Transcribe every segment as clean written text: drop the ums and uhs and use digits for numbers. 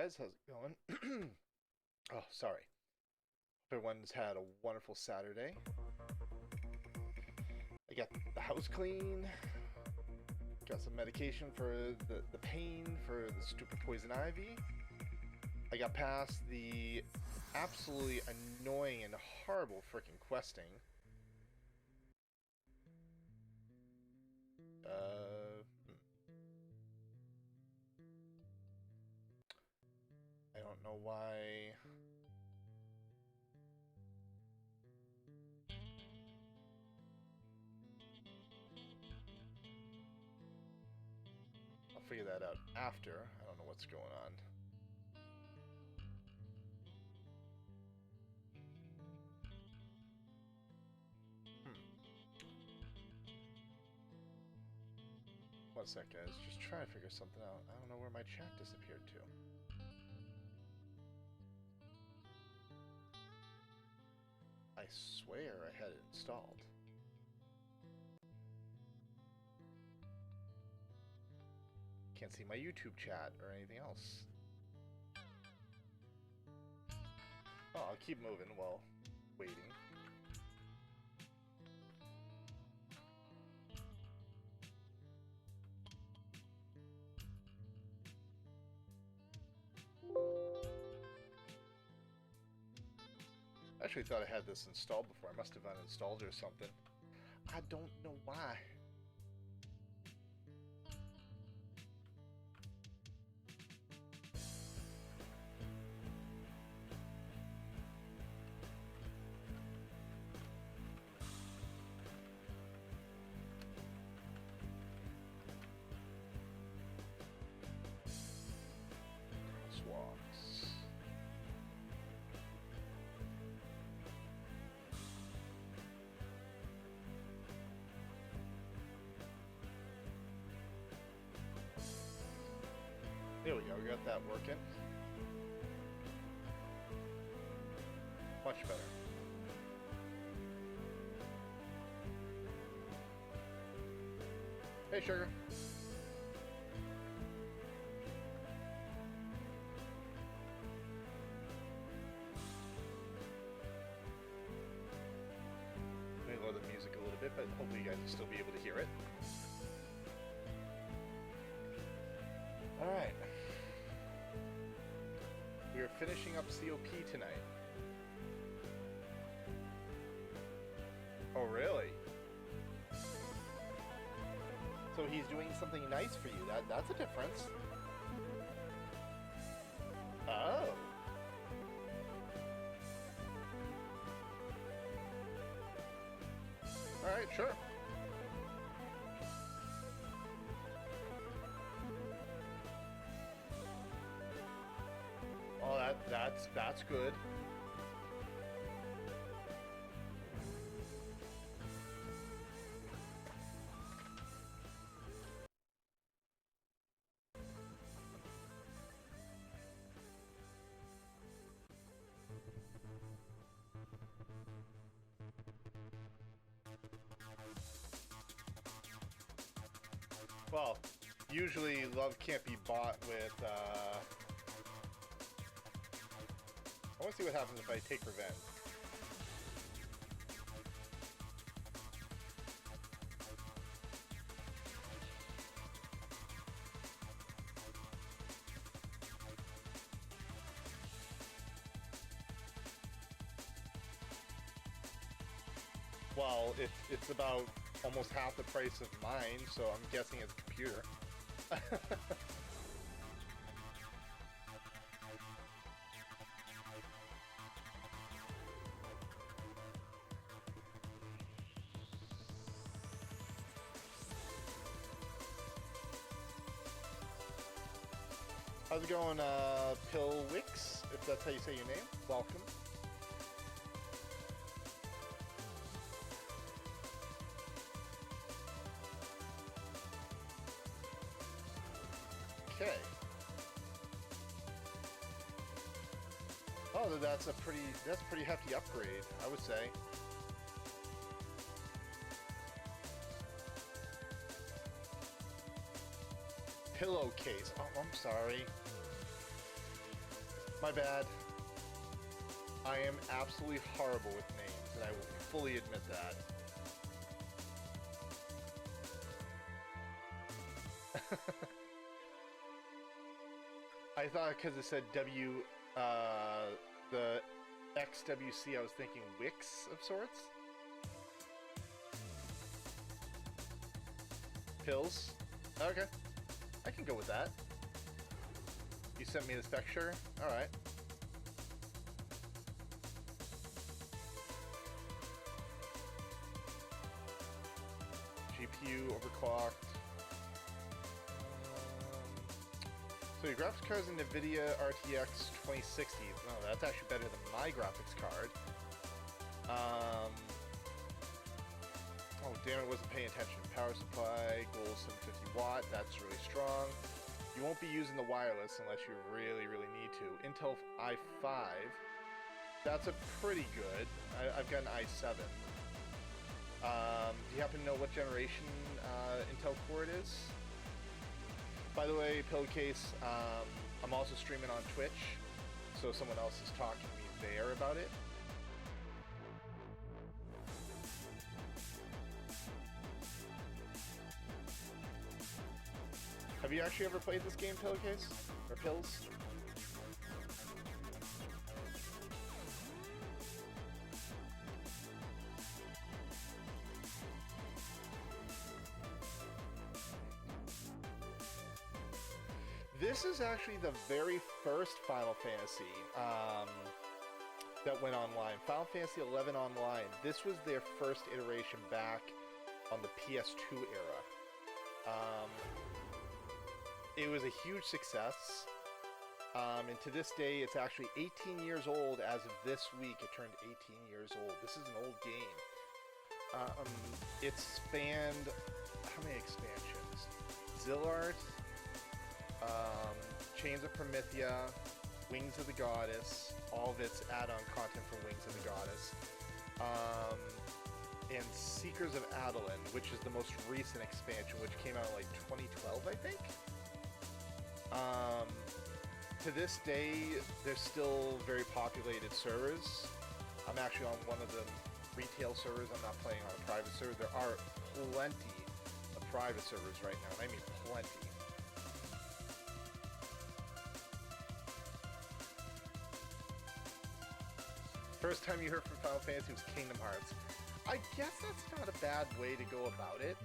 guys, how's it going? Oh, sorry. Hope everyone's had a wonderful Saturday. I got the house clean. Got some medication for the pain for the stupid poison ivy. I got past the absolutely annoying and horrible freaking questing. I don't know why. I'll figure that out after. I don't know what's going on. One sec, guys. Just trying to figure something out. I don't know where my chat disappeared to. I swear I had it installed. Can't see my YouTube chat or anything else. Oh, I'll keep moving while waiting. I actually thought I had this installed before. I must have uninstalled it or something. I don't know why. Crosswalks. There we go, we got that working. Much better. Hey, sugar. Let me lower the music a little bit, but hopefully you guys will still be able to hear it. Alright. We are finishing up COP tonight. Oh, really? So he's doing something nice for you. That's a difference. Oh. Alright, sure. Oh, that's good. Well, usually love can't be bought with, I want to see what happens if I take revenge. Well, it's about almost half the price of mine, so I'm guessing it's a computer. How's it going, Pillwix, if that's how you say your name? Welcome. Okay. Oh, that's a pretty hefty upgrade, I would say. Pillowcase. Oh, I'm sorry. My bad. I am absolutely horrible with names, and I will fully admit that. I thought because it said the XWC, I was thinking Wix of sorts. Pills? Okay. I can go with that. You sent me the spec, sure? Alright. GPU overclocked. So your graphics card is an NVIDIA RTX 2060. Oh, that's actually better than my graphics card. Oh, damn it, wasn't paying attention. Power supply, goal 750 watt, that's really strong. You won't be using the wireless unless you really, really need to. Intel i5, that's a pretty good. I've got an i7. Do you happen to know what generation Intel Core it is? By the way, Pillowcase, I'm also streaming on Twitch, so someone else is talking to me there about it. Have you actually ever played this game, Pillowcase? Or Pills? This is actually the very first Final Fantasy that went online. Final Fantasy XI Online. This was their first iteration back on the PS2 era. It was a huge success. And to this day, it's actually 18 years old. As of this week, it turned 18 years old. This is an old game. It spanned... how many expansions? Zillart, Chains of Promethea, Wings of the Goddess, all of its add-on content for Wings of the Goddess, and Seekers of Adolin, which is the most recent expansion, which came out in like 2012, I think. To this day, there's still very populated servers. I'm actually on one of the retail servers. I'm not playing on a private server. There are plenty of private servers right now, and I mean plenty. First time you heard from Final Fantasy was Kingdom Hearts. I guess that's not a bad way to go about it,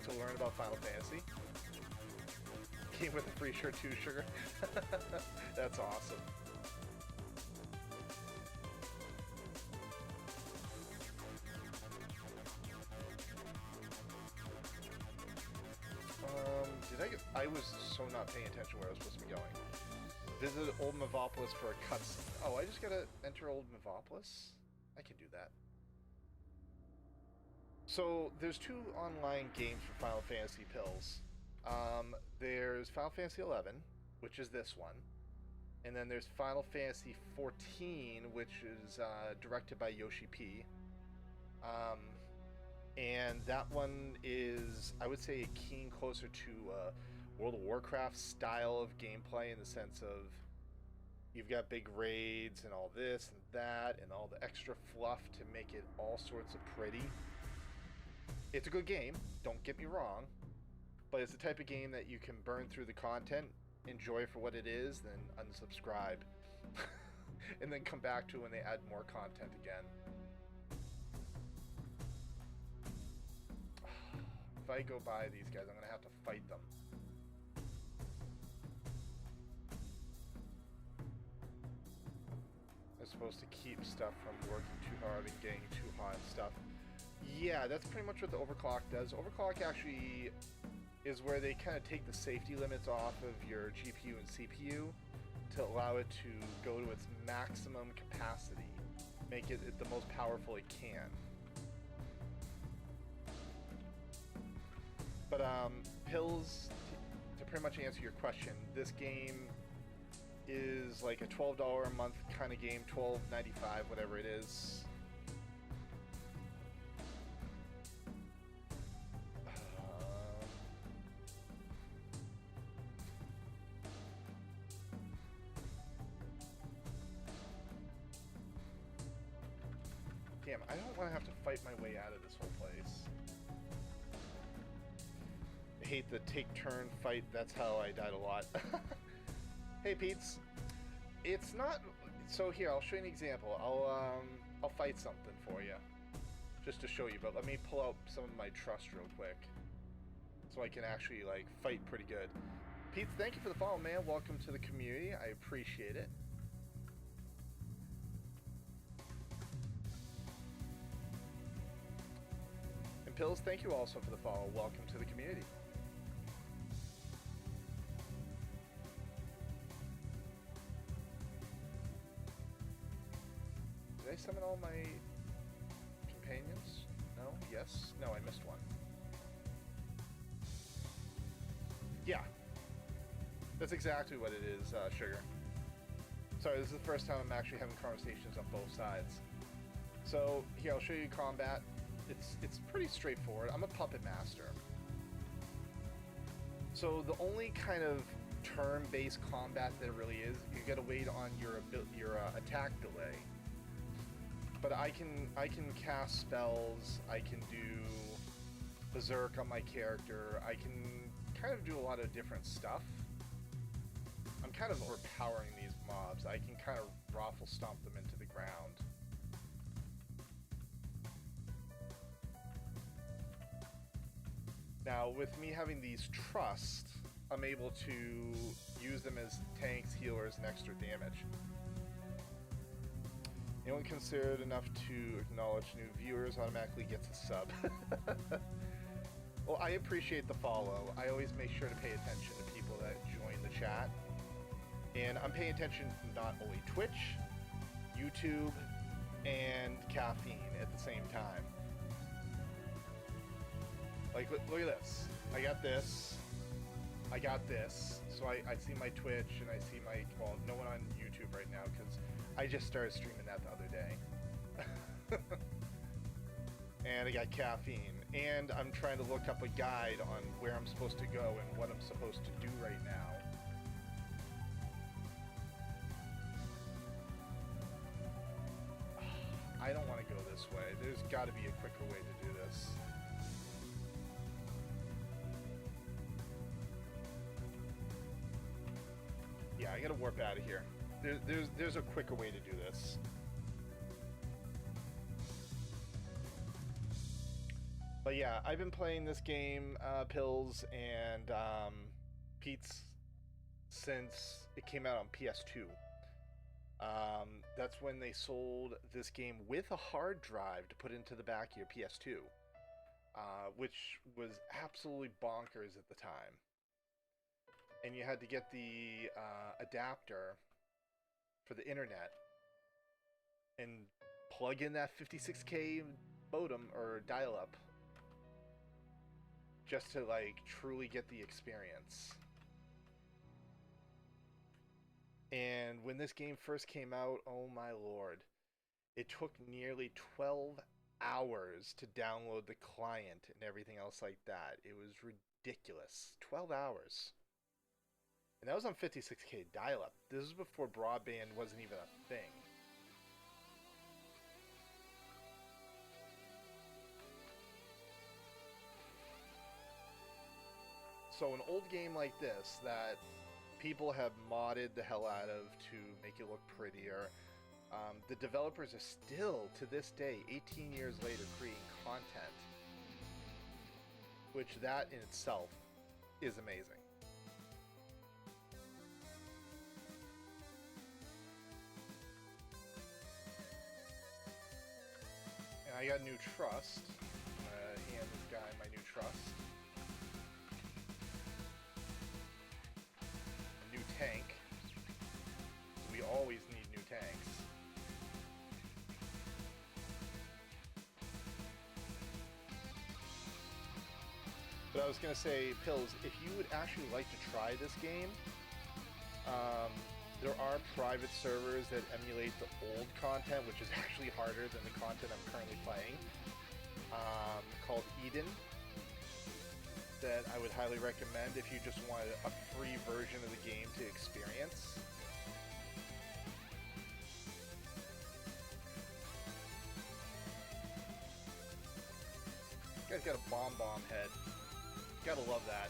to learn about Final Fantasy. Came with a free shirt too, Sugar. That's awesome. I was so not paying attention where I was supposed to be going. Visit Old Mevopolis for a cutscene. Oh, I just gotta enter Old Mevopolis? I can do that. So, there's two online games for Final Fantasy Pills. There's Final Fantasy XI, which is this one. And then there's Final Fantasy XIV, which is directed by Yoshi P. And that one is, I would say, keen closer to World of Warcraft style of gameplay, in the sense of you've got big raids and all this and that and all the extra fluff to make it all sorts of pretty. It's a good game, don't get me wrong, but it's the type of game that you can burn through the content, enjoy for what it is, then unsubscribe. And then come back to when they add more content again. If I go by these guys, I'm going to have to fight them. I'm supposed to keep stuff from working too hard and getting too hot and stuff. Yeah, that's pretty much what the overclock does. Overclock actually is where they kind of take the safety limits off of your GPU and CPU to allow it to go to its maximum capacity. Make it the most powerful it can. But Pills, to pretty much answer your question, this game is like a $12 a month kind of game, $12.95, whatever it is. Damn, I don't want to have to fight my way out of this whole place. I hate the take turn fight. That's how I died a lot. Hey, Pete's. It's not... So here, I'll show you an example. I'll fight something for you. Just to show you, but let me pull out some of my trust real quick. So I can actually, like, fight pretty good. Pete, thank you for the follow, man. Welcome to the community. I appreciate it. And Pills, thank you also for the follow. Welcome to the community. Did I summon all my companions? No? Yes? No, I missed one. Yeah. That's exactly what it is, Sugar. Sorry, this is the first time I'm actually having conversations on both sides. So, here, I'll show you combat. It's pretty straightforward. I'm a puppet master. So, the only kind of turn-based combat that it really is, you gotta wait on your attack delay. But I can cast spells, I can do Berserk on my character, I can kind of do a lot of different stuff. I'm kind of overpowering these mobs. I can kind of raffle stomp them into the ground. Now, with me having these trust, I'm able to use them as tanks, healers, and extra damage. Anyone considered enough to acknowledge new viewers automatically gets a sub. Well, I appreciate the follow. I always make sure to pay attention to people that join the chat. And I'm paying attention to not only Twitch, YouTube, and caffeine at the same time. Like, look at this. I got this. I got this. So I see my Twitch and I see my, well, no one on YouTube right now because I just started streaming that the other day. And I got caffeine. And I'm trying to look up a guide on where I'm supposed to go and what I'm supposed to do right now. I don't want to go this way. There's got to be a quicker way to do this. Yeah, I gotta warp out of here. There's a quicker way to do this. But yeah, I've been playing this game, Pills, and Pete's since it came out on PS2. That's when they sold this game with a hard drive to put into the back of your PS2, which was absolutely bonkers at the time. And you had to get the adapter for the internet and plug in that 56K modem or dial-up just to like truly get the experience. And when this game first came out, oh my lord, it took nearly 12 hours to download the client and everything else like that. It was ridiculous. 12 hours. And that was on 56K dial-up. This is before broadband wasn't even a thing. So an old game like this that people have modded the hell out of to make it look prettier. The developers are still, to this day, 18 years later, creating content. Which that in itself is amazing. And I got new trust. Hand this guy my new trust. A new tank. We always need new tanks. But I was going to say, Pills, if you would actually like to try this game, there are private servers that emulate the old content, which is actually harder than the content I'm currently playing, called Eden, that I would highly recommend if you just wanted a free version of the game to experience. guy's got a bomb head. Gotta love that.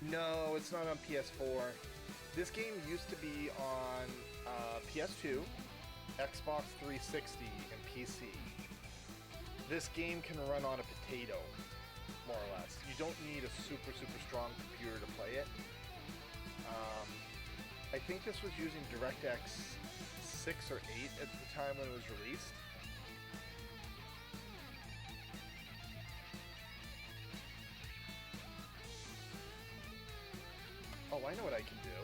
No, it's not on PS4. This game used to be on PS2, Xbox 360, and PC. This game can run on a potato, more or less. You don't need a super strong computer to play it. I think this was using DirectX 6 or 8 at the time when it was released. Oh, I know what I can do.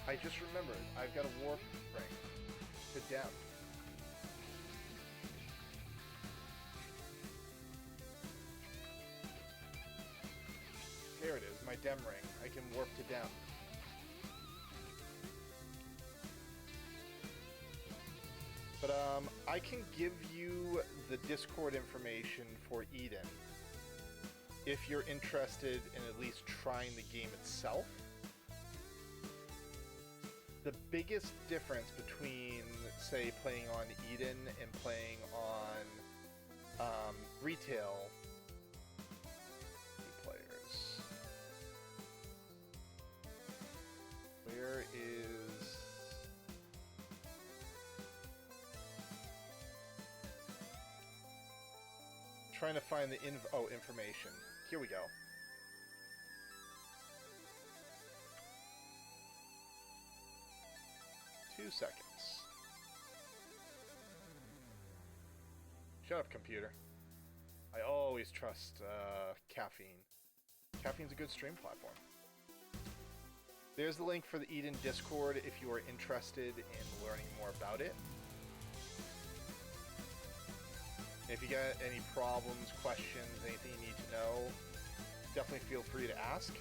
I just remembered. I've got a warp ring to Dem. There it is, my Dem ring. I can warp to Dem. But I can give you the Discord information for Eden if you're interested in at least trying the game itself. The biggest difference between, say, playing on Eden and playing on retail players. Where is... Trying to find the information. Here we go. Two seconds. Shut up, computer. I always trust Caffeine. Caffeine's a good stream platform. There's the link for the Eden Discord if you are interested in learning more about it. If you got any problems, questions, anything you need to know, definitely feel free to ask.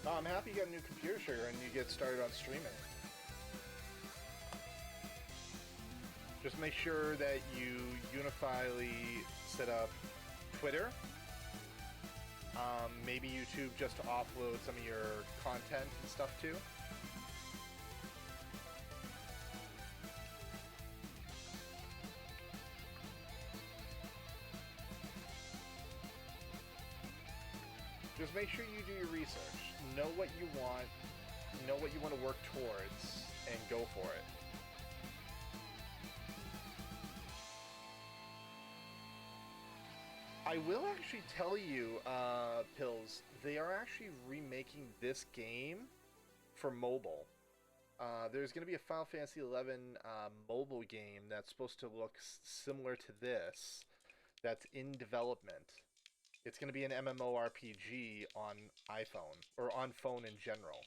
I'm happy you got a new computer, Sugar, and you get started on streaming. Just make sure that you unifiedly set up Twitter. Maybe YouTube just to offload some of your content and stuff too. Just make sure you do your research. Know what you want, know what you want to work towards, and go for it. I will actually tell you, Pills, they are actually remaking this game for mobile. There's going to be a Final Fantasy XI mobile game that's supposed to look similar to this, that's in development. It's going to be an MMORPG on iPhone, or on phone in general.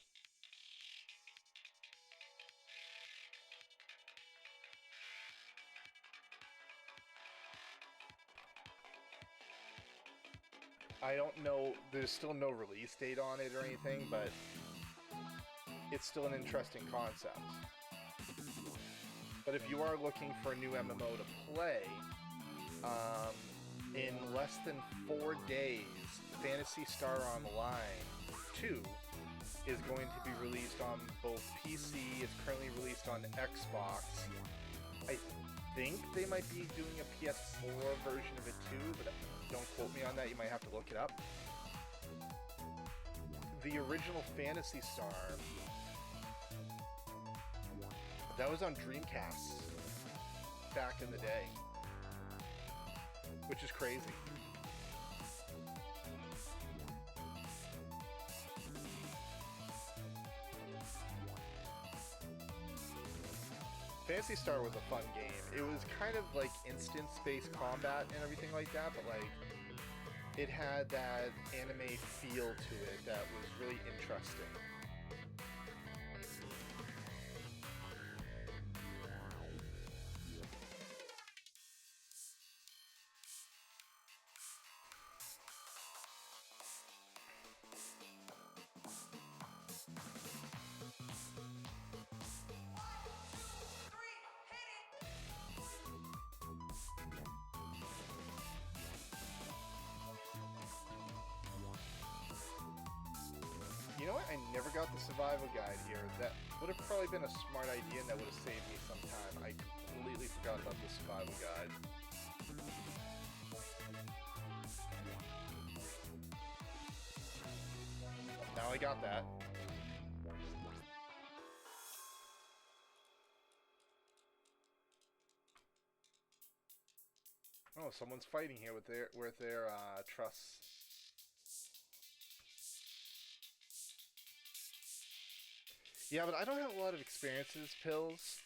I don't know, there's still no release date on it or anything, but it's still an interesting concept. But if you are looking for a new MMO to play, in less than 4 days, Phantasy Star Online 2 is going to be released on both PC, it's currently released on Xbox. I think they might be doing a PS4 version of it too, but don't quote me on that, you might have to look it up. The original Phantasy Star, that was on Dreamcast back in the day, which is crazy. Phantasy Star was a fun game. It was kind of like instance-based combat and everything like that, but like it had that anime feel to it that was really interesting. never got the survival guide here. That would have probably been a smart idea and that would have saved me some time. I completely forgot about the survival guide. Now I got that. Oh, someone's fighting here with their truss. Yeah, but I don't have a lot of experiences, Pills,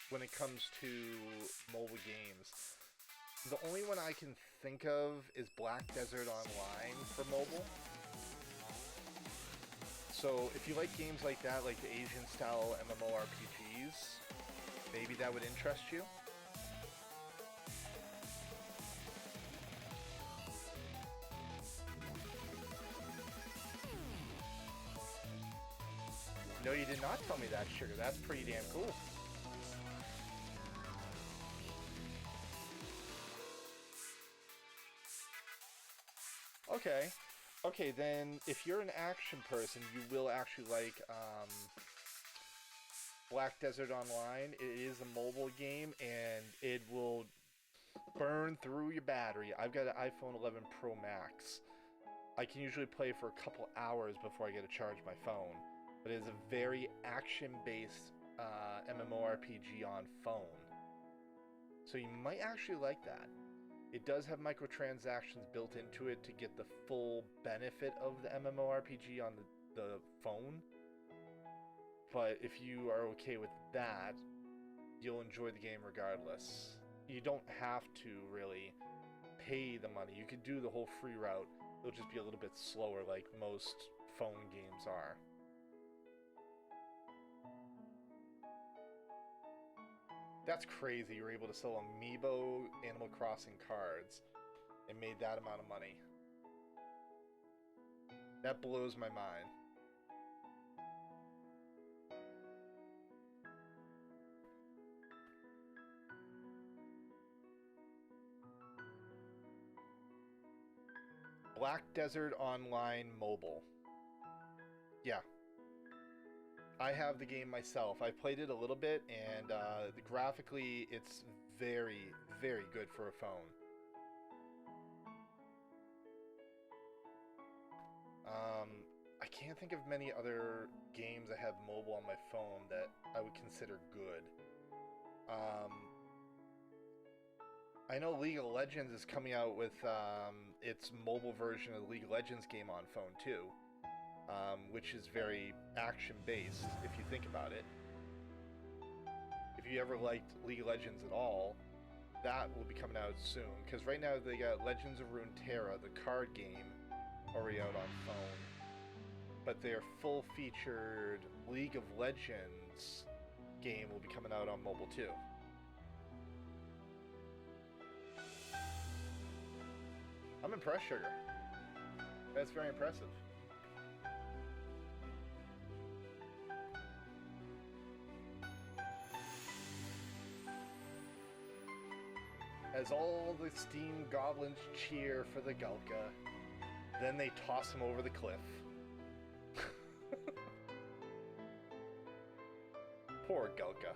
when it comes to mobile games. The only one I can think of is Black Desert Online for mobile. So if you like games like that, like the Asian-style MMORPGs, maybe that would interest you. No, you did not tell me that, Sugar. That's pretty damn cool. Okay. Okay, then if you're an action person, you will actually like Black Desert Online. It is a mobile game, and it will burn through your battery. I've got an iPhone 11 Pro Max. I can usually play for a couple hours before I get to charge my phone. But it is a very action-based MMORPG on phone. So you might actually like that. It does have microtransactions built into it to get the full benefit of the MMORPG on the phone. But if you are okay with that, you'll enjoy the game regardless. You don't have to really pay the money. You could do the whole free route. It'll just be a little bit slower like most phone games are. That's crazy. You were able to sell Amiibo Animal Crossing cards and made that amount of money. That blows my mind. Black Desert Online Mobile. Yeah. I have the game myself. I played it a little bit, and graphically, it's very, very good for a phone. I can't think of many other games that have mobile on my phone that I would consider good. I know League of Legends is coming out with its mobile version of the League of Legends game on phone too. Which is very action-based, if you think about it. If you ever liked League of Legends at all, that will be coming out soon. Because right now they got Legends of Runeterra, the card game, already out on phone. But their full-featured League of Legends game will be coming out on mobile too. I'm impressed, Sugar. That's very impressive. As all the steam goblins cheer for the Gulka, then they toss him over the cliff. Poor Gulka.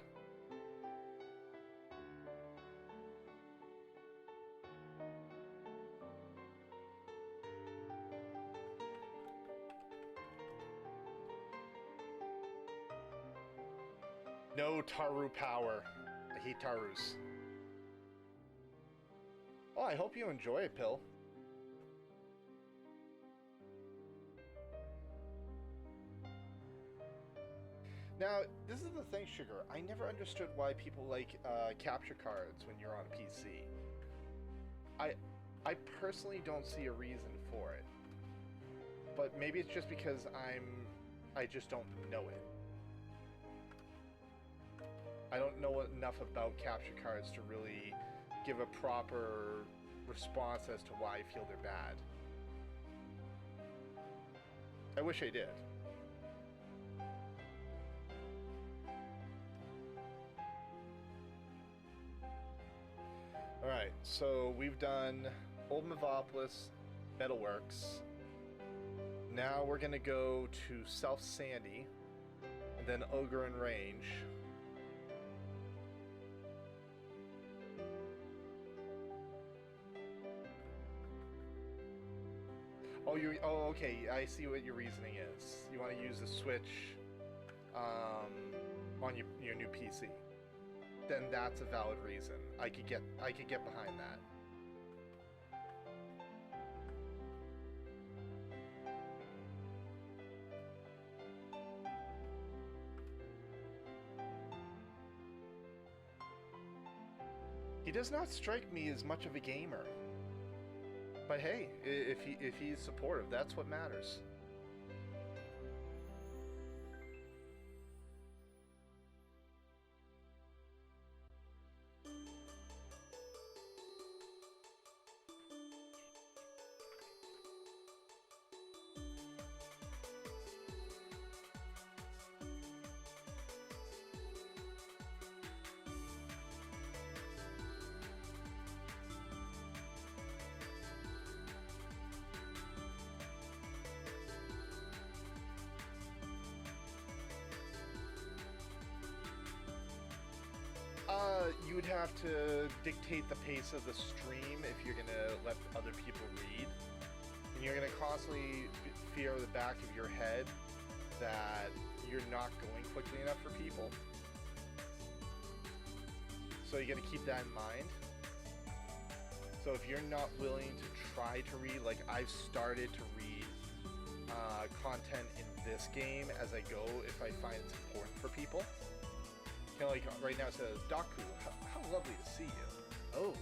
No Taru power. I hate Tarus. Oh, I hope you enjoy it, Pill. Now, this is the thing, Sugar. I never understood why people like capture cards when you're on a PC. I personally don't see a reason for it. But maybe it's just because I just don't know it. I don't know enough about capture cards to really give a proper response as to why I feel they're bad. I wish I did. Alright, so we've done Old Mevopolis, Metalworks. Now we're gonna go to South Sandy, and then Ogre and Range. Oh, okay. I see what your reasoning is. You want to use the Switch on your new PC. Then that's a valid reason. I could get behind that. He does not strike me as much of a gamer. But hey, if he's supportive, that's what matters. You would have to dictate the pace of the stream if you're gonna let other people read. And you're gonna constantly fear the back of your head that you're not going quickly enough for people. So you gotta keep that in mind. So if you're not willing to try to read, like I've started to read content in this game as I go if I find it's important for people. You know, like right now it says, Daku, how lovely to see you. Oh.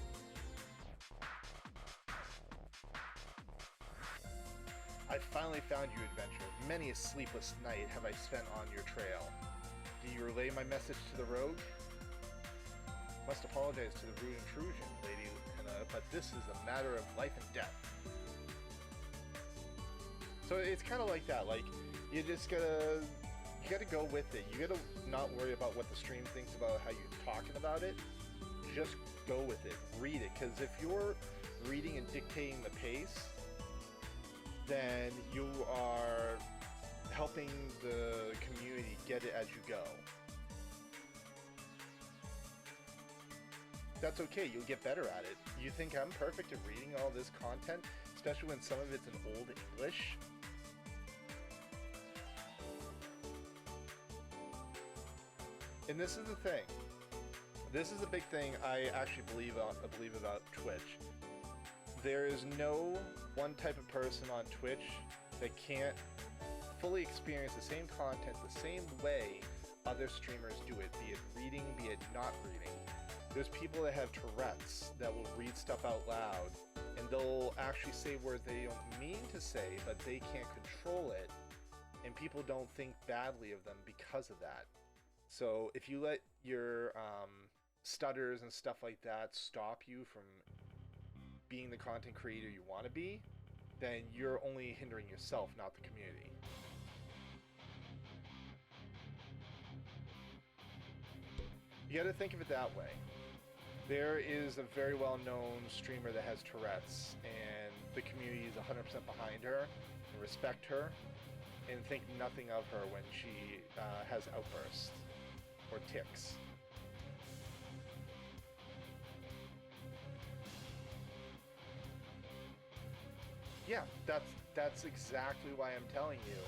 I finally found you, adventurer. Many a sleepless night have I spent on your trail. Do you relay my message to the rogue? Must apologize to the rude intrusion, Lady Luna, but this is a matter of life and death. So it's kind of like that. Like, you just gotta... You gotta go with it. You gotta not worry about what the stream thinks about how you're talking about it. Just go with it. Read it. Because if you're reading and dictating the pace, then you are helping the community get it as you go. That's okay. You'll get better at it. You think I'm perfect at reading all this content, especially when some of it's in old English? And this is the thing. This is the big thing I actually believe about Twitch. There is no one type of person on Twitch that can't fully experience the same content the same way other streamers do it, be it reading, be it not reading. There's people that have Tourette's that will read stuff out loud, and they'll actually say words they don't mean to say, but they can't control it, and people don't think badly of them because of that. So if you let your stutters and stuff like that stop you from being the content creator you want to be, then you're only hindering yourself, not the community. You gotta think of it that way. There is a very well-known streamer that has Tourette's, and the community is 100% behind her and respect her and think nothing of her when she has outbursts or tics. Yeah, that's exactly why I'm telling you.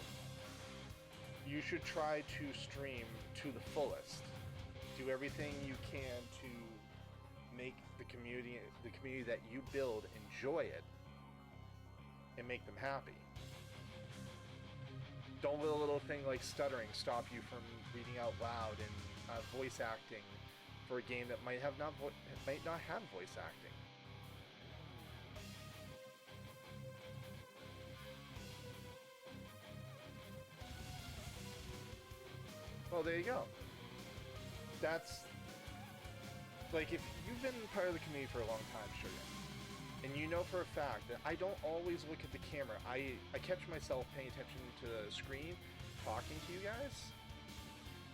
You should try to stream to the fullest. Do everything you can to make the community that you build enjoy it and make them happy. Don't let a little thing like stuttering stop you from reading out loud and voice acting for a game that might not have voice acting. Well, there you go. That's like, if you've been part of the community for a long time, Sugar, and you know for a fact that I don't always look at the camera. I catch myself paying attention to the screen, talking to you guys,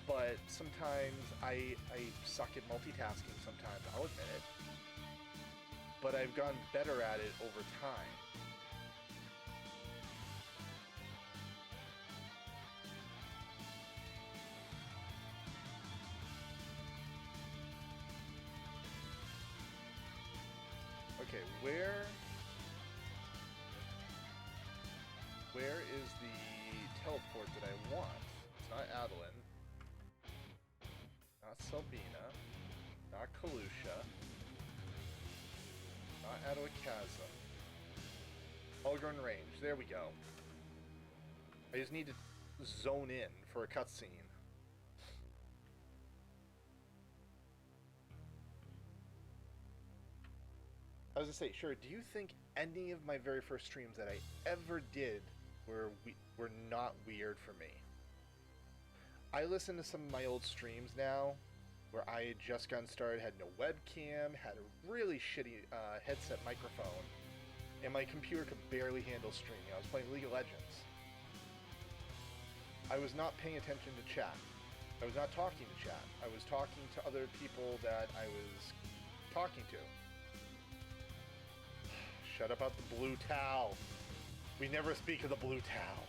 but sometimes I suck at multitasking sometimes, I'll admit it. But I've gotten better at it over time. Where is the teleport that I want? It's not Adeline. Not Selbina. Not Kalusha. Not Adoa Chasm. Ulgrim Range. There we go. I just need to zone in for a cutscene. I was gonna say, sure, do you think any of my very first streams that I ever did were not weird for me? I listen to some of my old streams now, where I had just gotten started, had no webcam, had a really shitty headset microphone, and my computer could barely handle streaming. I was playing League of Legends. I was not paying attention to chat. I was not talking to chat. I was talking to other people that I was talking to. Shut up about the blue towel. We never speak of the blue towel.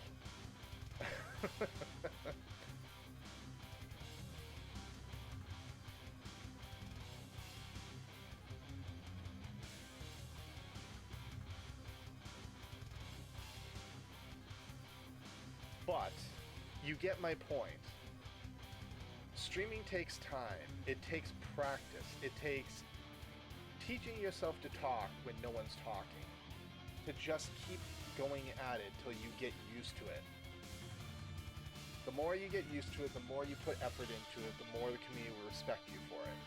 But you get my point. Streaming takes time. It takes practice. It takes teaching yourself to talk when no one's talking. To just keep going at it till you get used to it. The more you get used to it, the more you put effort into it, the more the community will respect you for it.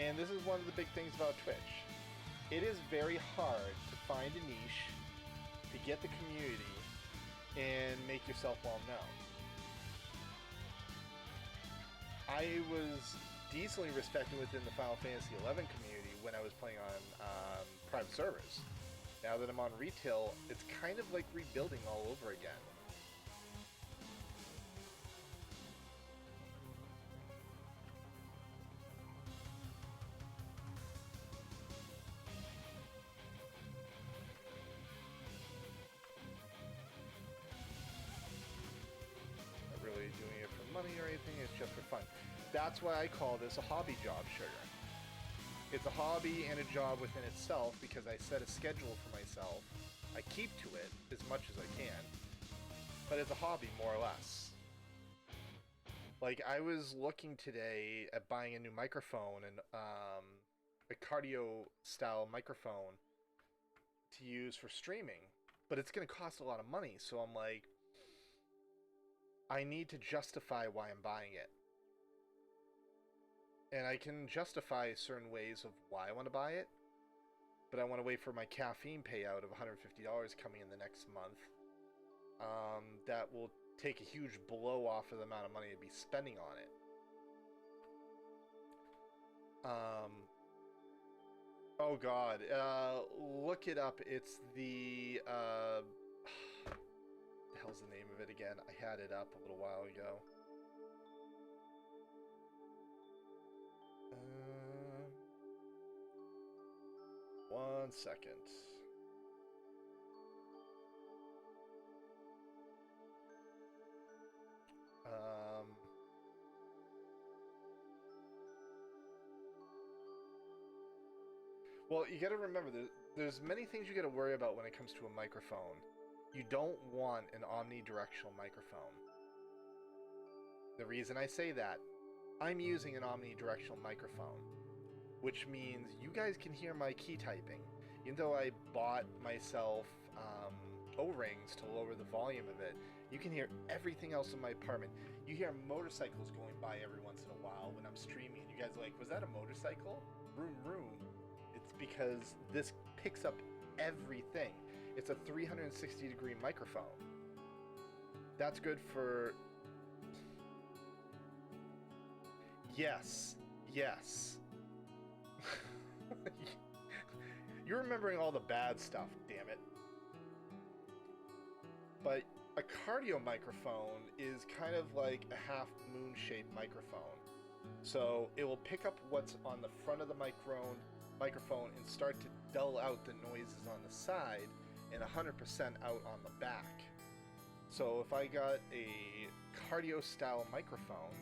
And this is one of the big things about Twitch. It is very hard to find a niche, to get the community, and make yourself well known. I was decently respected within the Final Fantasy XI community when I was playing on private servers. Now that I'm on retail, it's kind of like rebuilding all over again. Not really doing it for money or anything, it's just for fun. That's why I call this a hobby job, Sugar. It's a hobby and a job within itself because I set a schedule for myself. I keep to it as much as I can. But it's a hobby, more or less. Like, I was looking today at buying a new microphone, and a cardio-style microphone to use for streaming. But it's going to cost a lot of money, so I'm like, I need to justify why I'm buying it. And I can justify certain ways of why I want to buy it, but I want to wait for my caffeine payout of $150 coming in the next month. That will take a huge blow off of the amount of money I'd be spending on it. Oh god, look it up. It's the, the hell's the name of it again? I had it up a little while ago. 1 second. Well, you gotta remember, there's many things you gotta worry about when it comes to a microphone. You don't want an omnidirectional microphone. The reason I say that, I'm using an omnidirectional microphone, which means you guys can hear my key typing. Even though I bought myself O-rings to lower the volume of it, you can hear everything else in my apartment. You hear motorcycles going by every once in a while when I'm streaming. You guys are like, was that a motorcycle? Vroom, vroom. It's because this picks up everything. It's a 360-degree microphone. That's good for... Yes. Yes. You're remembering all the bad stuff, damn it. But a cardio microphone is kind of like a half-moon-shaped microphone. So it will pick up what's on the front of the microphone and start to dull out the noises on the side and 100% out on the back. So if I got a cardio-style microphone,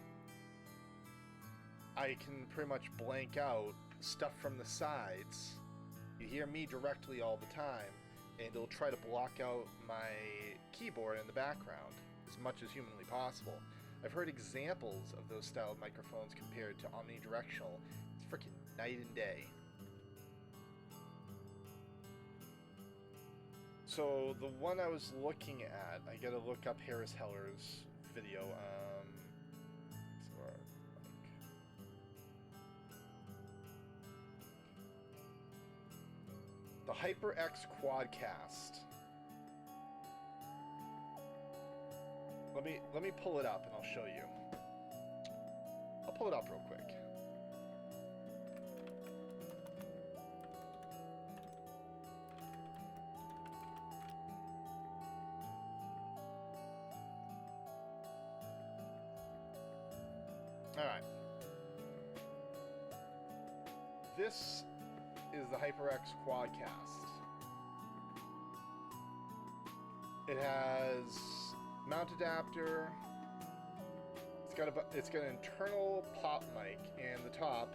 I can pretty much blank out stuff from the sides. You hear me directly all the time, and it'll try to block out my keyboard in the background as much as humanly possible. I've heard examples of those styled microphones compared to omnidirectional. It's freaking night and day. So the one I was looking at, I gotta look up Harris Heller's video. The HyperX Quadcast. Let me pull it up and I'll show you. I'll pull it up real quick. Alright. This is the HyperX Quadcast. It has mount adapter. It's got an internal pop mic, and the top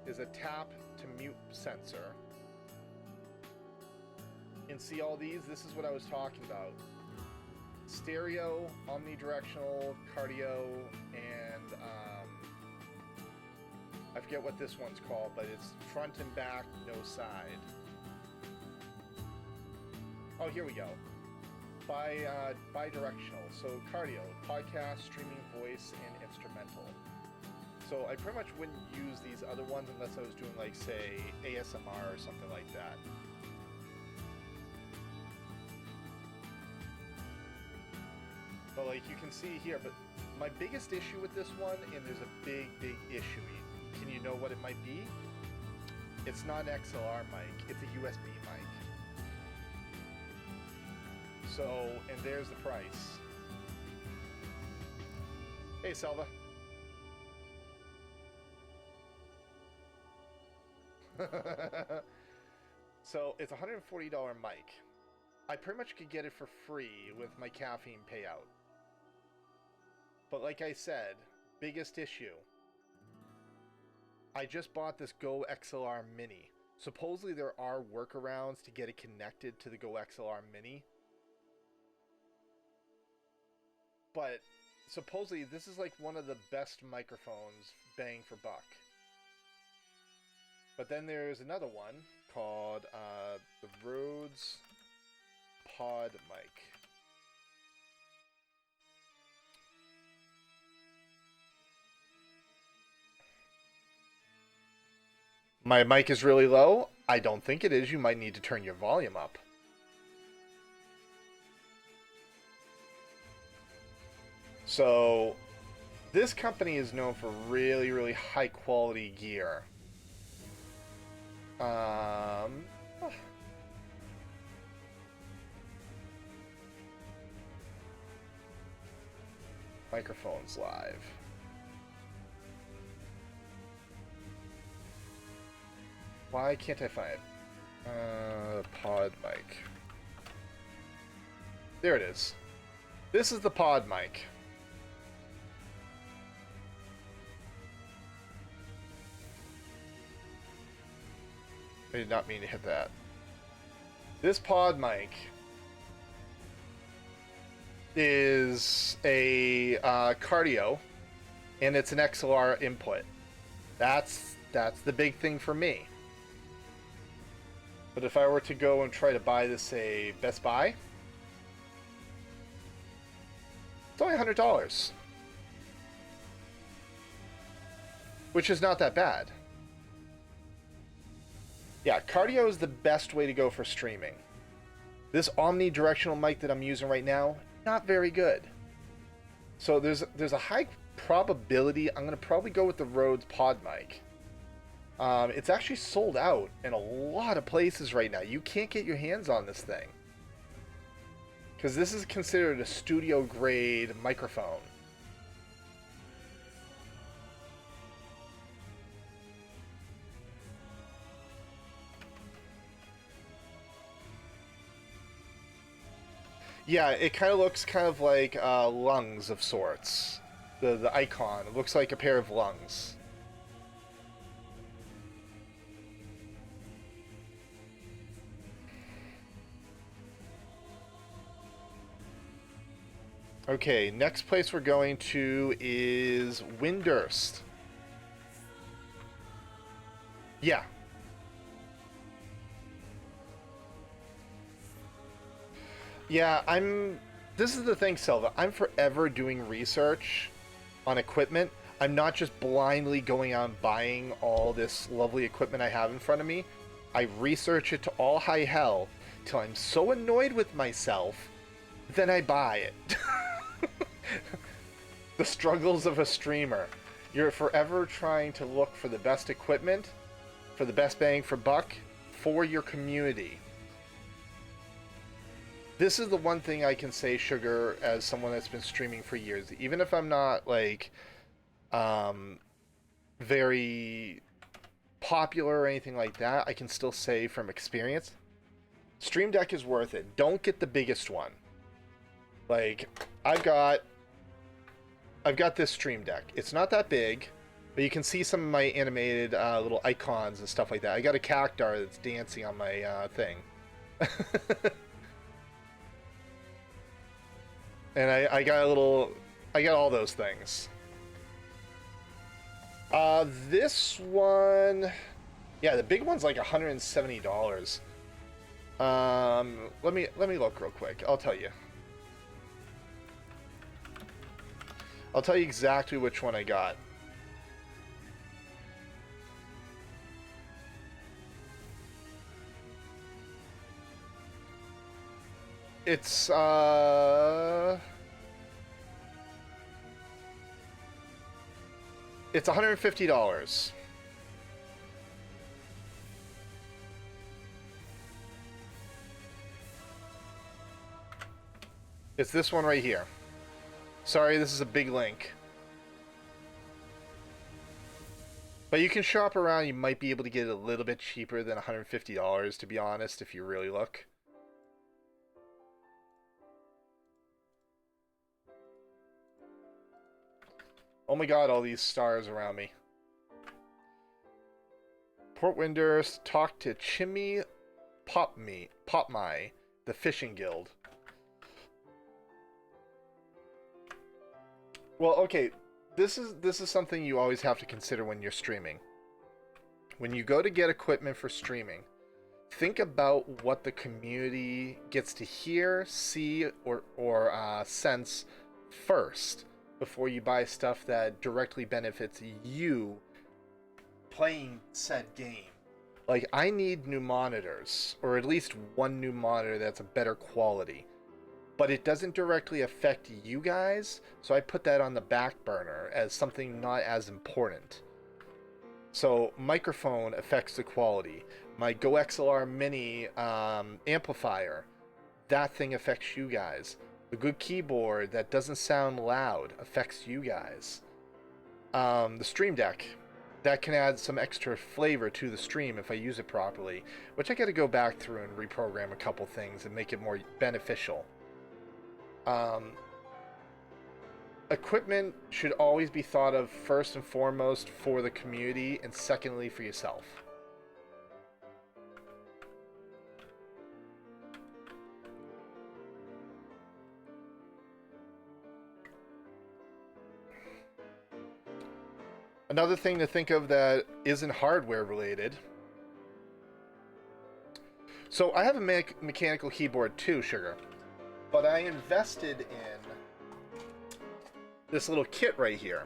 is a tap to mute sensor. And see all these? This is what I was talking about. Stereo, omnidirectional, cardio, and I forget what this one's called, but it's front and back, no side. Oh, here we go. Bi-directional. So cardio, podcast, streaming, voice, and instrumental. So I pretty much wouldn't use these other ones unless I was doing, like, say, ASMR or something like that. But like you can see here, but my biggest issue with this one, and there's a big issue. Can you know what it might be? It's not an XLR mic, it's a USB mic. So, and there's the price. Hey, Selva. So, it's a $140 mic. I pretty much could get it for free with my caffeine payout. But like I said, biggest issue. I just bought this Go XLR Mini. Supposedly there are workarounds to get it connected to the Go XLR Mini. But supposedly this is like one of the best microphones bang for buck. But then there's another one called the Rhodes Pod Mic. My mic is really low. I don't think it is. You might need to turn your volume up. So, this company is known for really high quality gear. Microphones live. Why can't I find it? Pod mic. There it is. This is the pod mic. I did not mean to hit that. This pod mic is a cardio, and it's an XLR input. That's the big thing for me. But if I were to go and try to buy this, say, Best Buy, it's only $100. Which is not that bad. Yeah, cardio is the best way to go for streaming. This omnidirectional mic that I'm using right now, not very good. So there's a high probability I'm going to probably go with the Rhodes Pod mic. It's actually sold out in a lot of places right now. You can't get your hands on this thing. Because this is considered a studio grade microphone. Yeah, it kind of looks kind of like lungs of sorts. The icon. It looks like a pair of lungs. Okay, next place we're going to is Windurst. Yeah. Yeah, this is the thing, Silva. I'm forever doing research on equipment. I'm not just blindly going out and buying all this lovely equipment I have in front of me. I research it to all high hell till I'm so annoyed with myself, then I buy it. The struggles of a streamer. You're forever trying to look for the best equipment, for the best bang for buck, for your community. This is the one thing I can say, Sugar, as someone that's been streaming for years. Even if I'm not, like, very popular or anything like that, I can still say from experience, Stream Deck is worth it. Don't get the biggest one. Like, I've got this Stream Deck. It's not that big, but you can see some of my animated little icons and stuff like that. I got a cactar that's dancing on my thing. And I got all those things. This one, yeah, the big one's like $170. Let me look real quick. I'll tell you. I'll tell you exactly which one I got. It's $150. It's this one right here. Sorry, this is a big link. But you can shop around. You might be able to get it a little bit cheaper than $150, to be honest, if you really look. Oh my god, all these stars around me. Port Windurst, talk to Chimmy Popmy, the fishing guild. Well, okay, this is something you always have to consider when you're streaming. When you go to get equipment for streaming, think about what the community gets to hear, see, or sense first before you buy stuff that directly benefits you playing said game. Like, I need new monitors, or at least one new monitor that's a better quality. But it doesn't directly affect you guys, so I put that on the back burner as something not as important. So, microphone affects the quality. My Go XLR Mini amplifier, that thing affects you guys. The good keyboard that doesn't sound loud affects you guys. The Stream Deck, that can add some extra flavor to the stream if I use it properly, which I gotta go back through and reprogram a couple things and make it more beneficial. Equipment should always be thought of first and foremost for the community, and secondly for yourself. Another thing to think of that isn't hardware related. So I have a mechanical keyboard too, Sugar. But I invested in this little kit right here.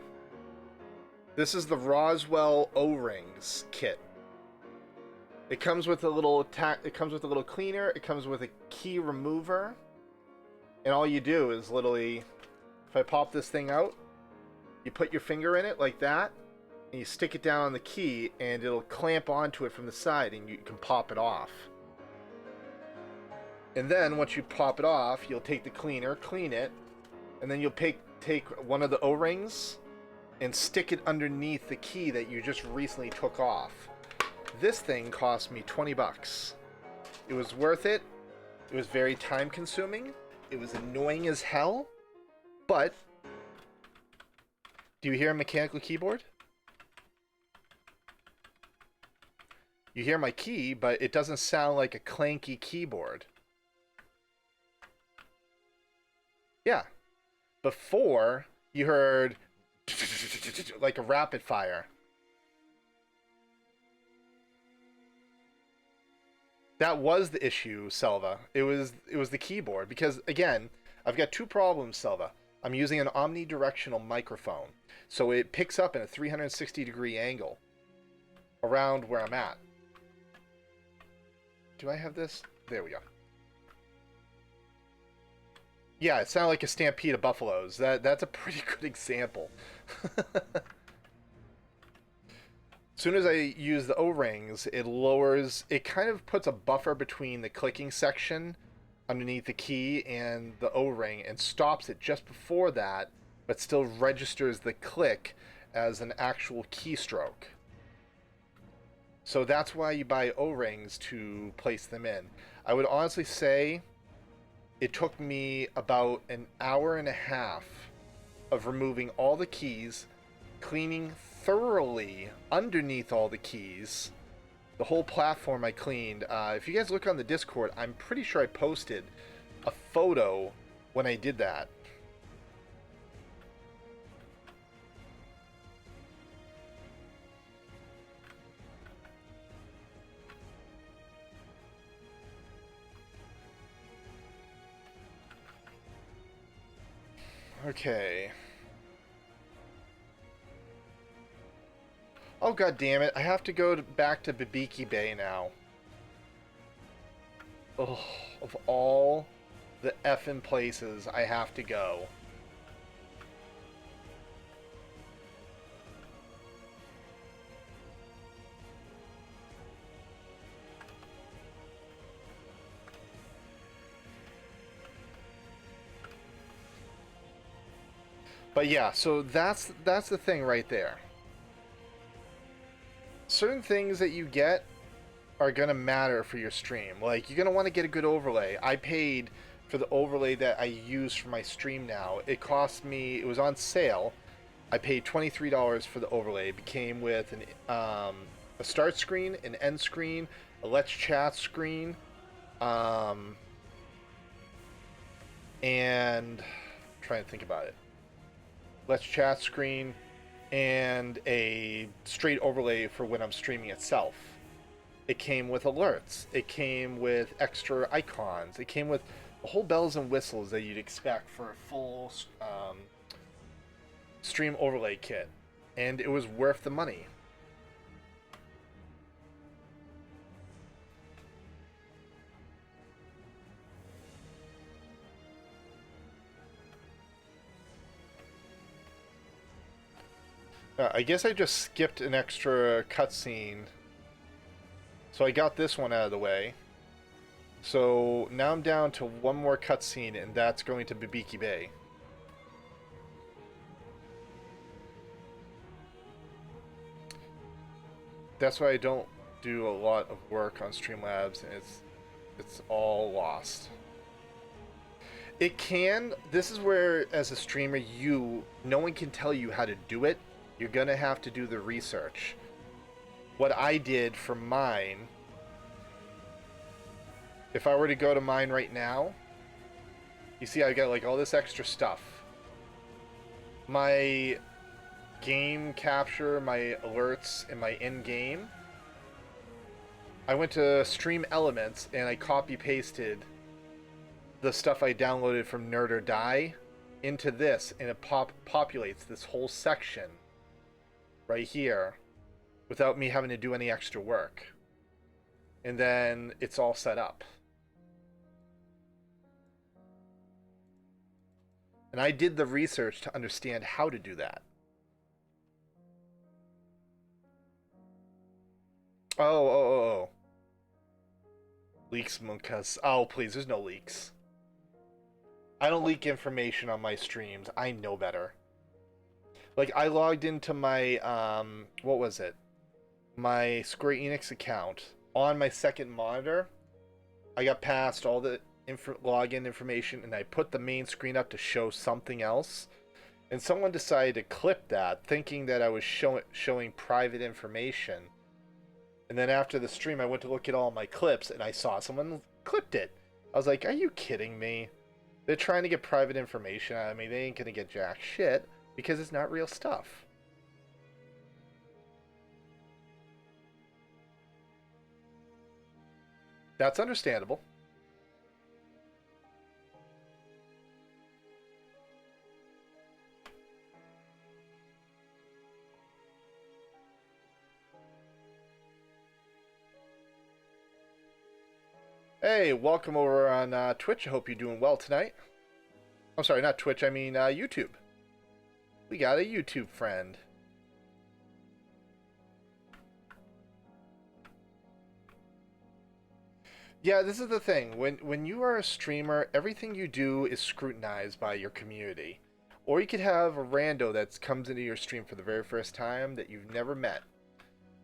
This is the Roswell O-rings kit. It comes with a little cleaner. It comes with a key remover, and all you do is literally, if I pop this thing out, you put your finger in it like that, and you stick it down on the key, and it'll clamp onto it from the side, and you can pop it off. And then once you pop it off, you'll take the cleaner, clean it, and then you'll take one of the O-rings and stick it underneath the key that you just recently took off. This thing cost me 20 bucks. It was worth it. It was very time consuming. It was annoying as hell. But do you hear a mechanical keyboard? You hear my key, but it doesn't sound like a clanky keyboard. Yeah. Before, you heard like a rapid fire. That was the issue, Selva. It was the keyboard because again, I've got two problems, Selva. I'm using an omnidirectional microphone, so it picks up in a 360-degree angle around where I'm at. Do I have this? There we go. Yeah, it sounded like a stampede of buffaloes. That's a pretty good example. As soon as I use the O-rings, it lowers, it kind of puts a buffer between the clicking section underneath the key and the O-ring and stops it just before that, but still registers the click as an actual keystroke. So that's why you buy O-rings to place them in. I would honestly say it took me about an hour and a half of removing all the keys, cleaning thoroughly underneath all the keys. The whole platform I cleaned. If you guys look on the Discord, I'm pretty sure I posted a photo when I did that. Okay. Oh god damn it! I have to go back to Bibiki Bay now. Oh, of all the effing places I have to go. But yeah, so that's the thing right there. Certain things that you get are gonna matter for your stream. Like, you're gonna want to get a good overlay. I paid for the overlay that I use for my stream now. It cost me, it was on sale. I paid $23 for the overlay. It came with a start screen, an end screen, a let's chat screen, and I'm trying to think about it. Let's chat screen and a straight overlay for when I'm streaming itself. It came with alerts. It came with extra icons. It came with the whole bells and whistles that you'd expect for a full stream overlay kit. And it was worth the money. I guess I just skipped an extra cutscene. So I got this one out of the way. So now I'm down to one more cutscene, and that's going to Bibiki Bay. That's why I don't do a lot of work on Streamlabs, and it's all lost. It can. This is where, as a streamer, no one can tell you how to do it. You're gonna have to do the research. What I did for mine, if I were to go to mine right now, you see I got like all this extra stuff. My game capture, my alerts, and my in-game. I went to Stream Elements and I copy-pasted the stuff I downloaded from Nerd or Die into this, and it populates this whole section right here without me having to do any extra work. And then it's all set up. And I did the research to understand how to do that. Oh. Leaks, Munkas. Oh, please, there's no leaks. I don't leak information on my streams. I know better. Like, I logged into my, what was it? My Square Enix account on my second monitor. I got past all the login information, and I put the main screen up to show something else. And someone decided to clip that, thinking that I was showing private information. And then after the stream, I went to look at all my clips, and I saw someone clipped it. I was like, are you kidding me? They're trying to get private information out of me. They ain't gonna get jack shit because it's not real stuff. That's understandable. Hey, welcome over on Twitch. I hope you're doing well tonight. I'm sorry, not Twitch, I mean YouTube. We got a YouTube friend. Yeah, this is the thing. When you are a streamer, everything you do is scrutinized by your community. Or you could have a rando that comes into your stream for the very first time that you've never met,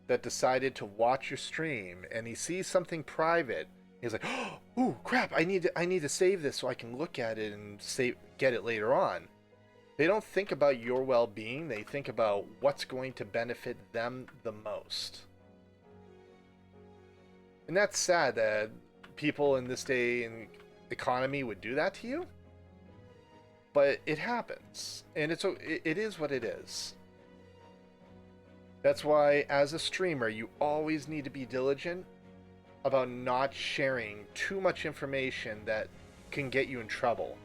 that decided to watch your stream, and he sees something private. He's like, "Oh, ooh, crap! I need to save this so I can look at it and get it later on." They don't think about your well-being. They think about what's going to benefit them the most. And that's sad that people in this day and economy would do that to you. But it happens, and it is what it is. That's why, as a streamer, you always need to be diligent about not sharing too much information that can get you in trouble.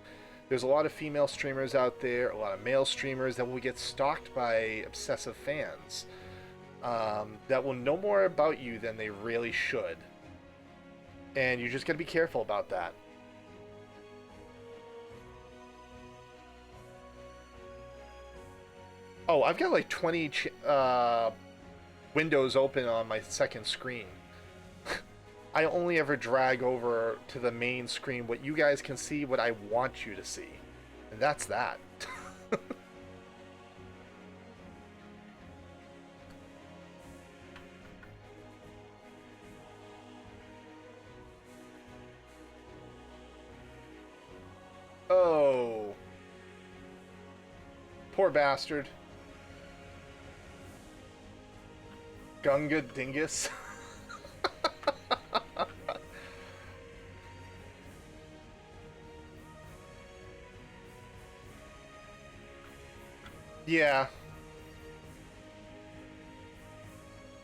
There's a lot of female streamers out there, a lot of male streamers that will get stalked by obsessive fans that will know more about you than they really should. And you just gotta be careful about that. Oh, I've got like 20 windows open on my second screen. I only ever drag over to the main screen what you guys can see, what I want you to see. And that's that. Oh. Poor bastard. Gunga Dingus. Yeah.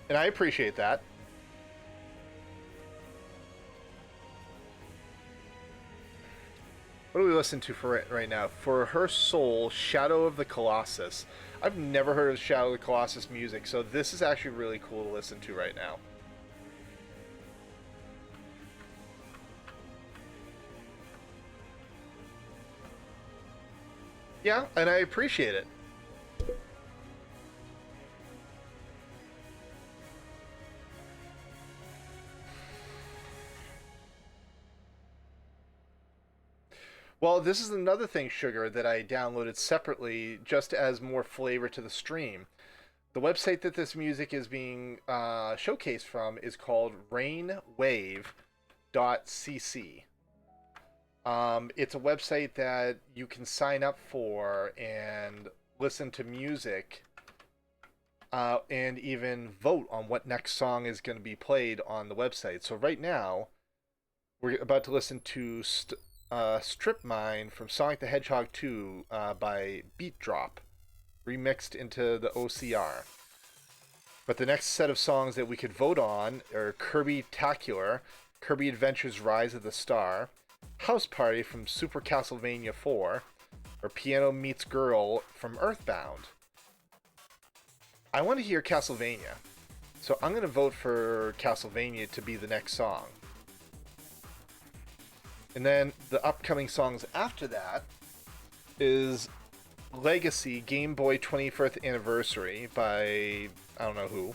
And I appreciate that. What do we listen to for right now? For Her Soul, Shadow of the Colossus. I've never heard of Shadow of the Colossus music, so this is actually really cool to listen to right now. Yeah, and I appreciate it. Well, this is another thing, Sugar, that I downloaded separately just as more flavor to the stream. The website that this music is being showcased from is called rainwave.cc. It's a website that you can sign up for and listen to music and even vote on what next song is going to be played on the website. So right now, we're about to listen to Strip Mine from Sonic the Hedgehog 2 by Beat Drop, remixed into the OCR. But the next set of songs that we could vote on are Kirby Tacular, Kirby Adventures Rise of the Star, House Party from Super Castlevania 4, or Piano Meets Girl from Earthbound. I want to hear Castlevania, so I'm going to vote for Castlevania to be the next song. And then the upcoming songs after that is Legacy Game Boy 21st Anniversary by I don't know who,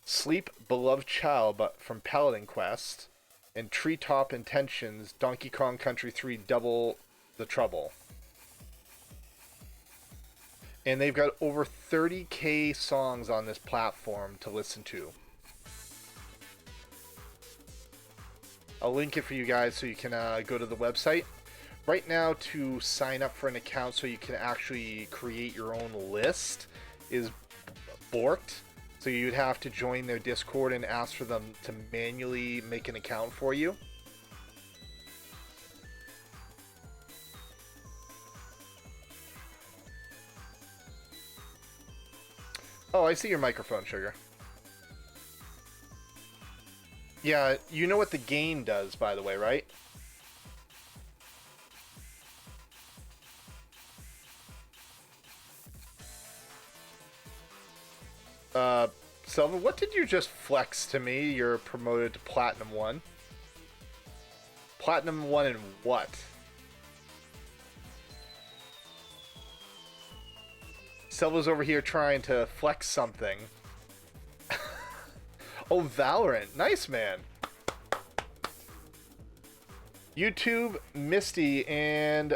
Sleep Beloved Child from Paladin Quest, and Treetop Intentions Donkey Kong Country 3 Double the Trouble. And they've got over 30k songs on this platform to listen to. I'll link it for you guys so you can go to the website. Right now, to sign up for an account so you can actually create your own list is borked. So you'd have to join their Discord and ask for them to manually make an account for you. Oh, I see your microphone, Sugar. Yeah, you know what the gain does, by the way, right? Selva, what did you just flex to me? You're promoted to Platinum 1. Platinum 1 in what? Selva's over here trying to flex something. Oh, Valorant. Nice, man. YouTube, Misty, and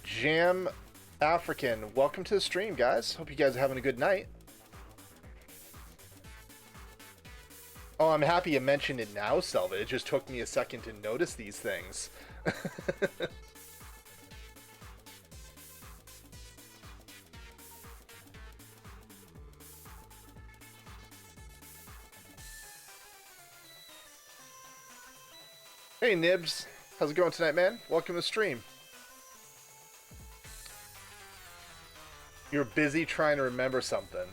Jam African. Welcome to the stream, guys. Hope you guys are having a good night. Oh, I'm happy you mentioned it now, Selva. It just took me a second to notice these things. Hey, Nibs. How's it going tonight, man? Welcome to the stream. You're busy trying to remember something.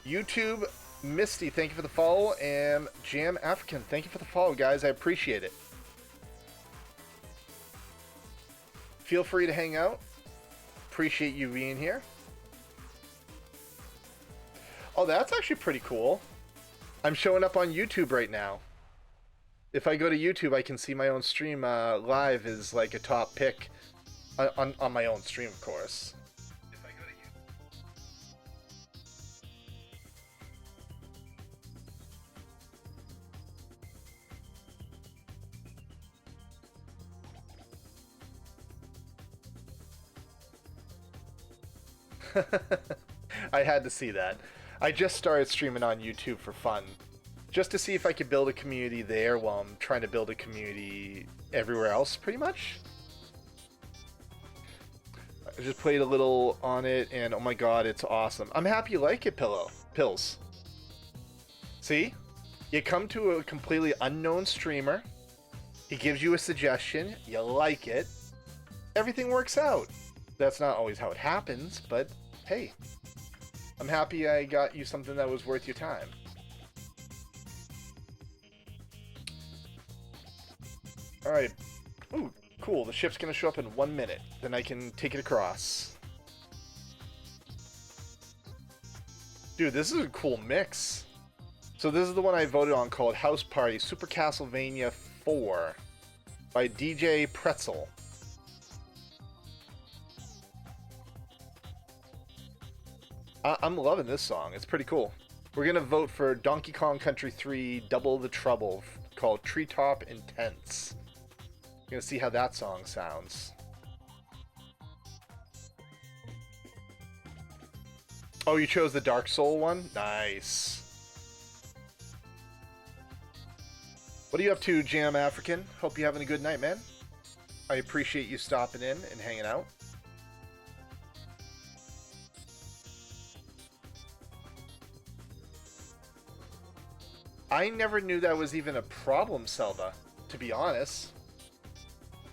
YouTube, Misty, thank you for the follow, and Jam African, thank you for the follow, guys. I appreciate it. Feel free to hang out. Appreciate you being here. Oh, that's actually pretty cool. I'm showing up on YouTube right now. If I go to YouTube, I can see my own stream live is like a top pick on my own stream, of course. If I go to YouTube. I had to see that. I just started streaming on YouTube for fun. Just to see if I could build a community there while I'm trying to build a community everywhere else, pretty much. I just played a little on it, and oh my god, it's awesome. I'm happy you like it, Pills. See? You come to a completely unknown streamer, he gives you a suggestion, you like it, everything works out. That's not always how it happens, but hey, I'm happy I got you something that was worth your time. Alright. Ooh, cool. The ship's gonna show up in 1 minute. Then I can take it across. Dude, this is a cool mix. So this is the one I voted on called House Party Super Castlevania 4 by DJ Pretzel. I'm loving this song. It's pretty cool. We're gonna vote for Donkey Kong Country 3 Double the Trouble called Treetop Intense. Gonna see how that song sounds. Oh, you chose the Dark Soul one? Nice. What are you up to, Jam African? Hope you're having a good night, man. I appreciate you stopping in and hanging out. I never knew that was even a problem, Selva, to be honest.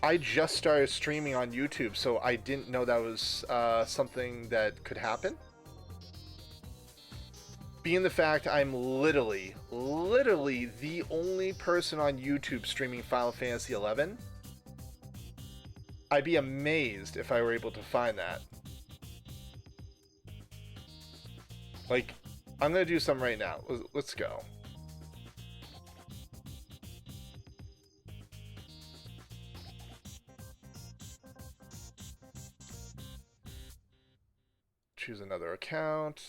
I just started streaming on YouTube, so I didn't know that was something that could happen. Being the fact I'm literally the only person on YouTube streaming Final Fantasy XI, I'd be amazed if I were able to find that. Like, I'm gonna do some right now. Let's go. Choose another account.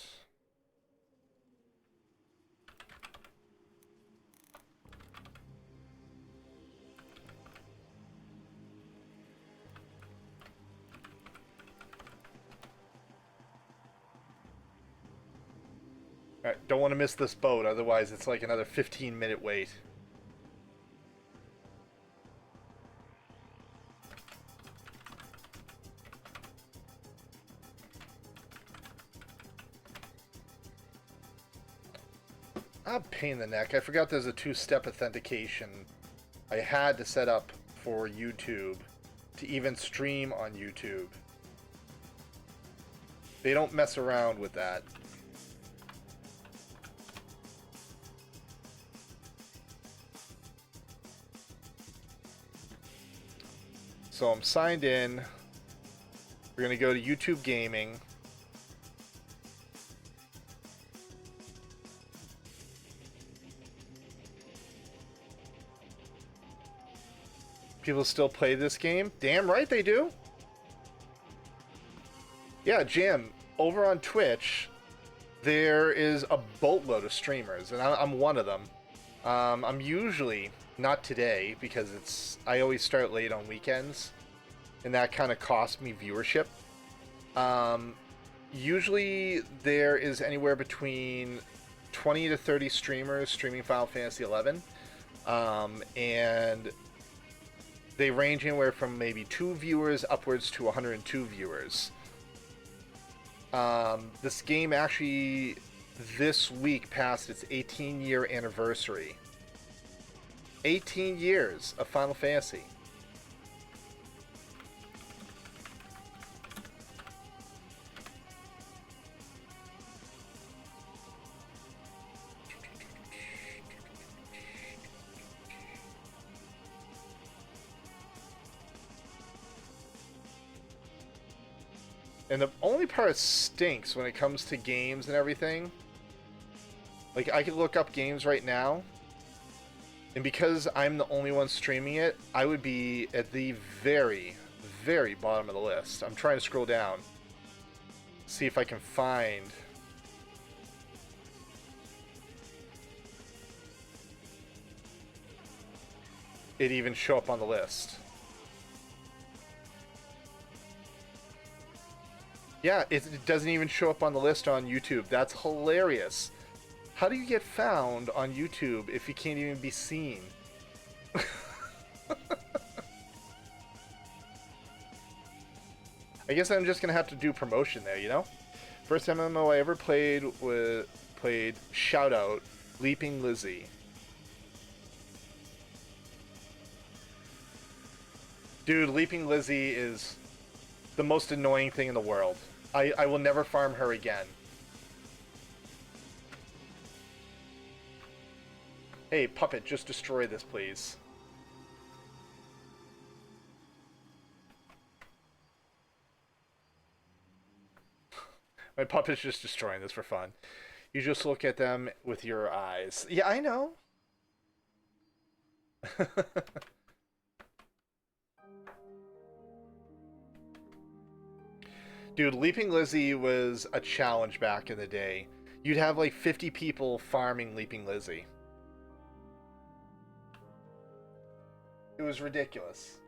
Alright, don't want to miss this boat, otherwise it's like another 15-minute wait. Ah, pain in the neck. I forgot there's a two-step authentication I had to set up for YouTube to even stream on YouTube. They don't mess around with that. So I'm signed in. We're going to go to YouTube Gaming. People still play this game? Damn right they do. Yeah, Jim, over on Twitch, there is a boatload of streamers, and I'm one of them. I'm usually, not today, because I always start late on weekends, and that kind of costs me viewership. Usually there is anywhere between 20 to 30 streamers streaming Final Fantasy XI, and they range anywhere from maybe 2 viewers upwards to 102 viewers. This game actually, this week, passed its 18-year anniversary. 18 years of Final Fantasy. And the only part that stinks when it comes to games and everything, like, I could look up games right now, and because I'm the only one streaming it, I would be at the very, very bottom of the list. I'm trying to scroll down, see if I can find it even show up on the list. Yeah, it doesn't even show up on the list on YouTube. That's hilarious. How do you get found on YouTube if you can't even be seen? I guess I'm just gonna have to do promotion there, you know? First MMO I ever played shout out Leaping Lizzie. Dude, Leaping Lizzie is the most annoying thing in the world. I will never farm her again. Hey, Puppet, just destroy this, please. My Puppet's just destroying this for fun. You just look at them with your eyes. Yeah, I know. Dude, Leaping Lizzie was a challenge back in the day. You'd have like 50 people farming Leaping Lizzie. It was ridiculous.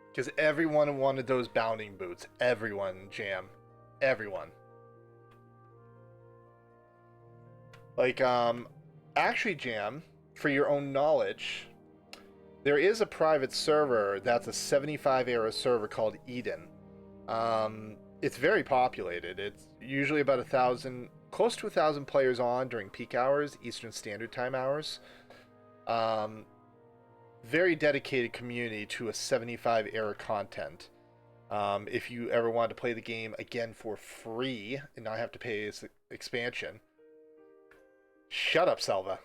Because everyone wanted those bounding boots. Everyone, Jam. Everyone. Like, actually, Jam, for your own knowledge, there is a private server that's a 75 era server called Eden. It's very populated. It's usually about 1,000, close to 1,000 players on during peak hours, Eastern Standard Time hours. Very dedicated community to a 75 era content. If you ever want to play the game again for free and not have to pay its expansion. Shut up, Selva.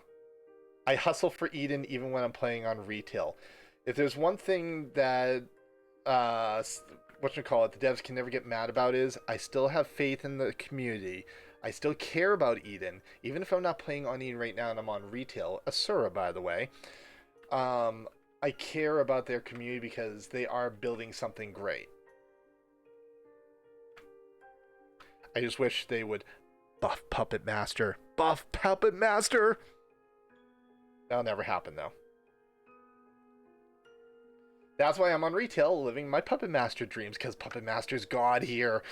I hustle for Eden even when I'm playing on retail. If there's one thing that the devs can never get mad about is I still have faith in the community. I still care about Eden, even if I'm not playing on Eden right now and I'm on retail. Asura, by the way. I care about their community because they are building something great. I just wish they would buff Puppet Master. Buff Puppet Master! That'll never happen, though. That's why I'm on retail, living my Puppet Master dreams, because Puppet Master's God here.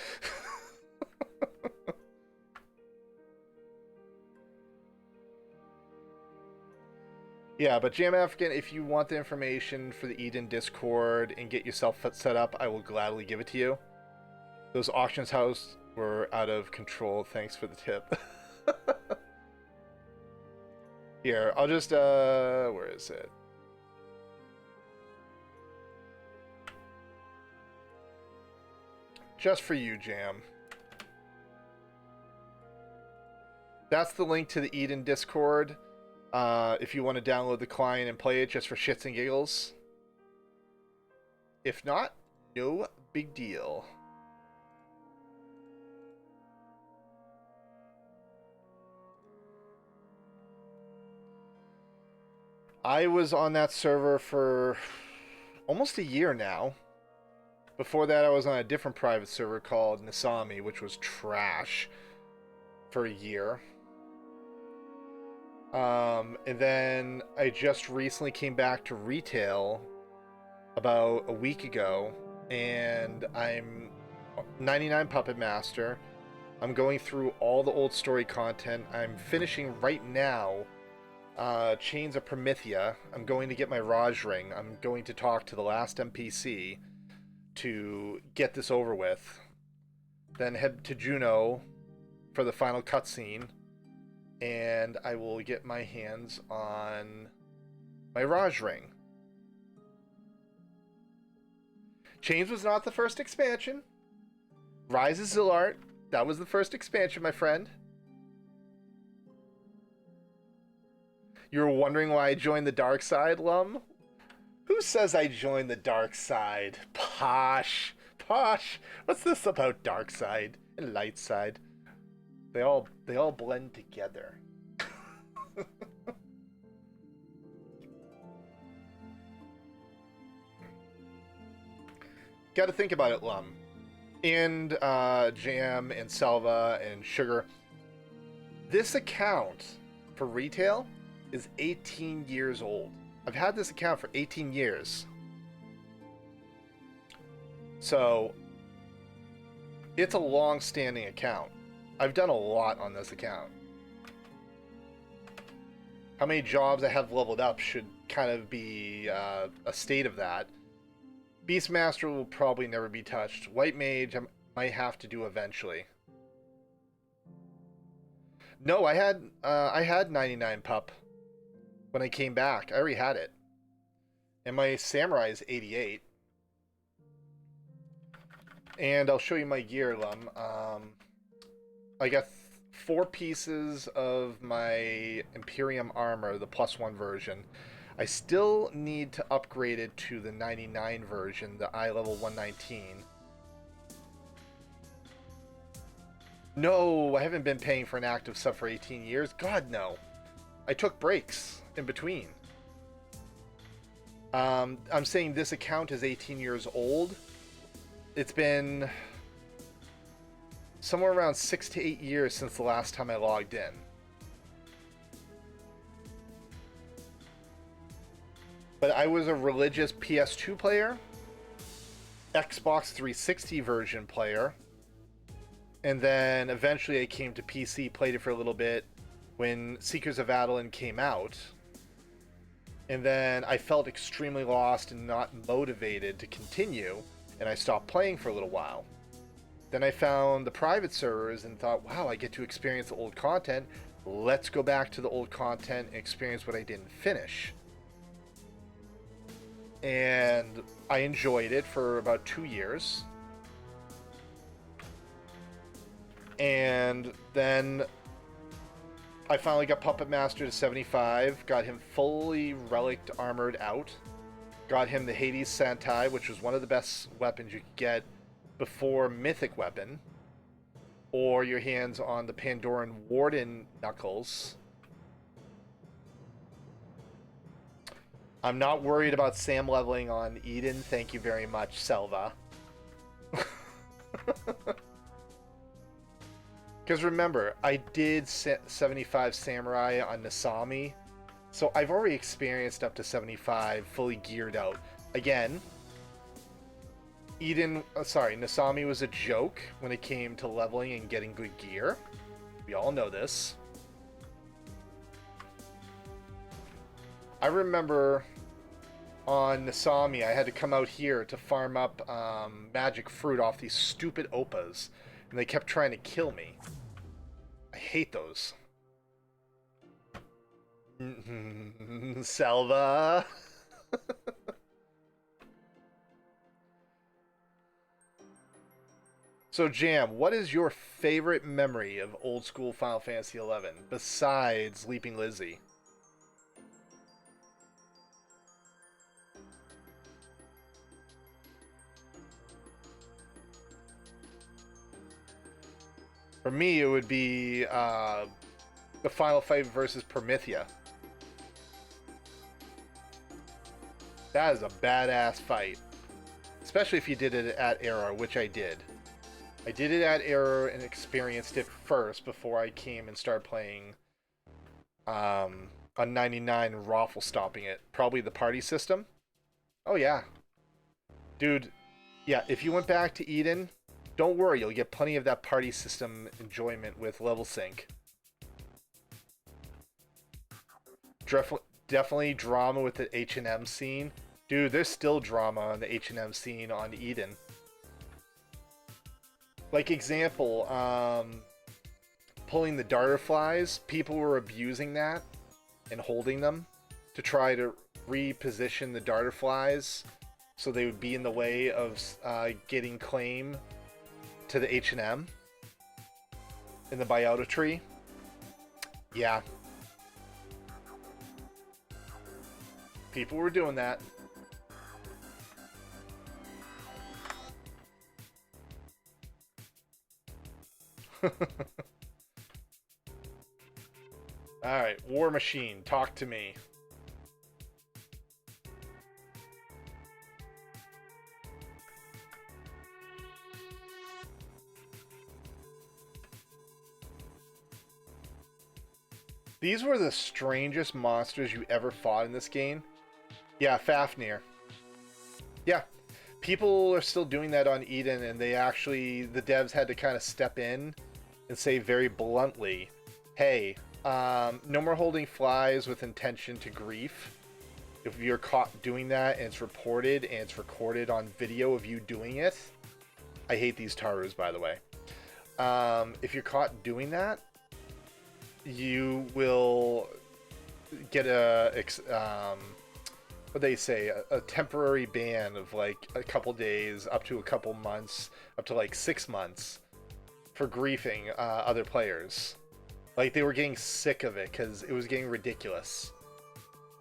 Yeah, but Jam African, if you want the information for the Eden Discord and get yourself set up, I will gladly give it to you. Those auctions house were out of control. Thanks for the tip. Here, I'll just, where is it? Just for you, Jam. That's the link to the Eden Discord. If you want to download the client and play it just for shits and giggles. If not, no big deal. I was on that server for almost a year now. Before that, I was on a different private server called Nasami, which was trash for a year. And then I just recently came back to retail about a week ago, and I'm 99 Puppet Master. I'm going through all the old story content. I'm finishing right now Chains of Promethea. I'm going to get my Raj Ring. I'm going to talk to the last NPC to get this over with. Then head to Juno for the final cutscene, and I will get my hands on my Raj Ring. Chains was not the first expansion. Rise of Zilart, that was the first expansion, my friend. You were wondering why I joined the dark side, Lum? Who says I joined the dark side? Posh. Posh. What's this about dark side and light side? They all blend together. Got to think about it, Lum. And Jam and Salva and Sugar. This account for retail is 18 years old. I've had this account for 18 years. So it's a long-standing account. I've done a lot on this account. How many jobs I have leveled up should kind of be a state of that. Beastmaster will probably never be touched. White Mage I might have to do eventually. No, I had 99 pup when I came back. I already had it. And my Samurai is 88. And I'll show you my gear, Lum. I got 4 pieces of my Imperium armor, the +1 version. I still need to upgrade it to the 99 version, the eye level 119. No, I haven't been paying for an active sub for 18 years. God, no. I took breaks in between. I'm saying this account is 18 years old. It's been somewhere around 6 to 8 years since the last time I logged in. But I was a religious PS2 player, Xbox 360 version player, and then eventually I came to PC, played it for a little bit when Seekers of Adeline came out, and then I felt extremely lost and not motivated to continue, and I stopped playing for a little while. Then I found the private servers and thought, wow, I get to experience the old content. Let's go back to the old content and experience what I didn't finish. And I enjoyed it for about 2 years. And then I finally got Puppet Master to 75, got him fully relic armored out, got him the Hades Santai, which was one of the best weapons you could get before Mythic Weapon, or your hands on the Pandoran Warden Knuckles. I'm not worried about Sam leveling on Eden. Thank you very much, Selva. Because remember, I did 75 Samurai on Nasami, so I've already experienced up to 75 fully geared out. Again, Nasami was a joke when it came to leveling and getting good gear. We all know this. I remember on Nasami, I had to come out here to farm up magic fruit off these stupid Opas, and they kept trying to kill me. I hate those. Selva. So, Jam, what is your favorite memory of old school Final Fantasy XI besides Leaping Lizzie? For me, it would be the final fight versus Promethea. That is a badass fight. Especially if you did it at Error, which I did. I did it at Error and experienced it first before I came and started playing on 99 and raffle stopping it. Probably the party system. Oh yeah. Dude, yeah, if you went back to Eden, don't worry, you'll get plenty of that party system enjoyment with level sync. Definitely drama with the H&M scene. Dude, there's still drama on the H&M scene on Eden. Like example, pulling the darter flies, people were abusing that and holding them to try to reposition the darter flies so they would be in the way of getting claim to the H&M in the biota tree. Yeah. People were doing that. Alright, War Machine, talk to me. These were the strangest monsters you ever fought in this game. Yeah, Fafnir. Yeah, people are still doing that on Eden, and the devs had to kind of step in and say very bluntly, hey, no more holding flies with intention to grief. If you're caught doing that and it's reported and it's recorded on video of you doing it, I hate these Tarus, by the way. If you're caught doing that, you will get what they say, a temporary ban of like a couple days, up to a couple months, up to like 6 months for griefing other players. Like, they were getting sick of it because it was getting ridiculous.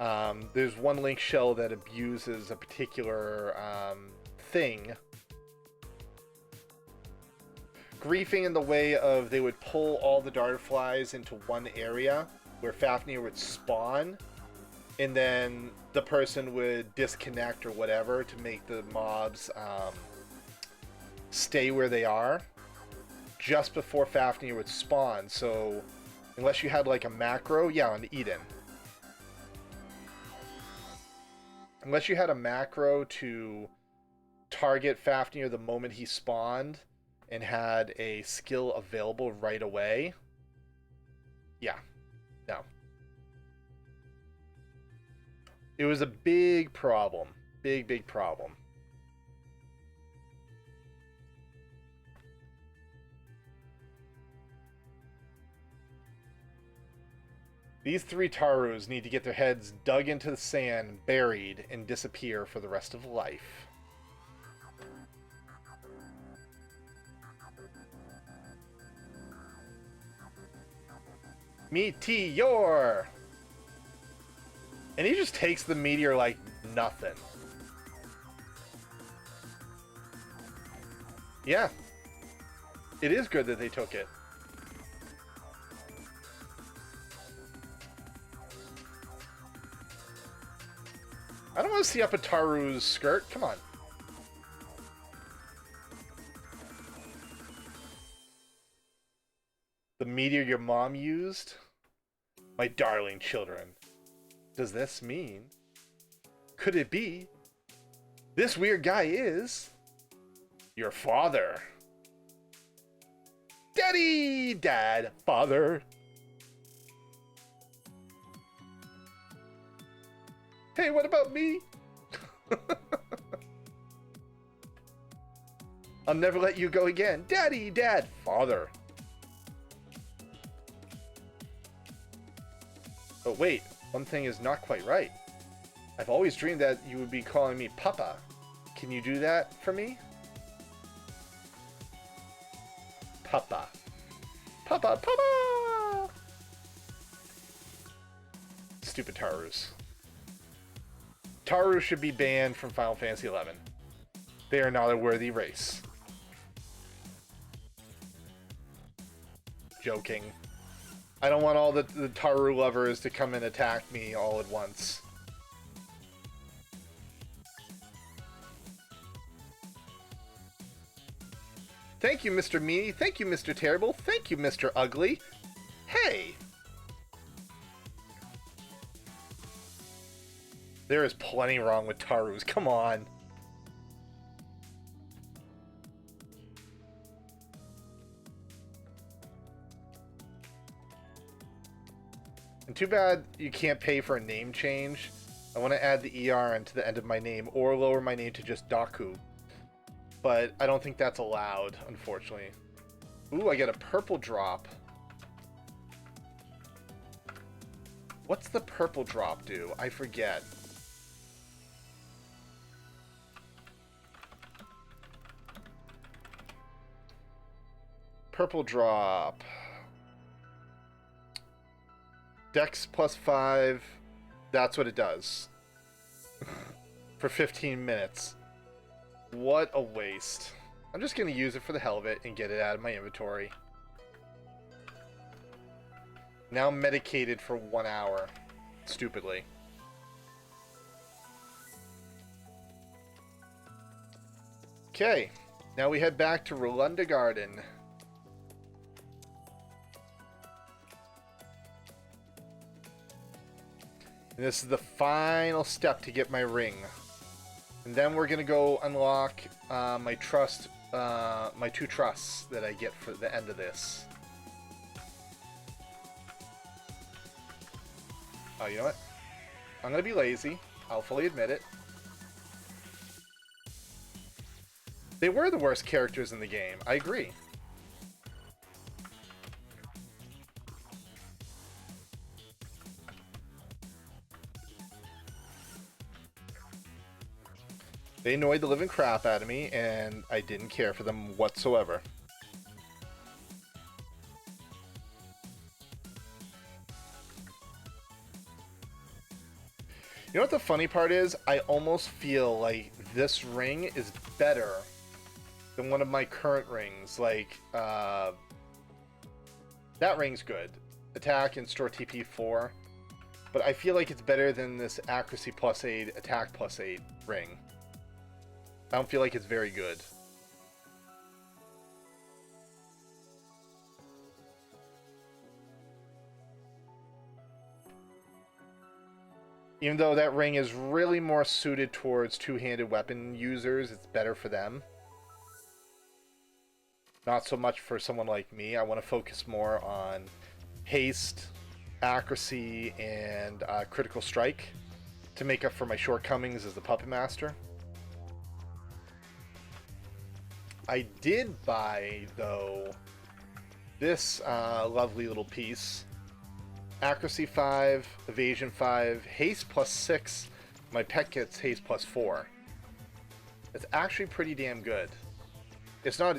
There's one link shell that abuses a particular thing. Griefing in the way of they would pull all the darter flies into one area where Fafnir would spawn, and then the person would disconnect or whatever to make the mobs stay where they are just before Fafnir would spawn. So unless you had like a macro, yeah, on Eden. Unless you had a macro to target Fafnir the moment he spawned and had a skill available right away, yeah, no. It was a big problem. Big problem. These 3 Tarus need to get their heads dug into the sand, buried, and disappear for the rest of life. Meteor! And he just takes the meteor like nothing. Yeah. It is good that they took it. I don't want to see up a Taru's skirt. Come on. The meteor your mom used? My darling children. Does this mean? Could it be? This weird guy is your father. Daddy! Dad! Father! Hey, what about me? I'll never let you go again. Daddy! Dad! Father! But wait, one thing is not quite right. I've always dreamed that you would be calling me Papa. Can you do that for me? Papa. Papa, Papa! Stupid Tarus. Taru should be banned from Final Fantasy XI. They are not a worthy race. Joking. I don't want all the Taru lovers to come and attack me all at once. Thank you, Mr. Meanie. Thank you, Mr. Terrible. Thank you, Mr. Ugly. Hey! There is plenty wrong with Tarus. Come on. And too bad you can't pay for a name change. I want to add the ER into the end of my name or lower my name to just Daku. But I don't think that's allowed, unfortunately. Ooh, I get a purple drop. What's the purple drop do? I forget. Purple drop. Dex plus 5. That's what it does. For 15 minutes. What a waste. I'm just going to use it for the hell of it and get it out of my inventory. Now medicated for 1 hour. Stupidly. Okay. Now we head back to Rolunda Garden. And this is the final step to get my ring. And then we're going to go unlock my two trusts that I get for the end of this. Oh, you know what? I'm going to be lazy. I'll fully admit it. They were the worst characters in the game. I agree. They annoyed the living crap out of me, and I didn't care for them whatsoever. You know what the funny part is? I almost feel like this ring is better than one of my current rings. Like, that ring's good. Attack and store TP 4. But I feel like it's better than this accuracy plus 8, attack plus 8 ring. I don't feel like it's very good. Even though that ring is really more suited towards two-handed weapon users, it's better for them. Not so much for someone like me. I want to focus more on haste, accuracy, and critical strike to make up for my shortcomings as the Puppet Master. I did buy, though, this lovely little piece. Accuracy 5, evasion 5, haste plus 6. My pet gets haste plus 4. It's actually pretty damn good. It's not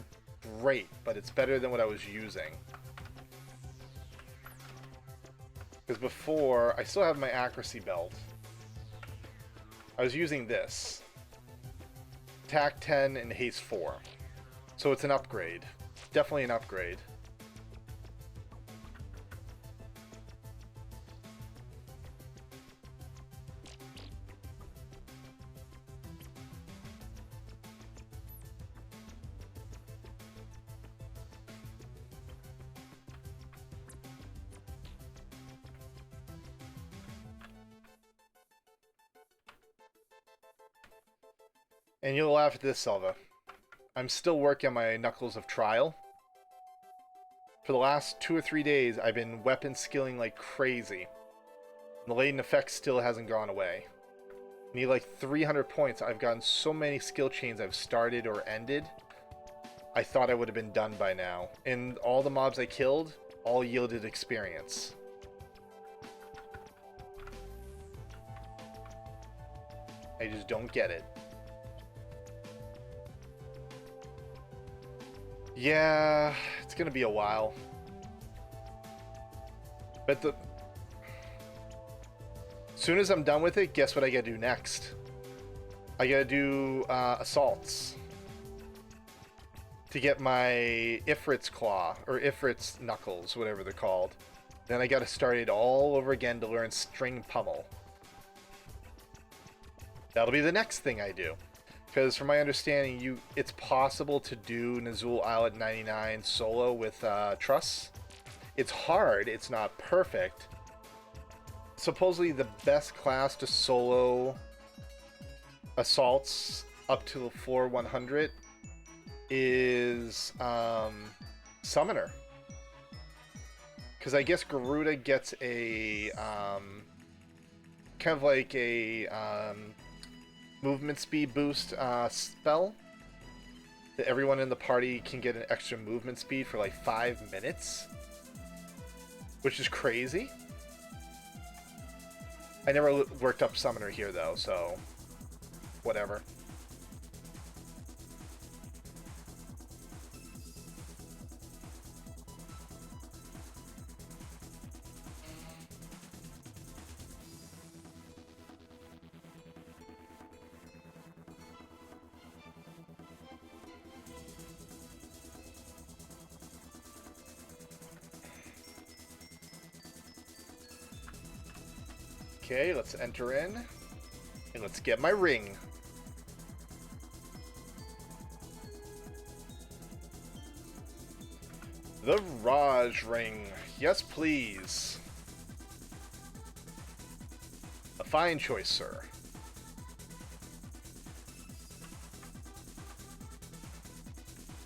great, but it's better than what I was using. Because before, I still have my accuracy belt. I was using this. Attack 10 and haste 4. So it's an upgrade. Definitely an upgrade. And you'll laugh at this, Selva. I'm still working on my Knuckles of Trial. For the last 2 or 3 days, I've been weapon skilling like crazy. And the latent effect still hasn't gone away. I need like 300 points. I've gotten so many skill chains I've started or ended. I thought I would have been done by now. And all the mobs I killed, all yielded experience. I just don't get it. Yeah, it's gonna be a while. But the soon as I'm done with it, guess what I gotta do next? I gotta do assaults to get my Ifrit's Claw, or Ifrit's Knuckles, whatever they're called. Then I gotta start it all over again to learn String Pummel. That'll be the next thing I do. Because from my understanding, it's possible to do Nazul Isle at 99 solo with Truss. It's hard, it's not perfect. Supposedly the best class to solo assaults up to the floor 100 is Summoner. Because I guess Garuda gets a kind of like a movement speed boost spell that everyone in the party can get an extra movement speed for like 5 minutes, which is crazy. I never worked up Summoner here though, so whatever. Okay, let's enter in, and let's get my ring. The Raj ring. Yes, please. A fine choice, sir.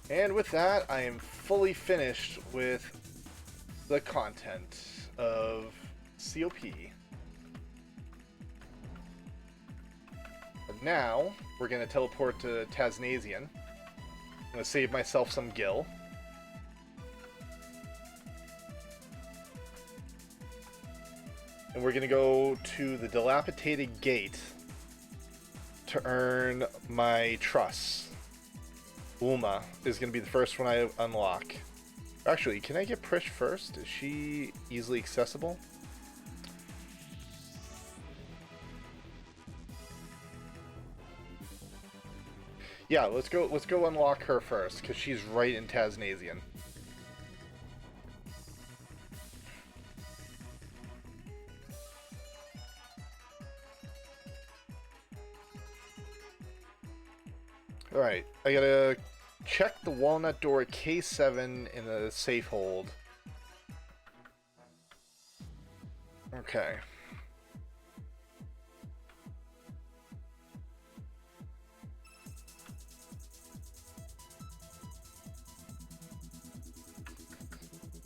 And with that, I am fully finished with the content of COP. Now, we're going to teleport to Tasnasian. I'm going to save myself some gil. And we're going to go to the Dilapidated Gate to earn my Truss. Ulma is going to be the first one I unlock. Actually, can I get Prish first? Is she easily accessible? Yeah, let's go unlock her first, because she's right in Tasnasian. Alright, I gotta check the walnut door at K7 in the safe hold. Okay.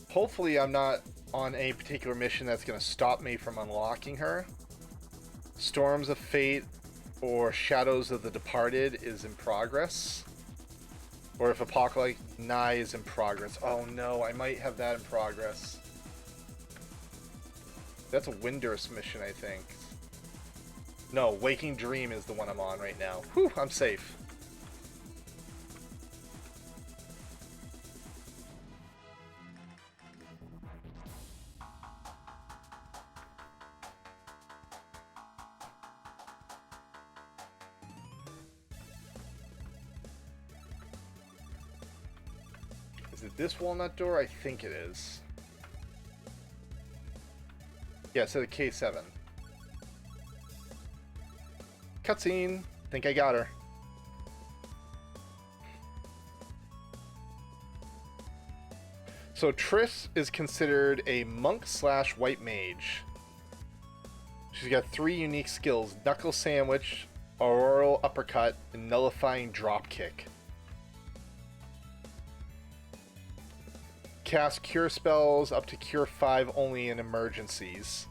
Hopefully I'm not on a particular mission that's going to stop me from unlocking her. Storms of Fate or Shadows of the Departed is in progress. Or if Apocalypse Nigh is in progress. Oh no, I might have that in progress. That's a Windurst mission, I think. No, Waking Dream is the one I'm on right now. Whew, I'm safe. Is it this walnut door? I think it is. Yeah, so the K7. Cutscene. Think I got her. So Triss is considered a monk / white mage. She's got 3 unique skills: Knuckle Sandwich, Auroral Uppercut, and Nullifying Dropkick. Cast Cure spells up to Cure 5 only in emergencies.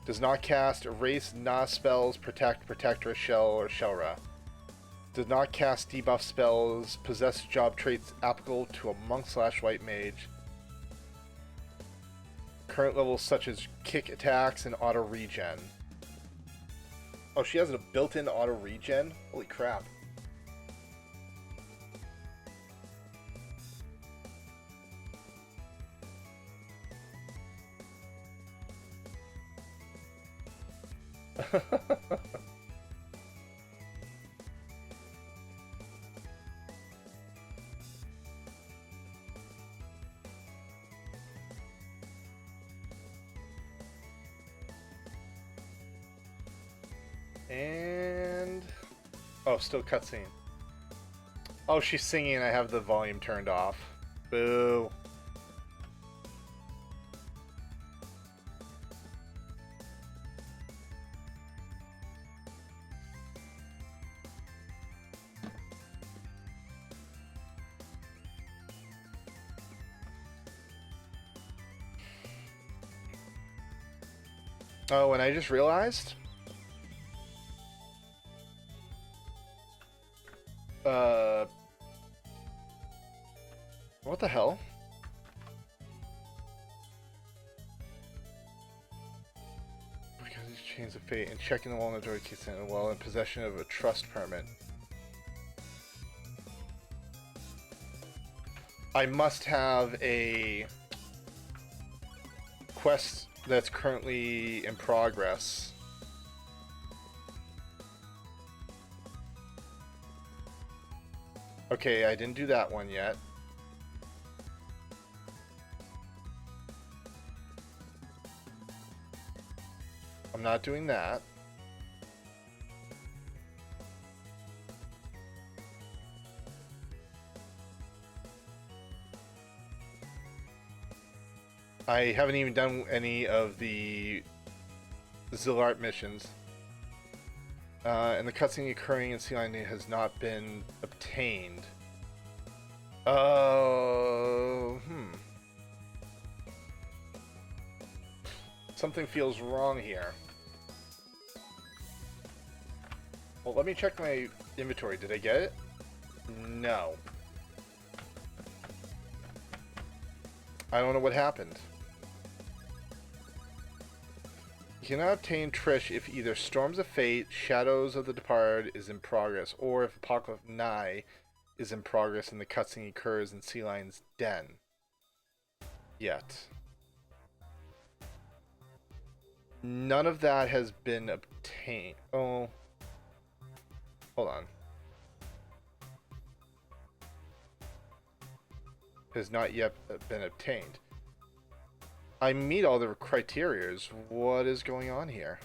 Does not cast Erase Na spells, Protect, Protectress, Shell, or Shellra. Does not cast debuff spells, possess job traits applicable to a monk / white mage. Current levels such as kick attacks and auto regen. Oh, she has a built-in auto regen? Holy crap. And... oh, still cutscene. Oh, she's singing and I have the volume turned off. Boo. Oh, and I just realized... what the hell? Because these chains of fate and checking the wall on the door keeps saying, well, in possession of a trust permit. I must have a quest that's currently in progress. Okay, I didn't do that one yet. I'm not doing that. I haven't even done any of the Zillart missions. And the cutscene occurring in Sea Line has not been obtained. Something feels wrong here. Well, let me check my inventory. Did I get it? No. I don't know what happened. You cannot obtain Trish if either Storms of Fate, Shadows of the Departed is in progress, or if Apocalypse Nigh is in progress and the cutscene occurs in Sea Lion's Den. Yet. None of that has been obtained. Oh. Hold on. Has not yet been obtained. I meet all the criterias. What is going on here?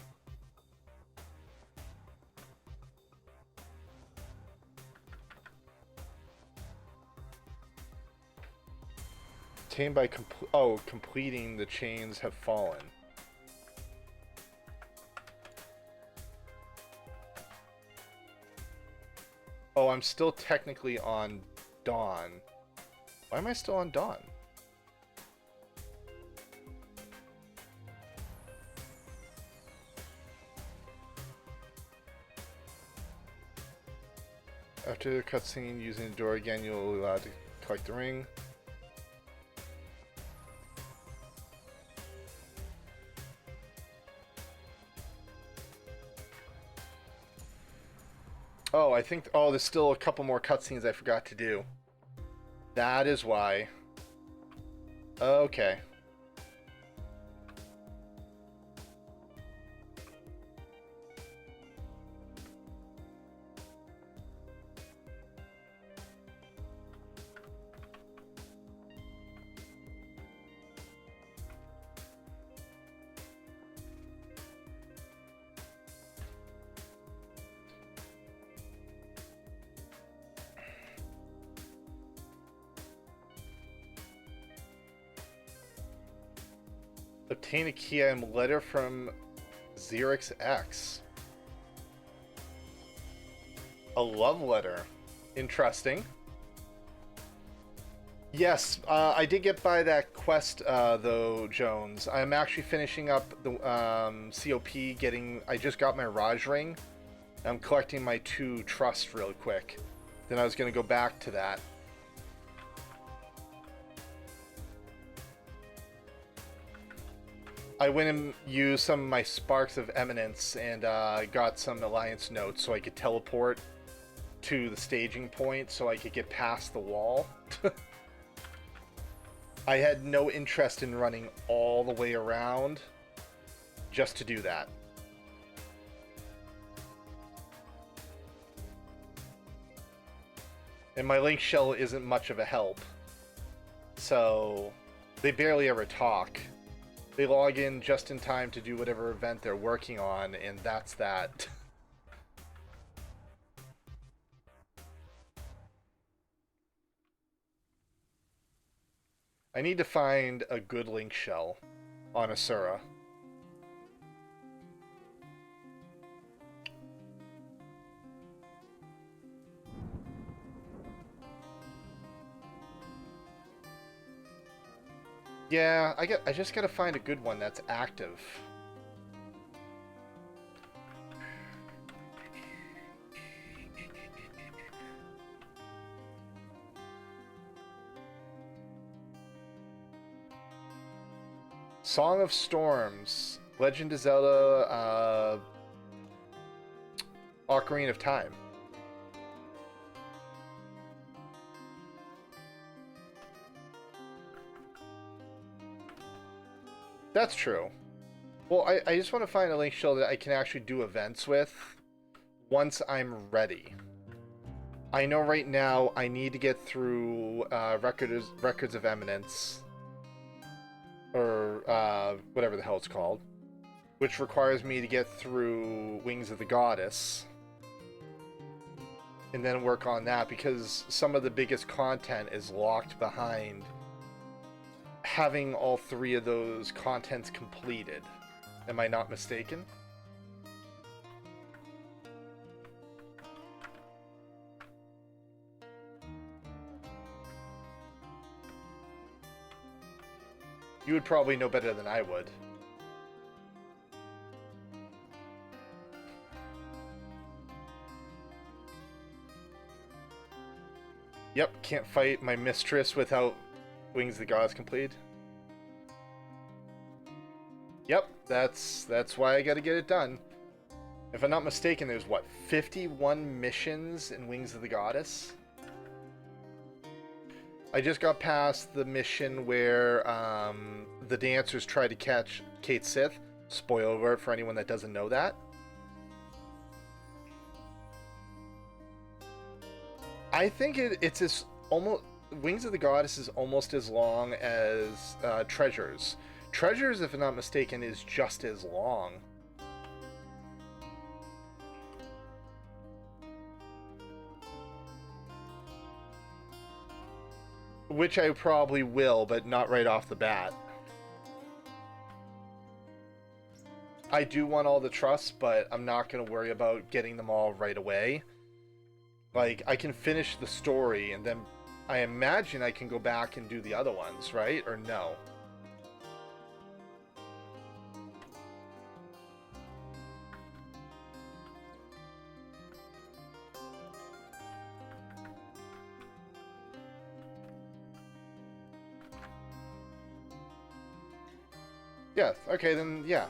Obtained by completing the chains have fallen. Oh, I'm still technically on Dawn. Why am I still on Dawn? After the cutscene, using the door again, you'll be allowed to collect the ring. Oh, I think... oh, there's still a couple more cutscenes I forgot to do. That is why. Okay. Obtain a key item letter from Xerix X. A love letter. Interesting. Yes, I did get by that quest, though, Jones. I'm actually finishing up the COP, I just got my Raj ring. I'm collecting my 2 trust real quick. Then I was going to go back to that. I went and used some of my Sparks of Eminence and got some Alliance notes so I could teleport to the staging point so I could get past the wall. I had no interest in running all the way around just to do that. And my link shell isn't much of a help. So they barely ever talk. They log in just in time to do whatever event they're working on, and that's that. I need to find a good link shell on Asura. Yeah, I just gotta find a good one that's active. Song of Storms, Legend of Zelda, Ocarina of Time. That's true. Well, I just want to find a link shell that I can actually do events with once I'm ready. I know right now I need to get through Records of Eminence, or whatever the hell it's called, which requires me to get through Wings of the Goddess, and then work on that, because some of the biggest content is locked behind having all 3 of those contents completed. Am I not mistaken? You would probably know better than I would. Yep, can't fight my mistress without Wings of the Gods complete. Yep, that's why I gotta get it done. If I'm not mistaken, there's what, 51 missions in Wings of the Goddess? I just got past the mission where the dancers try to catch Kate Sith. Spoiler alert for anyone that doesn't know that. I think it's as almost Wings of the Goddess is almost as long as Treasures. Treasures, if I'm not mistaken, is just as long. Which I probably will, but not right off the bat. I do want all the trusts, but I'm not going to worry about getting them all right away. Like, I can finish the story, and then I imagine I can go back and do the other ones, right? Or no? Yeah, okay, then, yeah.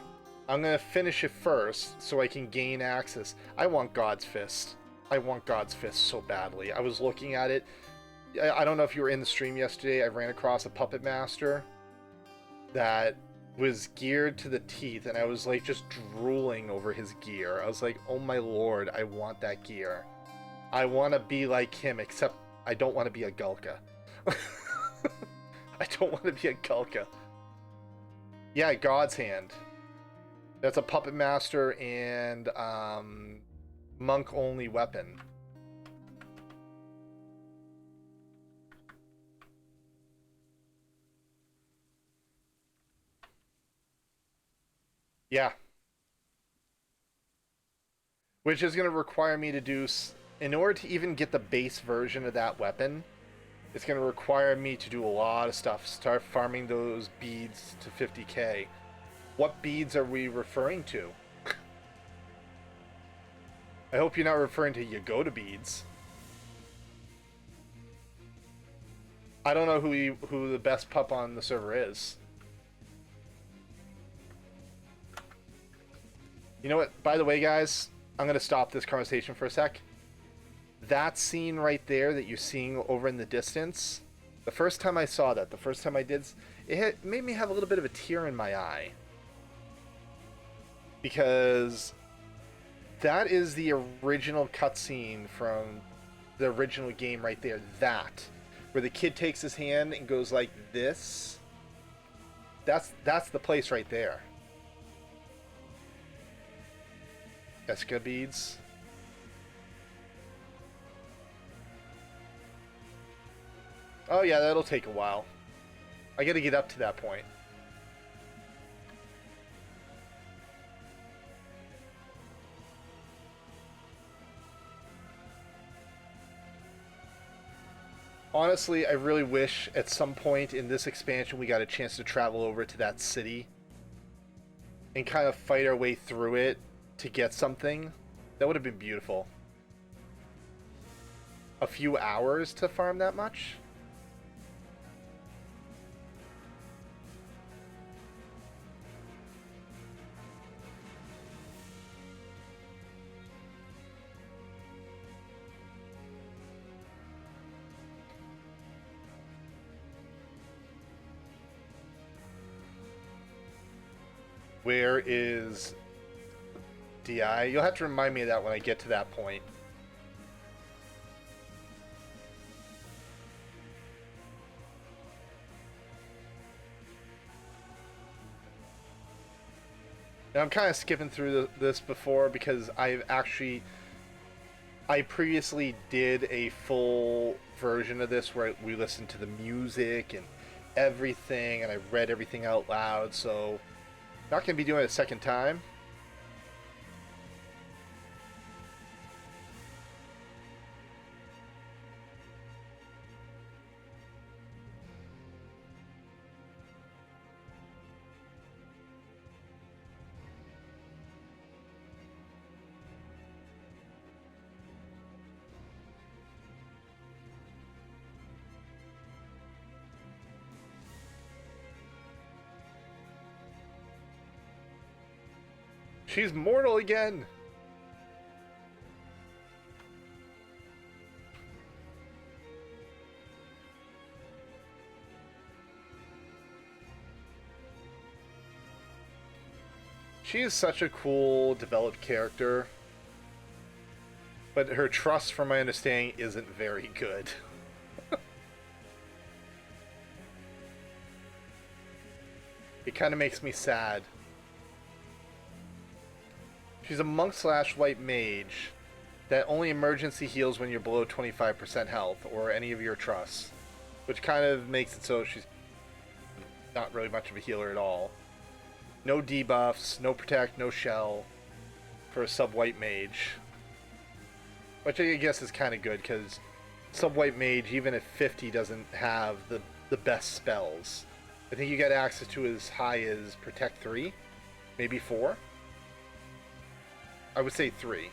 I'm gonna finish it first, so I can gain access. I want God's Fist. I want God's Fist so badly. I was looking at it. I don't know if you were in the stream yesterday. I ran across a Puppet Master that was geared to the teeth, and I was, like, just drooling over his gear. I was like, oh my lord, I want that gear. I want to be like him, except I don't want to be a Gulka. I don't want to be a Gulka. Yeah, God's Hand. That's a Puppet Master and monk-only weapon. Yeah. Which is going to require me to do... In order to even get the base version of that weapon, it's going to require me to do a lot of stuff. Start farming those beads to 50k. What beads are we referring to? I hope you're not referring to Yagoda beads. I don't know who the best pup on the server is. You know what? By the way, guys, I'm going to stop this conversation for a sec. That scene right there that you're seeing over in the distance, the first time I saw that, the first time I did, it made me have a little bit of a tear in my eye. Because that is the original cutscene from the original game right there. That, where the kid takes his hand and goes like this. That's the place right there. Esca beads. Oh yeah, that'll take a while. I gotta get up to that point. Honestly, I really wish at some point in this expansion we got a chance to travel over to that city and kind of fight our way through it to get something. That would have been beautiful. A few hours to farm that much? Where is DI? You'll have to remind me of that when I get to that point. And I'm kind of skipping through this before because I previously did a full version of this where we listened to the music and everything, and I read everything out loud, so not going to be doing it a second time. She's mortal again! She is such a cool, developed character. But her trust, from my understanding, isn't very good. It kind of makes me sad. She's a monk / white mage that only emergency heals when you're below 25% health or any of your trusts, which kind of makes it so she's not really much of a healer at all. No debuffs, no protect, no shell for a sub-white mage, which I guess is kind of good because sub-white mage, even at 50, doesn't have the best spells. I think you get access to as high as protect 3, maybe 4. I would say 3.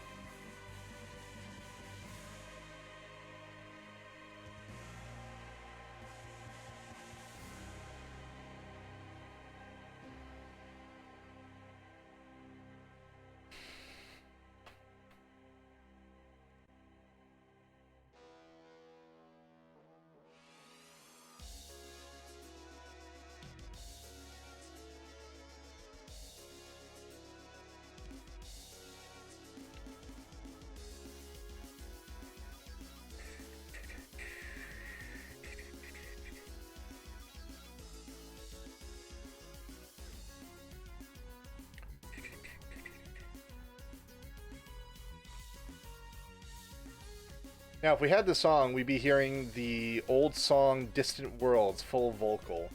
Now, if we had the song, we'd be hearing the old song Distant Worlds, full vocal.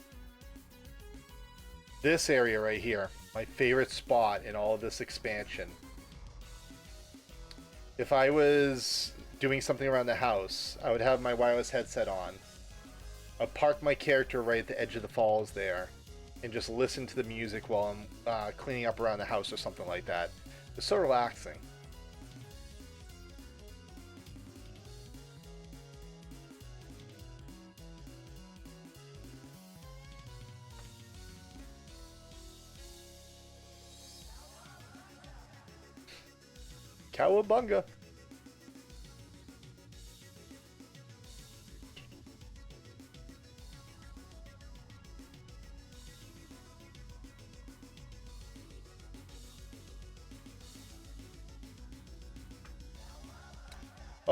This area right here, my favorite spot in all of this expansion. If I was doing something around the house, I would have my wireless headset on. I'd park my character right at the edge of the falls there and just listen to the music while I'm cleaning up around the house or something like that. It's so relaxing. Cowabunga.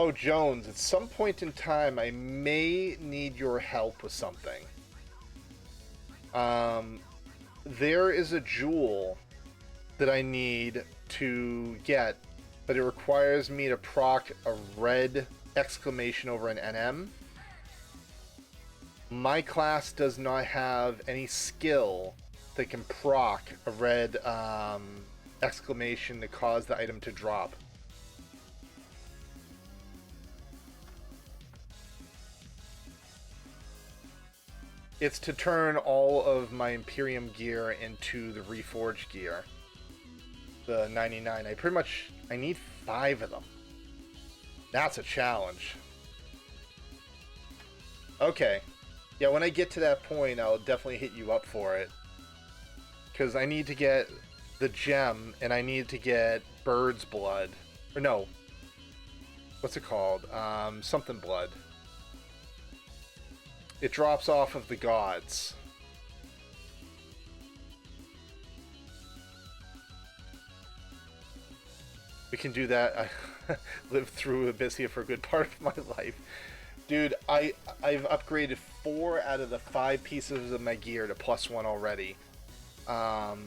Oh, Jones, at some point in time, I may need your help with something. There is a jewel that I need to get, but it requires me to proc a red exclamation over an NM. My class does not have any skill that can proc a red exclamation to cause the item to drop. It's to turn all of my Imperium gear into the Reforged gear. The 99. I need 5 of them. That's a challenge. Okay. Yeah, when I get to that point, I'll definitely hit you up for it. Because I need to get the gem, and I need to get bird's blood. Or no. What's it called? Something blood. It drops off of the gods. We can do that. I lived through Abyssia for a good part of my life. Dude, I've upgraded 4 out of the 5 pieces of my gear to +1 already. I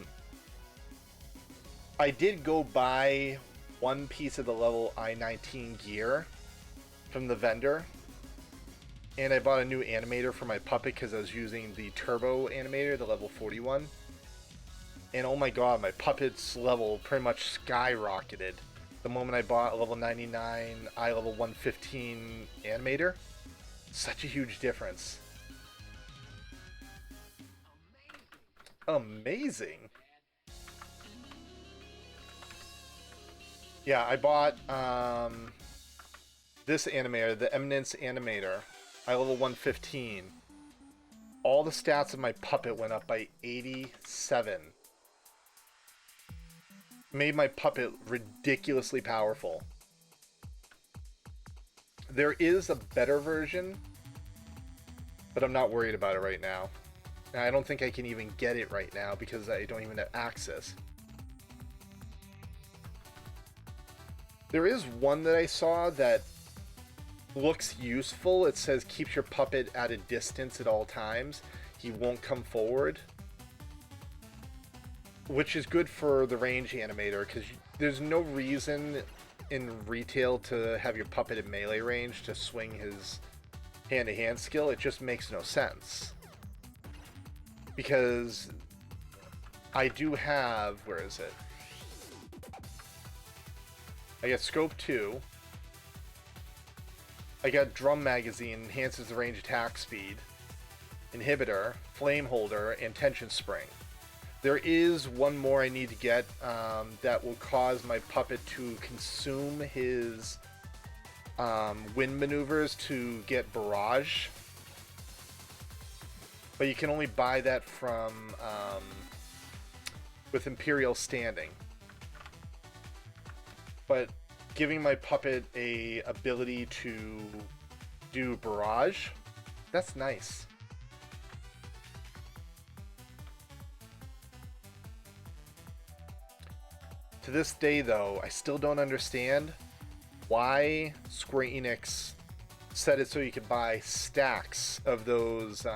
did go buy 1 piece of the level I-19 gear from the vendor. And I bought a new animator for my puppet because I was using the turbo animator, the level 41. And oh my god, my puppet's level pretty much skyrocketed the moment I bought a level 99, level 115 animator. Such a huge difference. Amazing. Yeah, I bought this animator, the Eminence animator. Level 115. All the stats of my puppet went up by 87. Made my puppet ridiculously powerful. There is a better version, but I'm not worried about it right now. And I don't think I can even get it right now because I don't even have access. There is one that I saw that looks useful. It says keeps your puppet at a distance at all times. He won't come forward. Which is good for the range animator, because there's no reason in retail to have your puppet at melee range to swing his hand-to-hand skill. It just makes no sense. Because I do have... where is it? I got Scope 2. I got Drum Magazine, enhances the range attack speed, Inhibitor, Flame Holder, and Tension Spring. There is one more I need to get that will cause my puppet to consume his wind maneuvers to get Barrage. But you can only buy that from with Imperial Standing. But giving my puppet a ability to do Barrage, that's nice. To this day, though, I still don't understand why Square Enix set it so you could buy stacks of those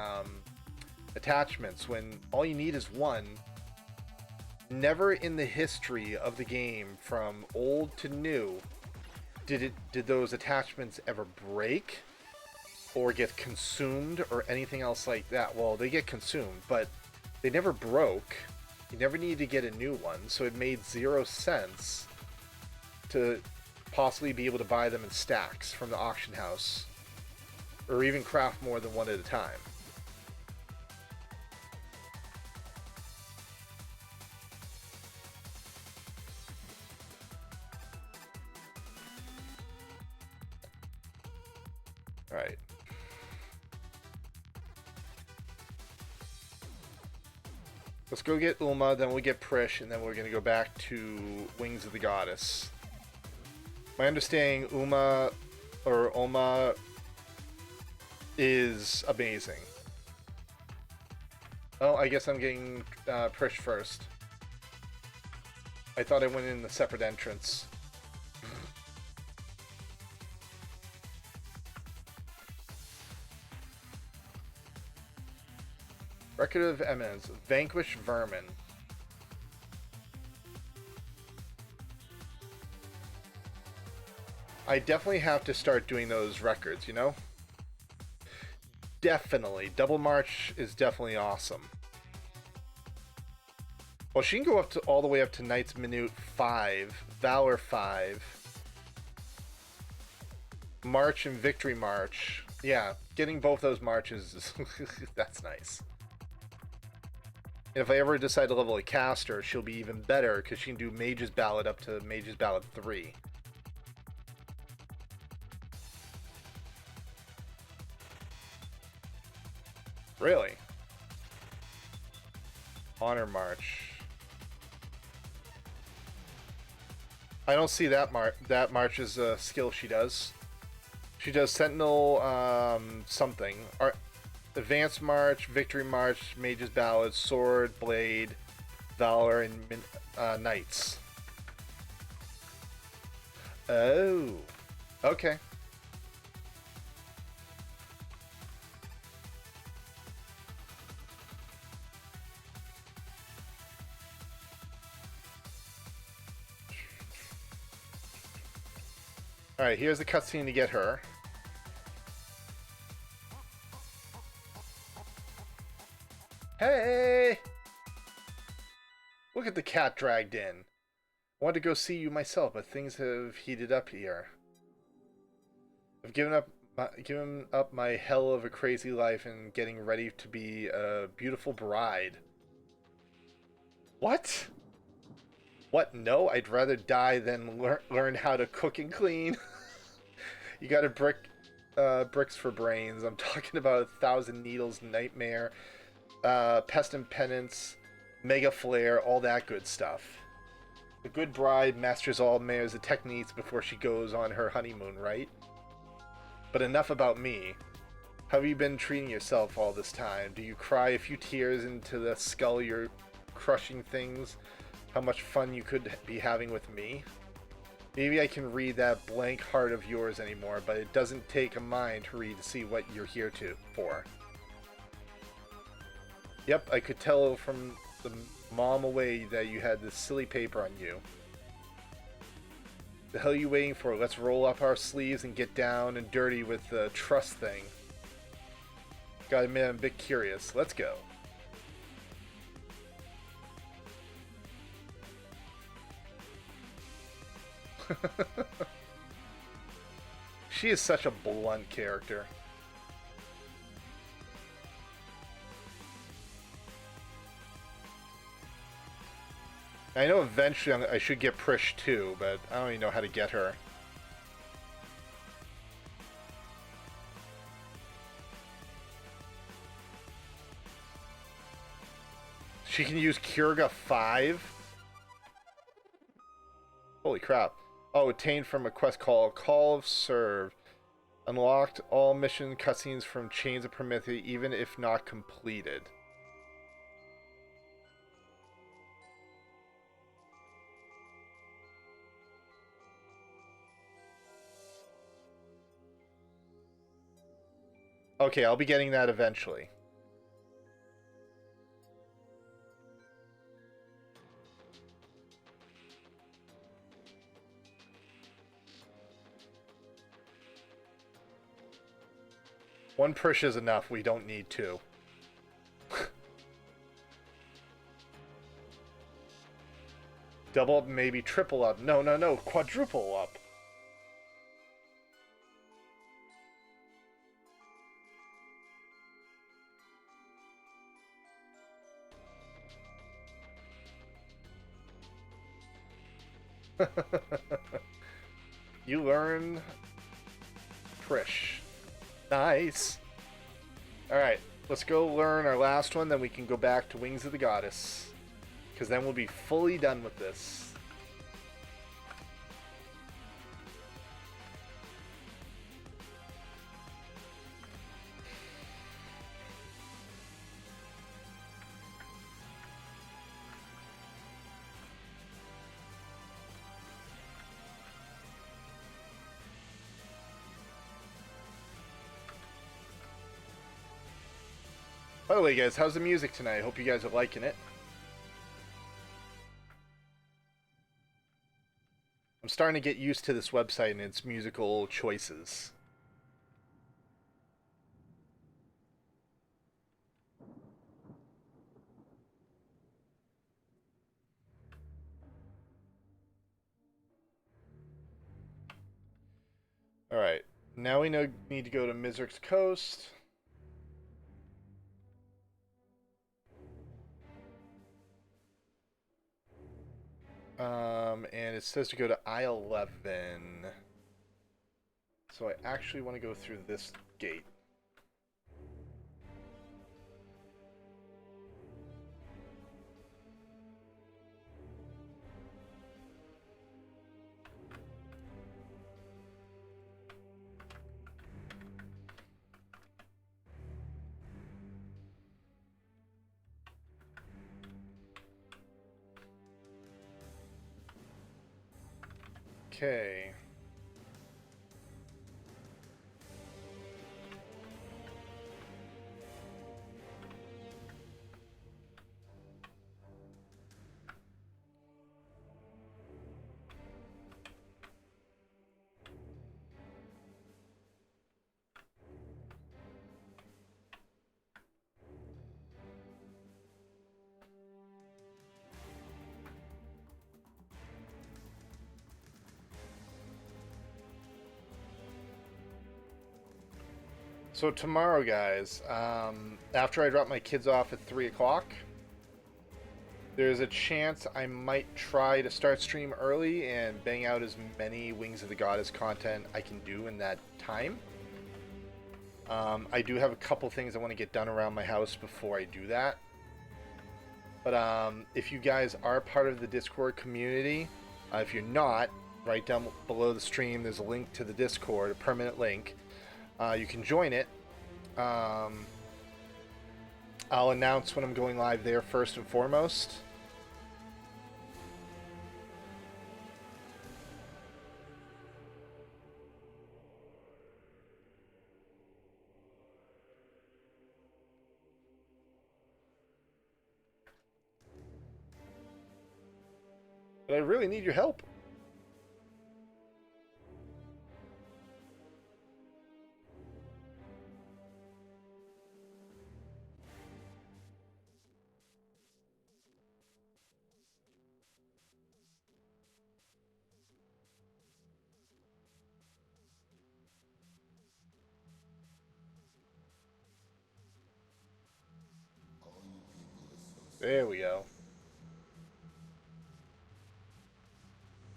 attachments when all you need is one. Never in the history of the game, from old to new, did those attachments ever break or get consumed or anything else like that. Well, they get consumed, but they never broke. You never need to get a new one, so it made 0 sense to possibly be able to buy them in stacks from the auction house, or even craft more than one at a time. Alright. Let's go get Uma, then we'll get Prish, and then we're going to go back to Wings of the Goddess. My understanding, Uma is amazing. Oh, I guess I'm getting Prish first. I thought I went in the separate entrance. Record of Eminence. Vanquish Vermin. I definitely have to start doing those records, you know? Definitely. Double March is definitely awesome. Well, she can go up to all the way up to Knight's Minute 5, Valor 5, March and Victory March. Yeah, getting both those marches is that's nice. And if I ever decide to level a caster, she'll be even better because she can do Mage's Ballad up to Mage's Ballad 3. Really? Honor March. I don't see that March's skill she does. She does Sentinel something. Advanced March, Victory March, Mage's Ballad, Sword, Blade, Valor, and Knights. Oh. Okay. Alright, here's the cutscene to get her. Hey! Look at the cat dragged in. I wanted to go see you myself, but things have heated up here. I've given up my hell of a crazy life and getting ready to be a beautiful bride. What? What? No, I'd rather die than learn how to cook and clean. You gotta bricks for brains. I'm talking about 1,000 Needles, Nightmare, Pest and Penance, Mega Flare, all that good stuff. The good bride masters all manners and techniques before she goes on her honeymoon, right? But enough about me. How have you been treating yourself all this time? Do you cry a few tears into the skull you're crushing things? How much fun you could be having with me? Maybe I can read that blank heart of yours anymore, but it doesn't take a mind to read to see what you're here for. Yep, I could tell from the mom away that you had this silly paper on you. The hell are you waiting for? Let's roll up our sleeves and get down and dirty with the trust thing. Gotta admit, I'm a bit curious. Let's go. She is such a blunt character. I know eventually I should get Prish too, but I don't even know how to get her. She can use Kurga 5? Holy crap. Oh, obtained from a quest called Call of Serve. Unlocked all mission cutscenes from Chains of Promethea, even if not completed. Okay, I'll be getting that eventually. One push is enough, we don't need two. Double up, maybe triple up. No, no, no, quadruple up. You learn Prish. Nice. Alright, let's go learn our last one, then we can go back to Wings of the Goddess. Because then we'll be fully done with this. By By the way, guys, how's the music tonight? Hope you guys are liking it. I'm starting to get used to this website and its musical choices. Alright, now we need to go to Mizrik's Coast. And it says to go to I-11. So I actually want to go through this gate. Okay. So tomorrow, guys, after I drop my kids off at 3 o'clock, there's a chance I might try to start stream early and bang out as many Wings of the Goddess content I can do in that time. I do have a couple things I want to get done around my house before I do that. But if you guys are part of the Discord community, if you're not, right down below the stream, there's a link to the Discord, a permanent link. You can join it. I'll announce when I'm going live there first and foremost. But I really need your help. There we go.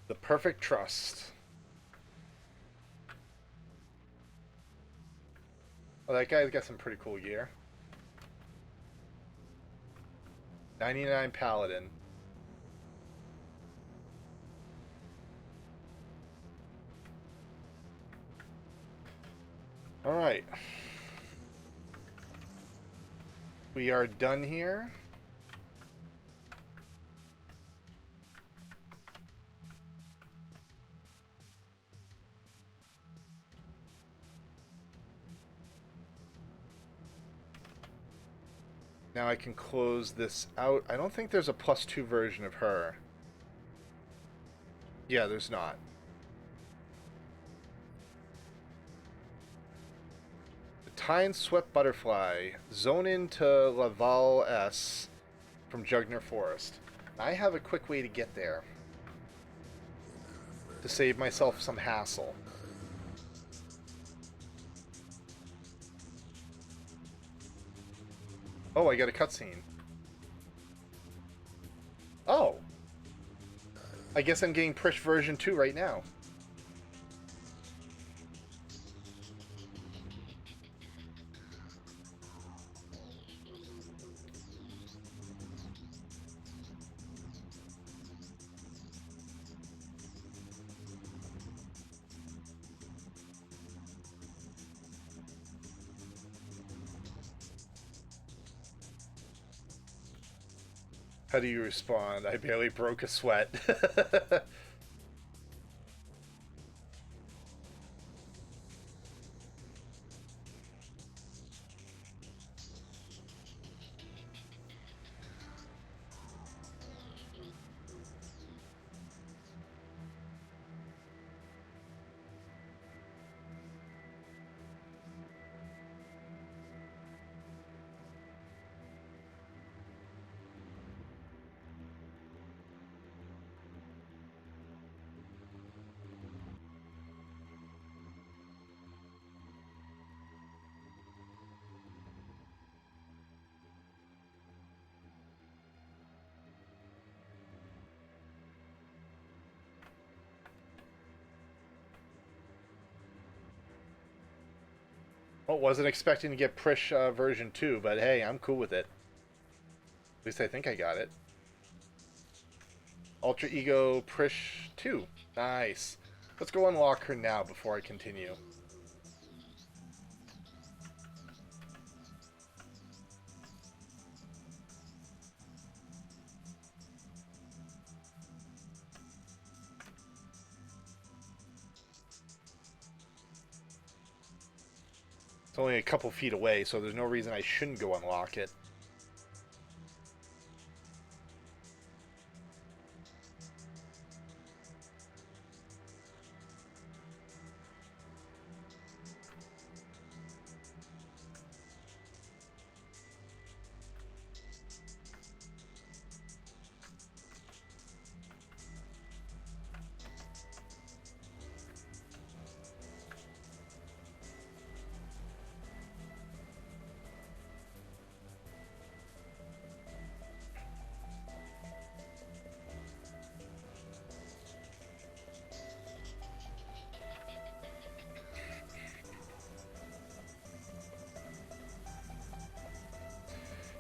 The perfect trust. Well, that guy's got some pretty cool gear. 99 Paladin. Alright. We are done here. Now I can close this out. I don't think there's a +2 version of her. Yeah, there's not. The Tyne Swept Butterfly. Zone into Laval S from Jugner Forest. I have a quick way to get there. To save myself some hassle. Oh, I got a cutscene. Oh! I guess I'm getting Prish version 2 right now. How do you respond? I barely broke a sweat. Well, wasn't expecting to get Prish version 2, but hey, I'm cool with it. At least I think I got it. Ultra Ego Prish 2. Nice. Let's go unlock her now before I continue. It's only a couple feet away, so there's no reason I shouldn't go unlock it.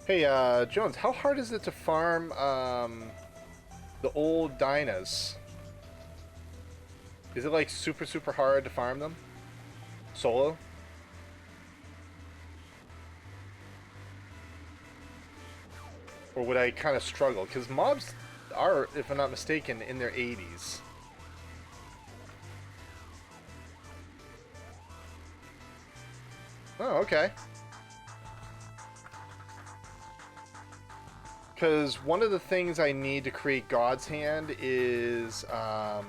Hey, Jones, how hard is it to farm the old Dynas? Is it like super, super hard to farm them? Solo? Or would I kind of struggle? Because mobs are, if I'm not mistaken, in their 80s. Oh, okay. Because one of the things I need to create God's Hand is off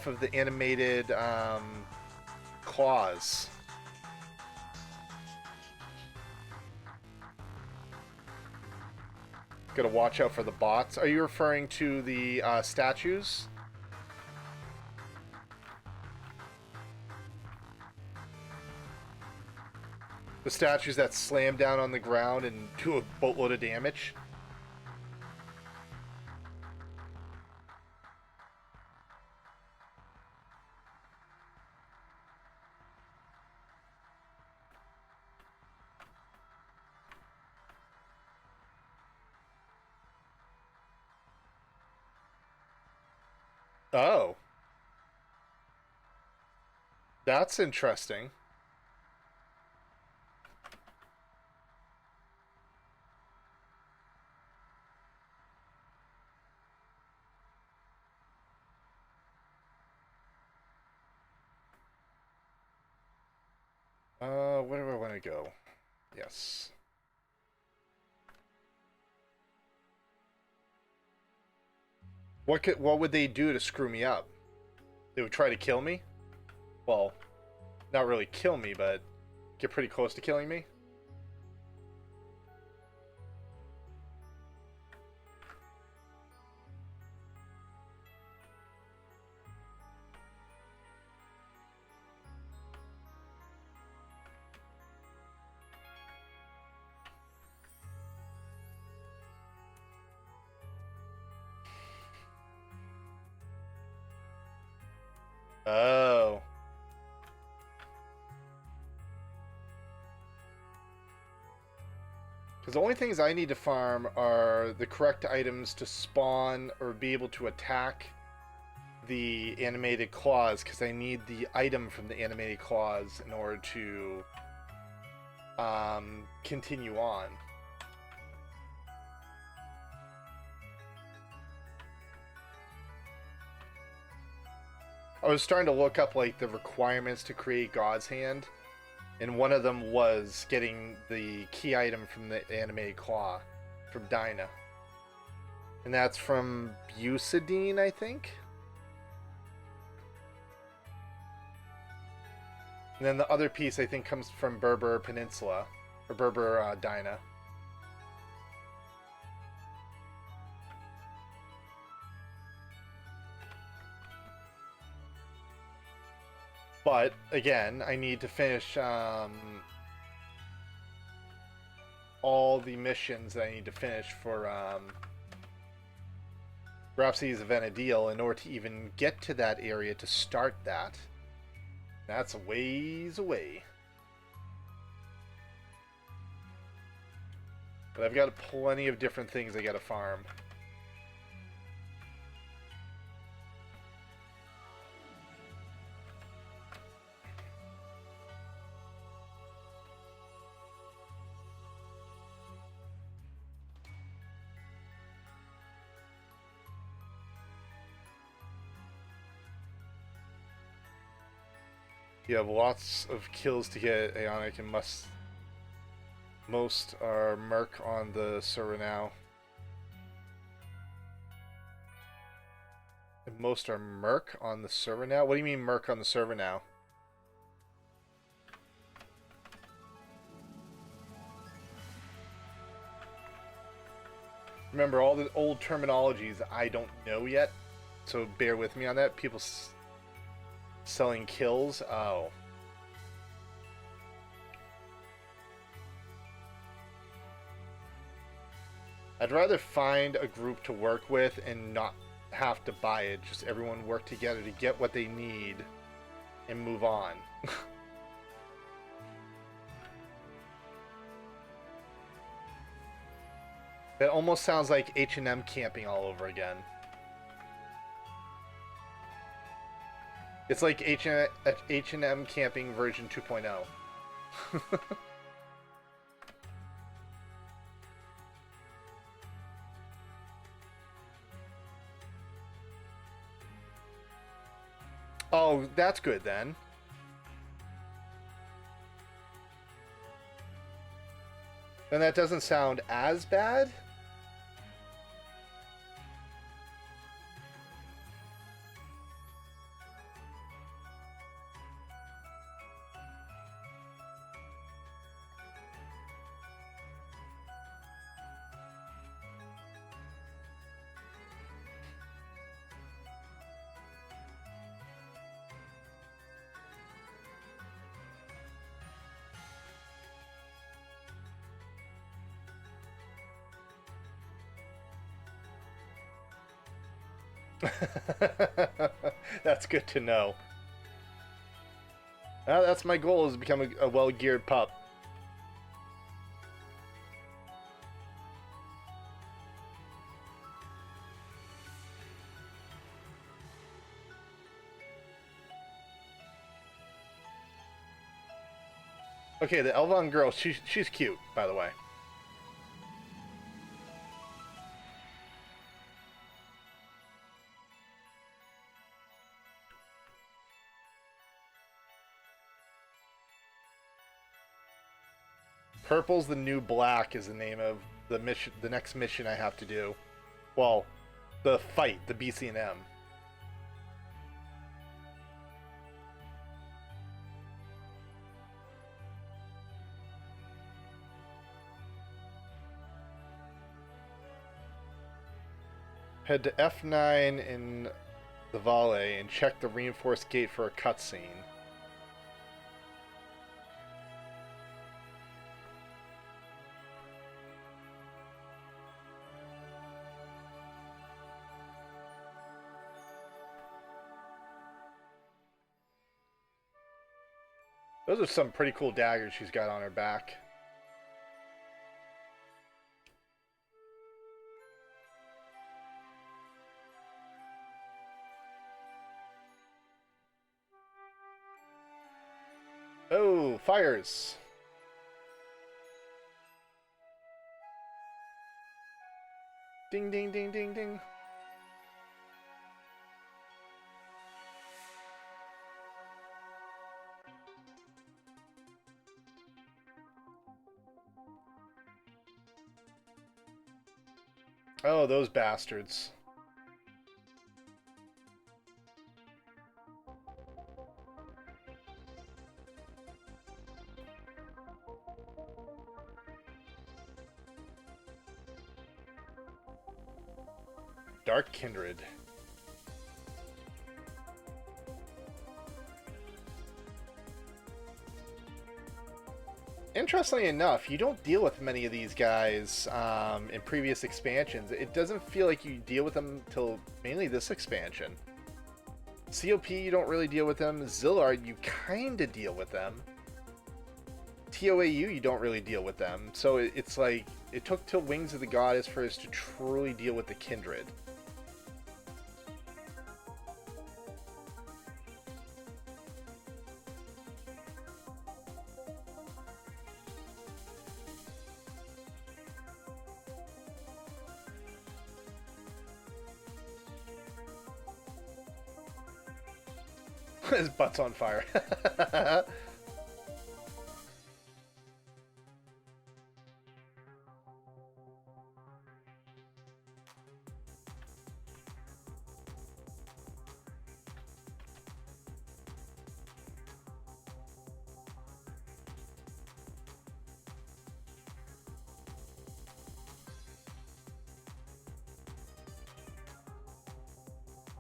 of the animated claws. Gotta watch out for the bots. Are you referring to the statues? The statues that slam down on the ground and do a boatload of damage? Oh. That's interesting. Where do I want to go? Yes. What would they do to screw me up? They would try to kill me? Well, not really kill me, but get pretty close to killing me? Oh. Because the only things I need to farm are the correct items to spawn or be able to attack the animated claws, because I need the item from the animated claws in order to continue on. I was starting to look up like the requirements to create God's Hand, and one of them was getting the key item from the animated claw from Dinah, and that's from Bucidine, I think. And then the other piece I think comes from Berber Peninsula, or Berber Dinah. But again, I need to finish all the missions that I need to finish for Rhapsodies of Vana'diel in order to even get to that area to start that. That's a ways away. But I've got plenty of different things I gotta farm. You have lots of kills to get Aeonic, and most are Merc on the server now. And most are Merc on the server now? What do you mean Merc on the server now? Remember, all the old terminologies I don't know yet, so bear with me on that. People selling kills? Oh. I'd rather find a group to work with and not have to buy it. Just everyone work together to get what they need and move on. That almost sounds like H&M camping all over again. It's like H&M camping version 2.0. Oh, that's good then. Then that doesn't sound as bad. That's good to know. That's my goal, is to become a well-geared pup. Okay, the Elvon girl, she's cute, by the way. Purple's the new black is the name of the mission, the next mission I have to do. Well, the fight, the BC&M. Head to F9 in the Vale and check the reinforced gate for a cutscene. Those are some pretty cool daggers she's got on her back. Oh, fires! Ding, ding, ding, ding, ding. Oh, those bastards. Dark Kindred. Interestingly enough, you don't deal with many of these guys in previous expansions. It doesn't feel like you deal with them till mainly this expansion. COP, you don't really deal with them. Zillard, you kind of deal with them. TOAU, you don't really deal with them. So it's like It took till Wings of the Goddess for us to truly deal with the Kindred. His butt's on fire.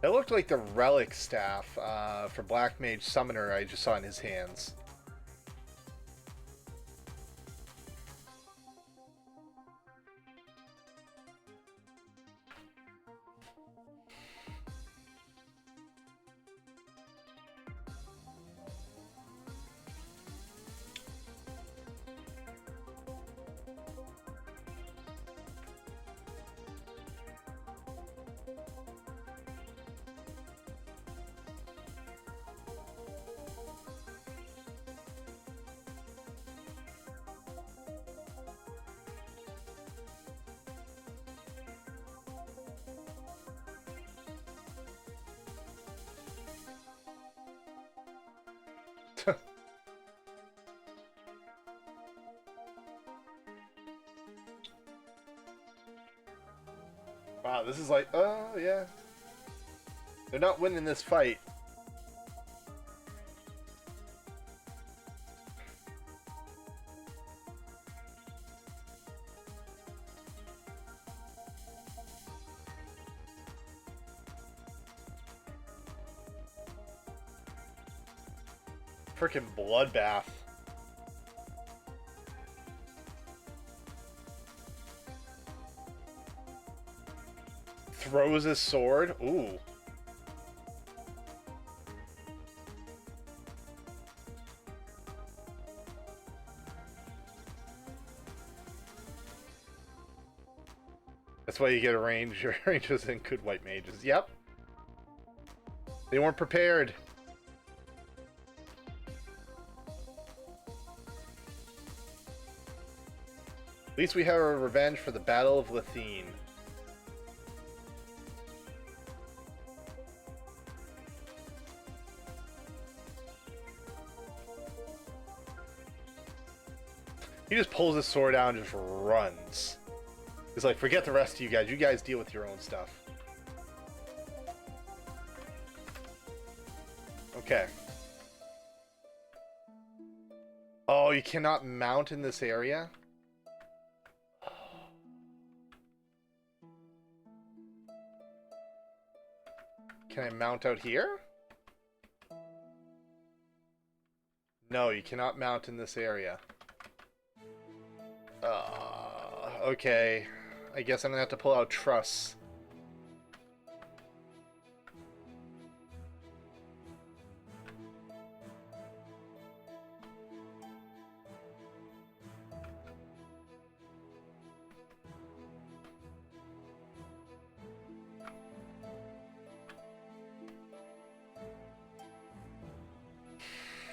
It looked like the relic staff for Black Mage Summoner I just saw in his hands. Wow, this is like, oh yeah. They're not winning this fight. Freaking bloodbath. Throws his sword. Ooh. That's why you get a range. Your ranges in good white mages. Yep. They weren't prepared. At least we have our revenge for the Battle of Lethene. He just pulls his sword out and just runs. He's like, forget the rest of you guys. You guys deal with your own stuff. Okay. Oh, you cannot mount in this area? Can I mount out here? No, you cannot mount in this area. Okay. I guess I'm gonna have to pull out truss.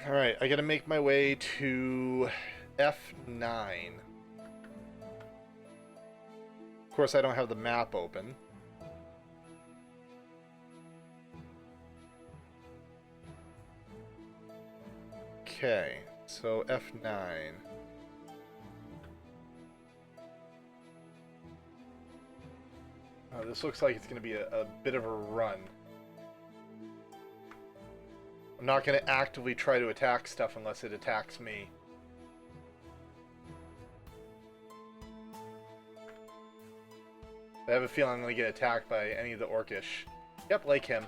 Alright, I gotta make my way to F9. Of course, I don't have the map open. Okay, so F9. Oh, this looks like it's going to be a bit of a run. I'm not going to actively try to attack stuff unless it attacks me. I have a feeling I'm going to get attacked by any of the Orcish. Yep, like him.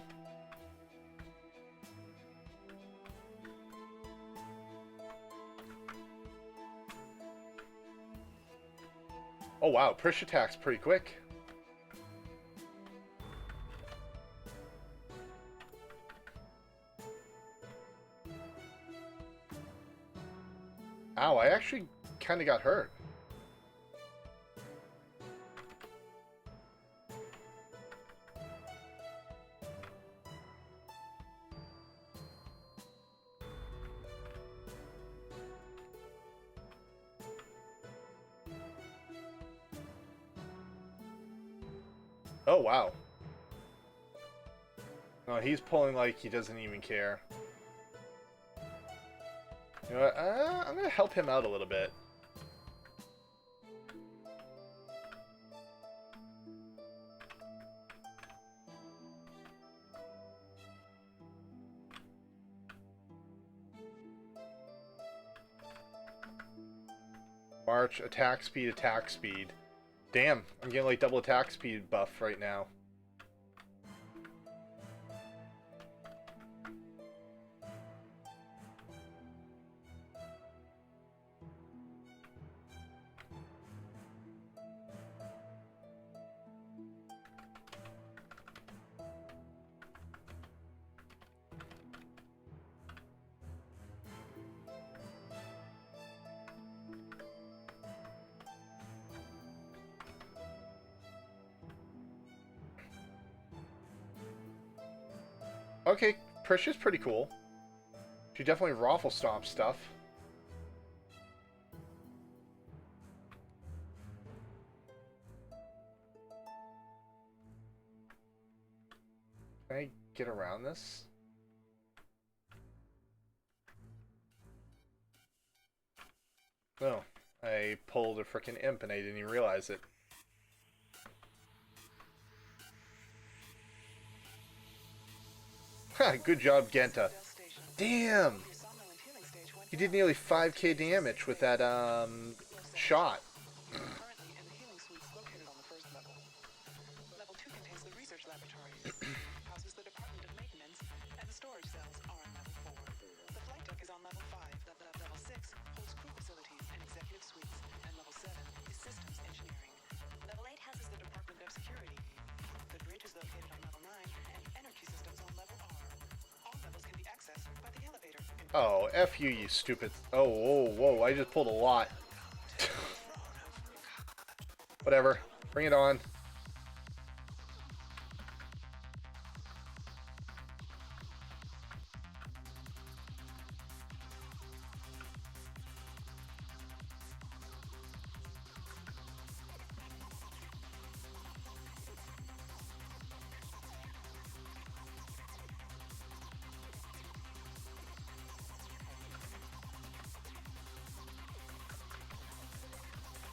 Oh wow, Prish attacks pretty quick. Ow, I actually kind of got hurt. Oh, wow. No, he's pulling like he doesn't even care. You know what? I'm going to help him out a little bit. March, attack speed, attack speed. Damn, I'm getting like double attack speed buff right now. Okay, Priscia's pretty cool. She definitely raffle stomp stuff. Can I get around this? No. I pulled a frickin' imp and I didn't even realize it. Ha, good job, Genta. Damn! He did nearly 5k damage with that, shot. Oh, F you, you stupid. Oh, whoa, whoa, I just pulled a lot. Whatever. Bring it on.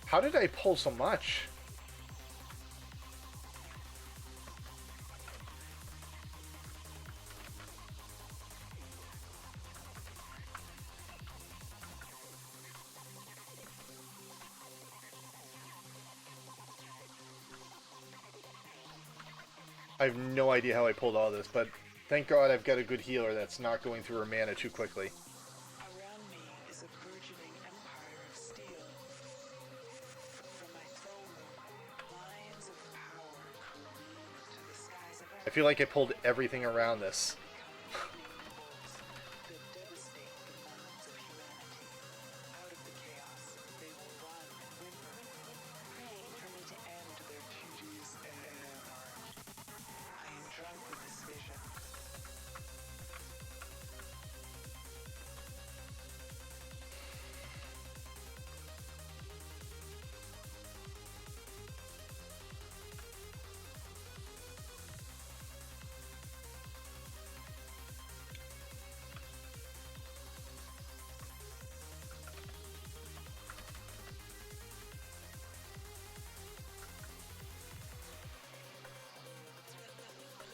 How did I pull so much? I have no idea how I pulled all this, but thank God I've got a good healer that's not going through her mana too quickly. Around me is a burgeoning empire of steel. From my throne room, lines of power to the skies of I feel like I pulled everything around this. that devastate the minds of humanity. Out of the chaos, they will run and whimper, praying for me to end their duties and their harm. I am drunk with this vision.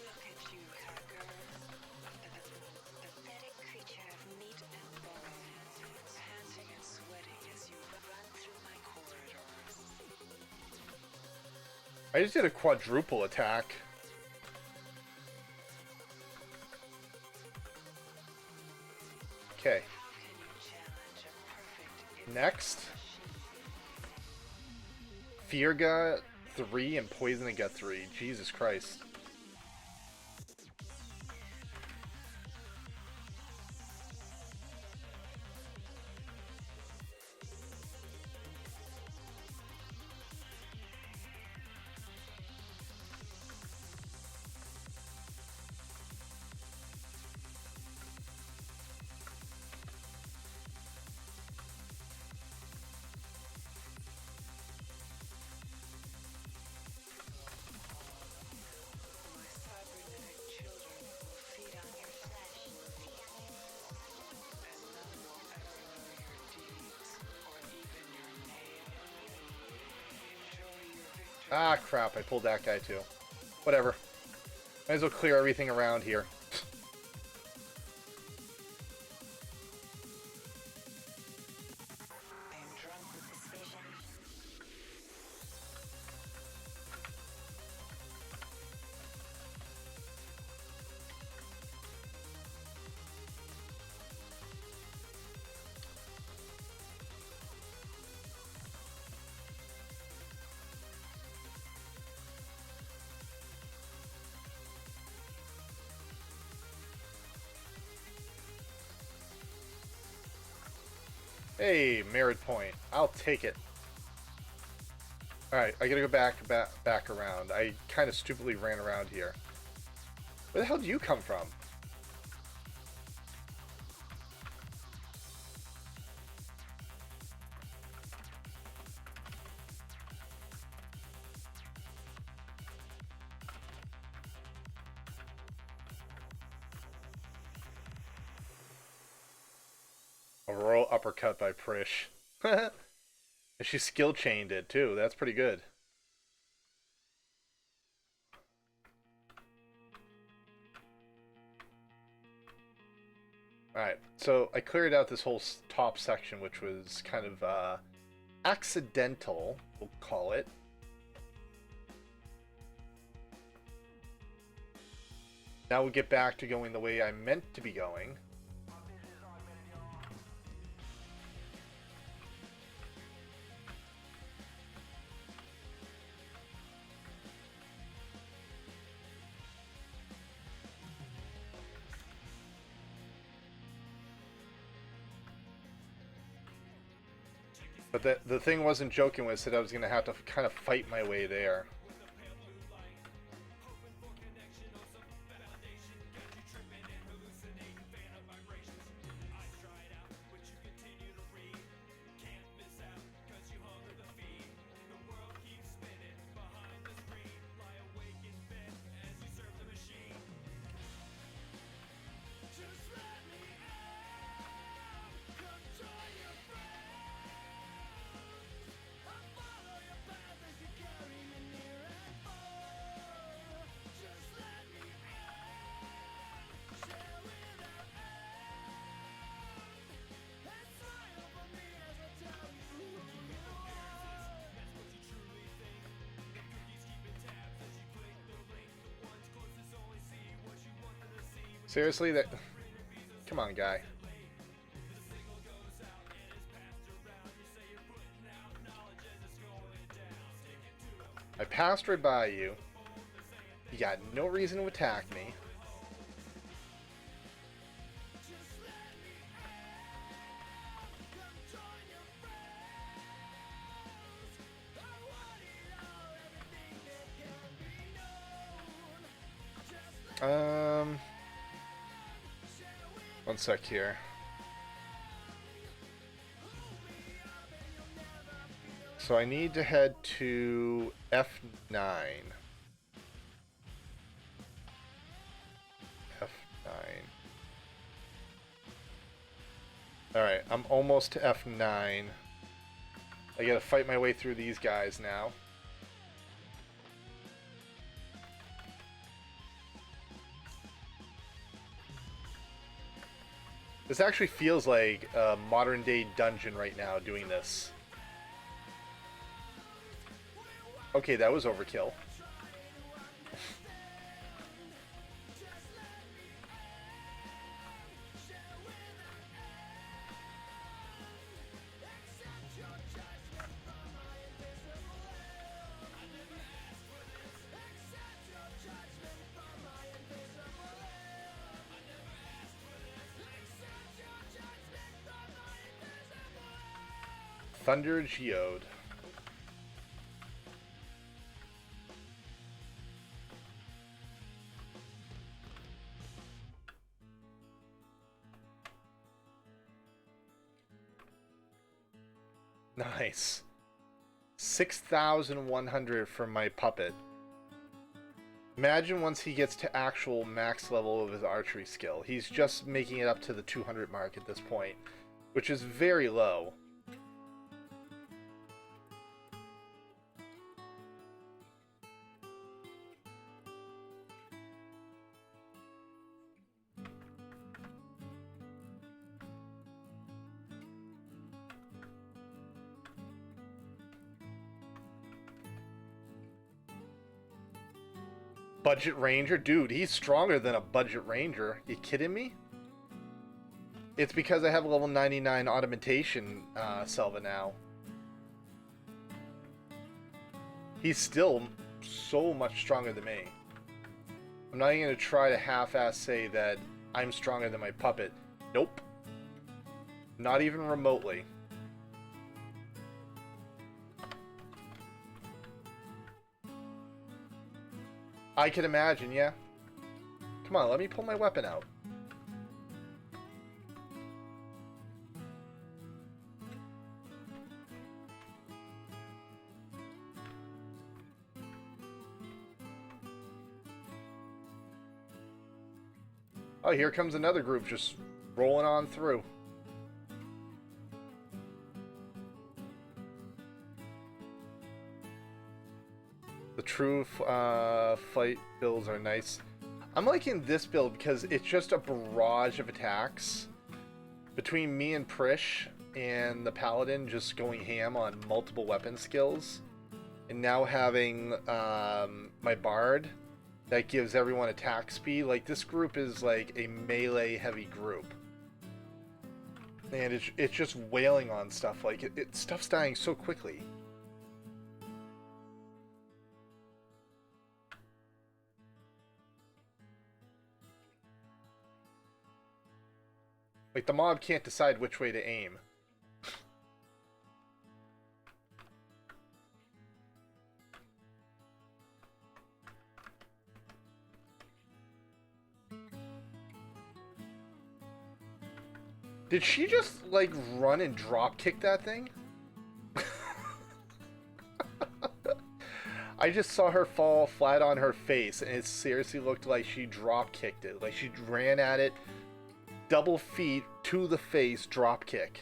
Look at you, hacker. Pathetic creature of meat and bone, panting and sweating as you run through my corridors. I just did a quadruple attack. Okay. How can you challenge a perfect Next. Fear got 3 and Poison got 3. Jesus Christ. Ah, crap, I pulled that guy too. Whatever. Might as well clear everything around here. I am drunk with suspicion. Hey, merit point. I'll take it. Alright, I gotta go back around. I kind of stupidly ran around here. Where the hell do you come from? A royal uppercut by Prish. And she skill chained it too. That's pretty good. Alright, so I cleared out this whole top section, which was kind of accidental, we'll call it. Now we'll get back to going the way I meant to be going. But the thing wasn't joking with that I was going to have to kind of fight my way there. Seriously, that... Come on, guy. I passed right by you. You got no reason to attack me. One sec here. So I need to head to F9. F9. Alright, I'm almost to F9. I gotta fight my way through these guys now. This actually feels like a modern day dungeon right now doing this. Okay, that was overkill. Thunder Geode. Nice. 6,100 from my puppet. Imagine once he gets to actual max level of his archery skill. He's just making it up to the 200 mark at this point, which is very low. Budget ranger? Dude, he's stronger than a budget ranger. You kidding me? It's because I have level 99 augmentation Selva now. He's still so much stronger than me. I'm not even going to try to half-ass say that I'm stronger than my puppet. Nope. Not even remotely. I can imagine, yeah. Come on, let me pull my weapon out. Oh, here comes another group just rolling on through. The true fight builds are nice. I'm liking this build because it's just a barrage of attacks. Between me and Prish and the Paladin just going ham on multiple weapon skills. And now having my Bard that gives everyone attack speed. Like, this group is like a melee heavy group. And it's just wailing on stuff. Like, stuff's dying so quickly. Like, the mob can't decide which way to aim. Did she just, like, run and drop kick that thing? I just saw her fall flat on her face, and it seriously looked like she drop kicked it. Like, she ran at it, double feet to the face, drop kick.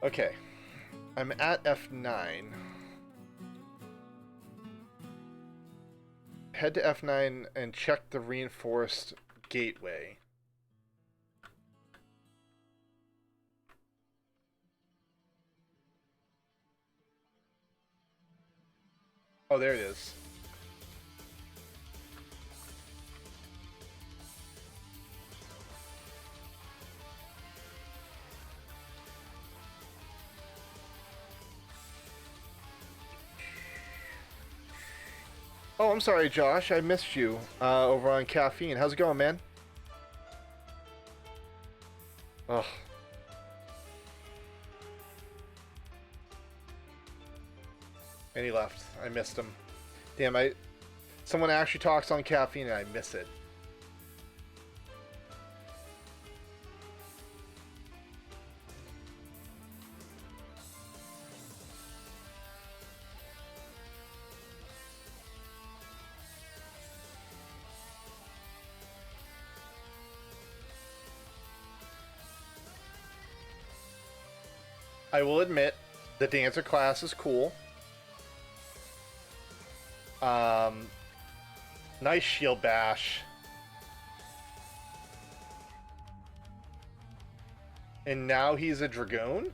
Okay. I'm at F9. Head to F9 and check the reinforced gateway. Oh, there it is. Oh, I'm sorry, Josh. I missed you over on Caffeine. How's it going, man? Ugh. And he left. I missed him. Damn, someone actually talks on Caffeine and I miss it. I will admit, the dancer class is cool. Nice shield bash. And now he's a dragoon?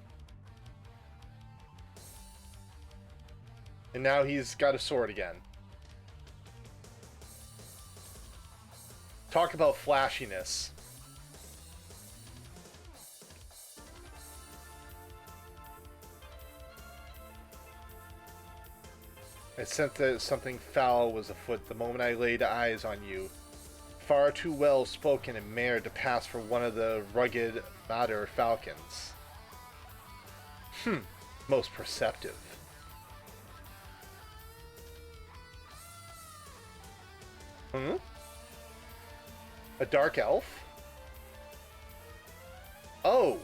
And now he's got a sword again. Talk about flashiness. I sensed that something foul was afoot the moment I laid eyes on you. Far too well spoken and mare to pass for one of the rugged Mater falcons. Most perceptive. A dark elf? Oh!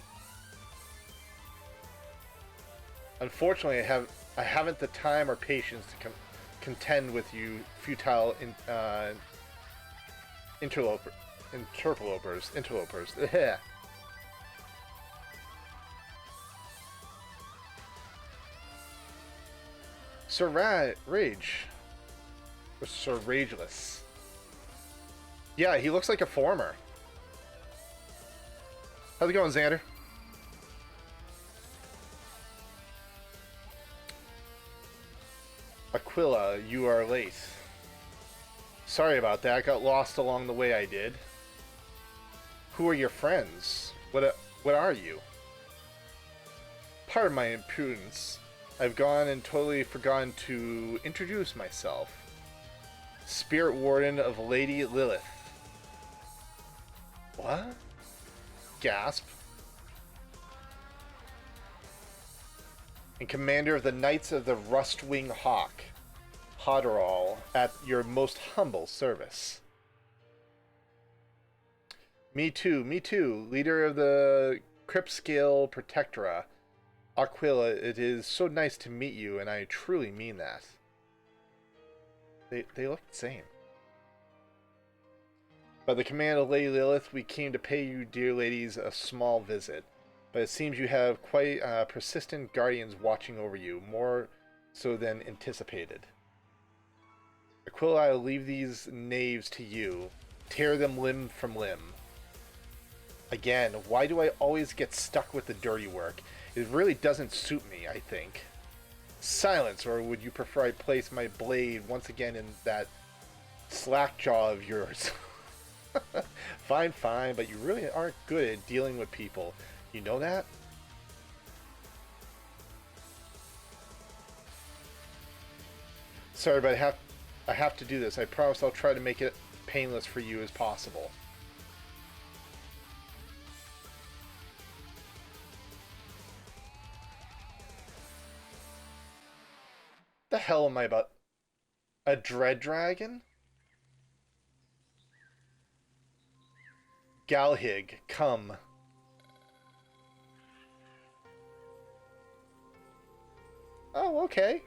Unfortunately, I haven't the time or patience to contend with you futile interlopers. Sir Rage. Or Sir Rageless. Yeah, he looks like a former. How's it going, Xander? Aquila, you are late. Sorry about that. Got lost along the way, I did. Who are your friends? What are you? Pardon my impudence. I've gone and totally forgotten to introduce myself. Spirit Warden of Lady Lilith. What? Gasp. And Commander of the Knights of the Rustwing Hawk. Hodderall, at your most humble service. Me too, leader of the Cripscale Protectora. Aquila, it is so nice to meet you, and I truly mean that. They look the same. By the command of Lady Lilith, we came to pay you, dear ladies, a small visit. But it seems you have quite persistent guardians watching over you, more so than anticipated. Aquila, I will leave these knaves to you. Tear them limb from limb. Again, why do I always get stuck with the dirty work? It really doesn't suit me, I think. Silence, or would you prefer I place my blade once again in that slack jaw of yours? Fine, but you really aren't good at dealing with people. You know that? Sorry, but I have to do this. I promise I'll try to make it painless for you as possible. The hell am I about? A dread dragon? Galhig, come. Oh, okay.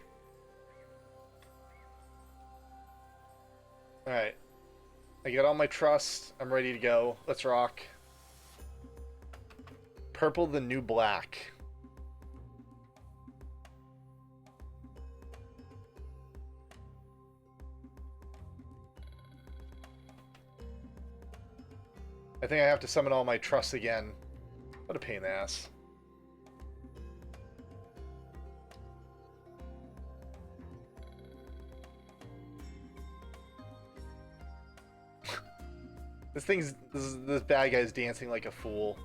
Alright. I got all my trust. I'm ready to go. Let's rock. Purple the new black. I think I have to summon all my trust again. What a pain in the ass. This bad guy's dancing like a fool.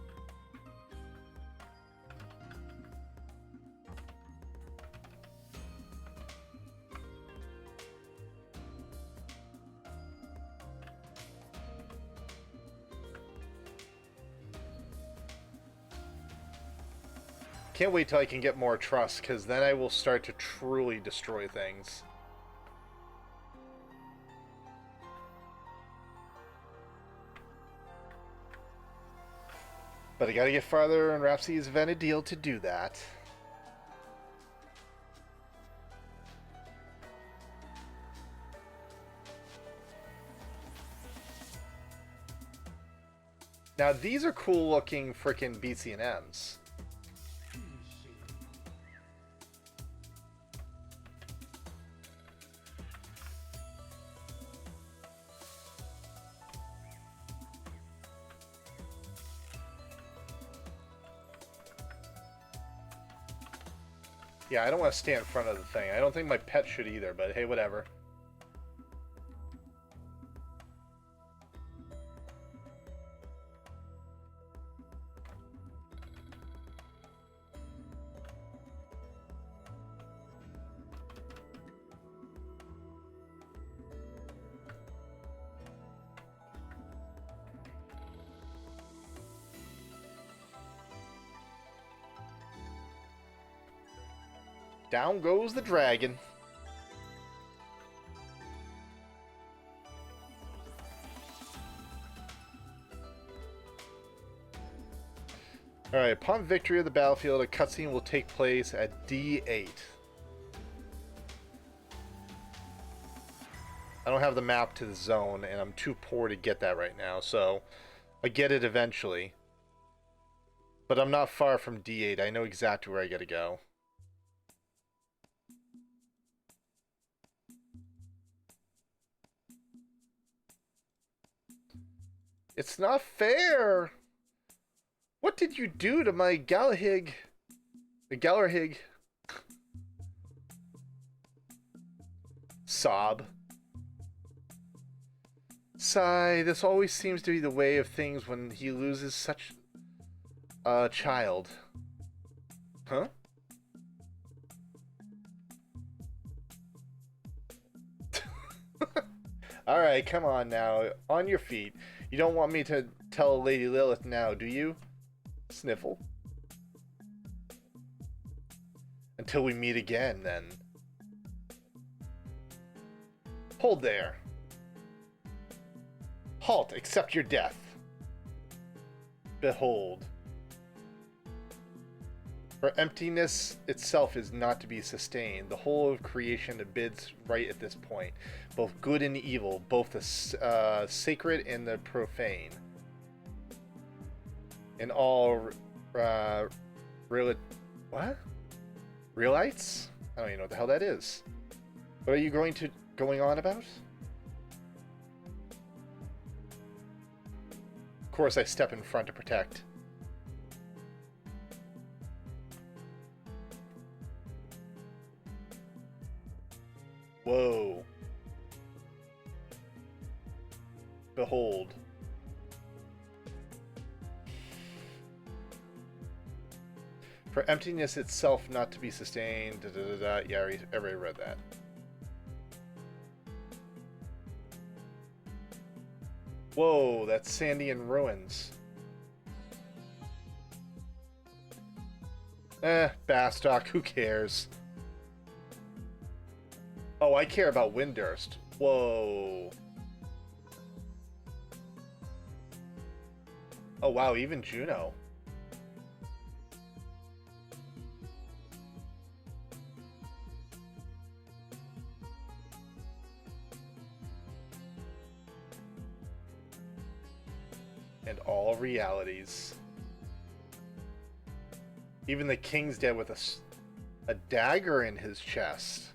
Can't wait till I can get more trust, because then I will start to truly destroy things. But I gotta get farther in Rhapsody's Vanadil to do that. Now these are cool looking frickin' BCNMs. Yeah, I don't want to stay in front of the thing. I don't think my pet should either, but hey, whatever. Down goes the dragon. Alright, upon victory of the battlefield, a cutscene will take place at D8. I don't have the map to the zone, and I'm too poor to get that right now, so I get it eventually. But I'm not far from D8. I know exactly where I gotta go. It's not fair! What did you do to my Galahig? The Galarhig? Sob. Sigh, this always seems to be the way of things when he loses such a child. Huh? Alright, come on now. On your feet. You don't want me to tell Lady Lilith now, do you? Sniffle. Until we meet again, then. Hold there. Halt, accept your death. Behold. For emptiness itself is not to be sustained. The whole of creation bids right at this point. Both good and evil, both the sacred and the profane. And all what? Realites? I don't even know what the hell that is. What are you going on about? Of course I step in front to protect. Whoa. Behold. For emptiness itself not to be sustained. Da, da, da, da. Yeah, I already read that. Whoa, that's Sandian ruins. Bastock, who cares? Oh, I care about Windurst. Whoa. Oh wow, even Juno. And all realities. Even the king's dead with a dagger in his chest.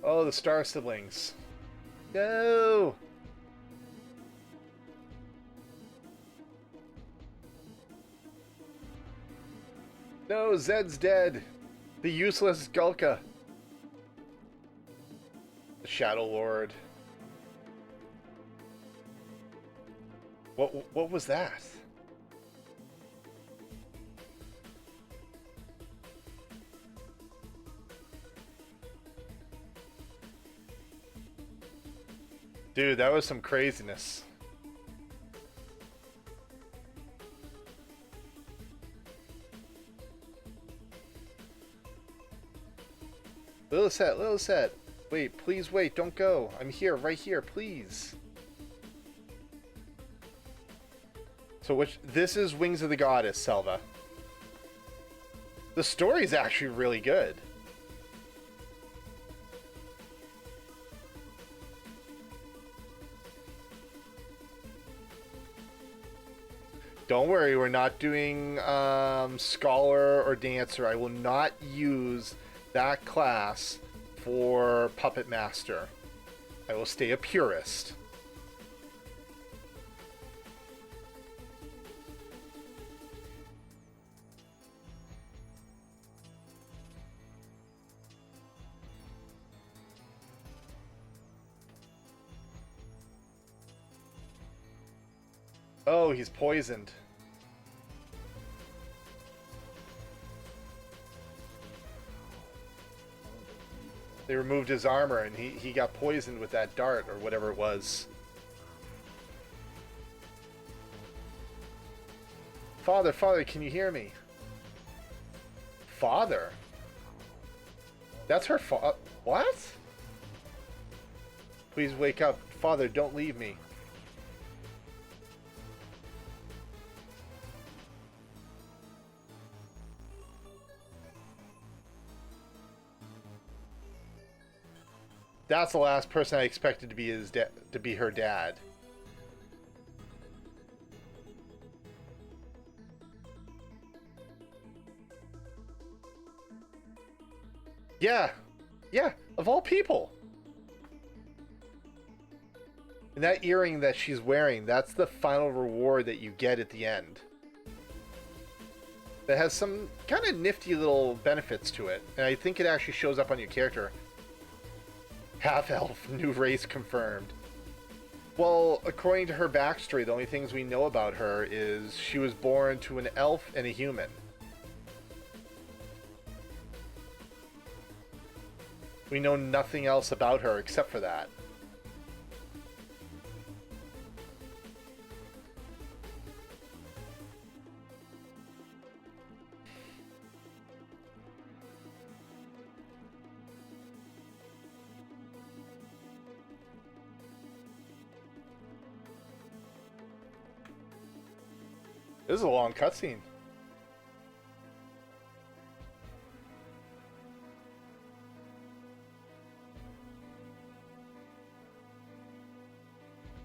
Oh, the Star Siblings. Go! No, Zed's dead. The useless Gulka. The Shadow Lord. What was that? Dude, that was some craziness. Lilithette. Wait, please wait, don't go. I'm here, right here, please. So this is Wings of the Goddess, Selva. The story's actually really good. Don't worry, we're not doing Scholar or Dancer. I will not use that class for Puppet Master. I will stay a purist. Oh, he's poisoned. They removed his armor and he got poisoned with that dart or whatever it was. Father, can you hear me? Father? That's her what? Please wake up. Father, don't leave me. That's the last person I expected to be her dad. Yeah. Yeah, of all people. And that earring that she's wearing, that's the final reward that you get at the end. That has some kind of nifty little benefits to it. And I think it actually shows up on your character. Half-elf, new race confirmed. Well, according to her backstory, the only things we know about her is she was born to an elf and a human. We know nothing else about her except for that. This is a long cutscene.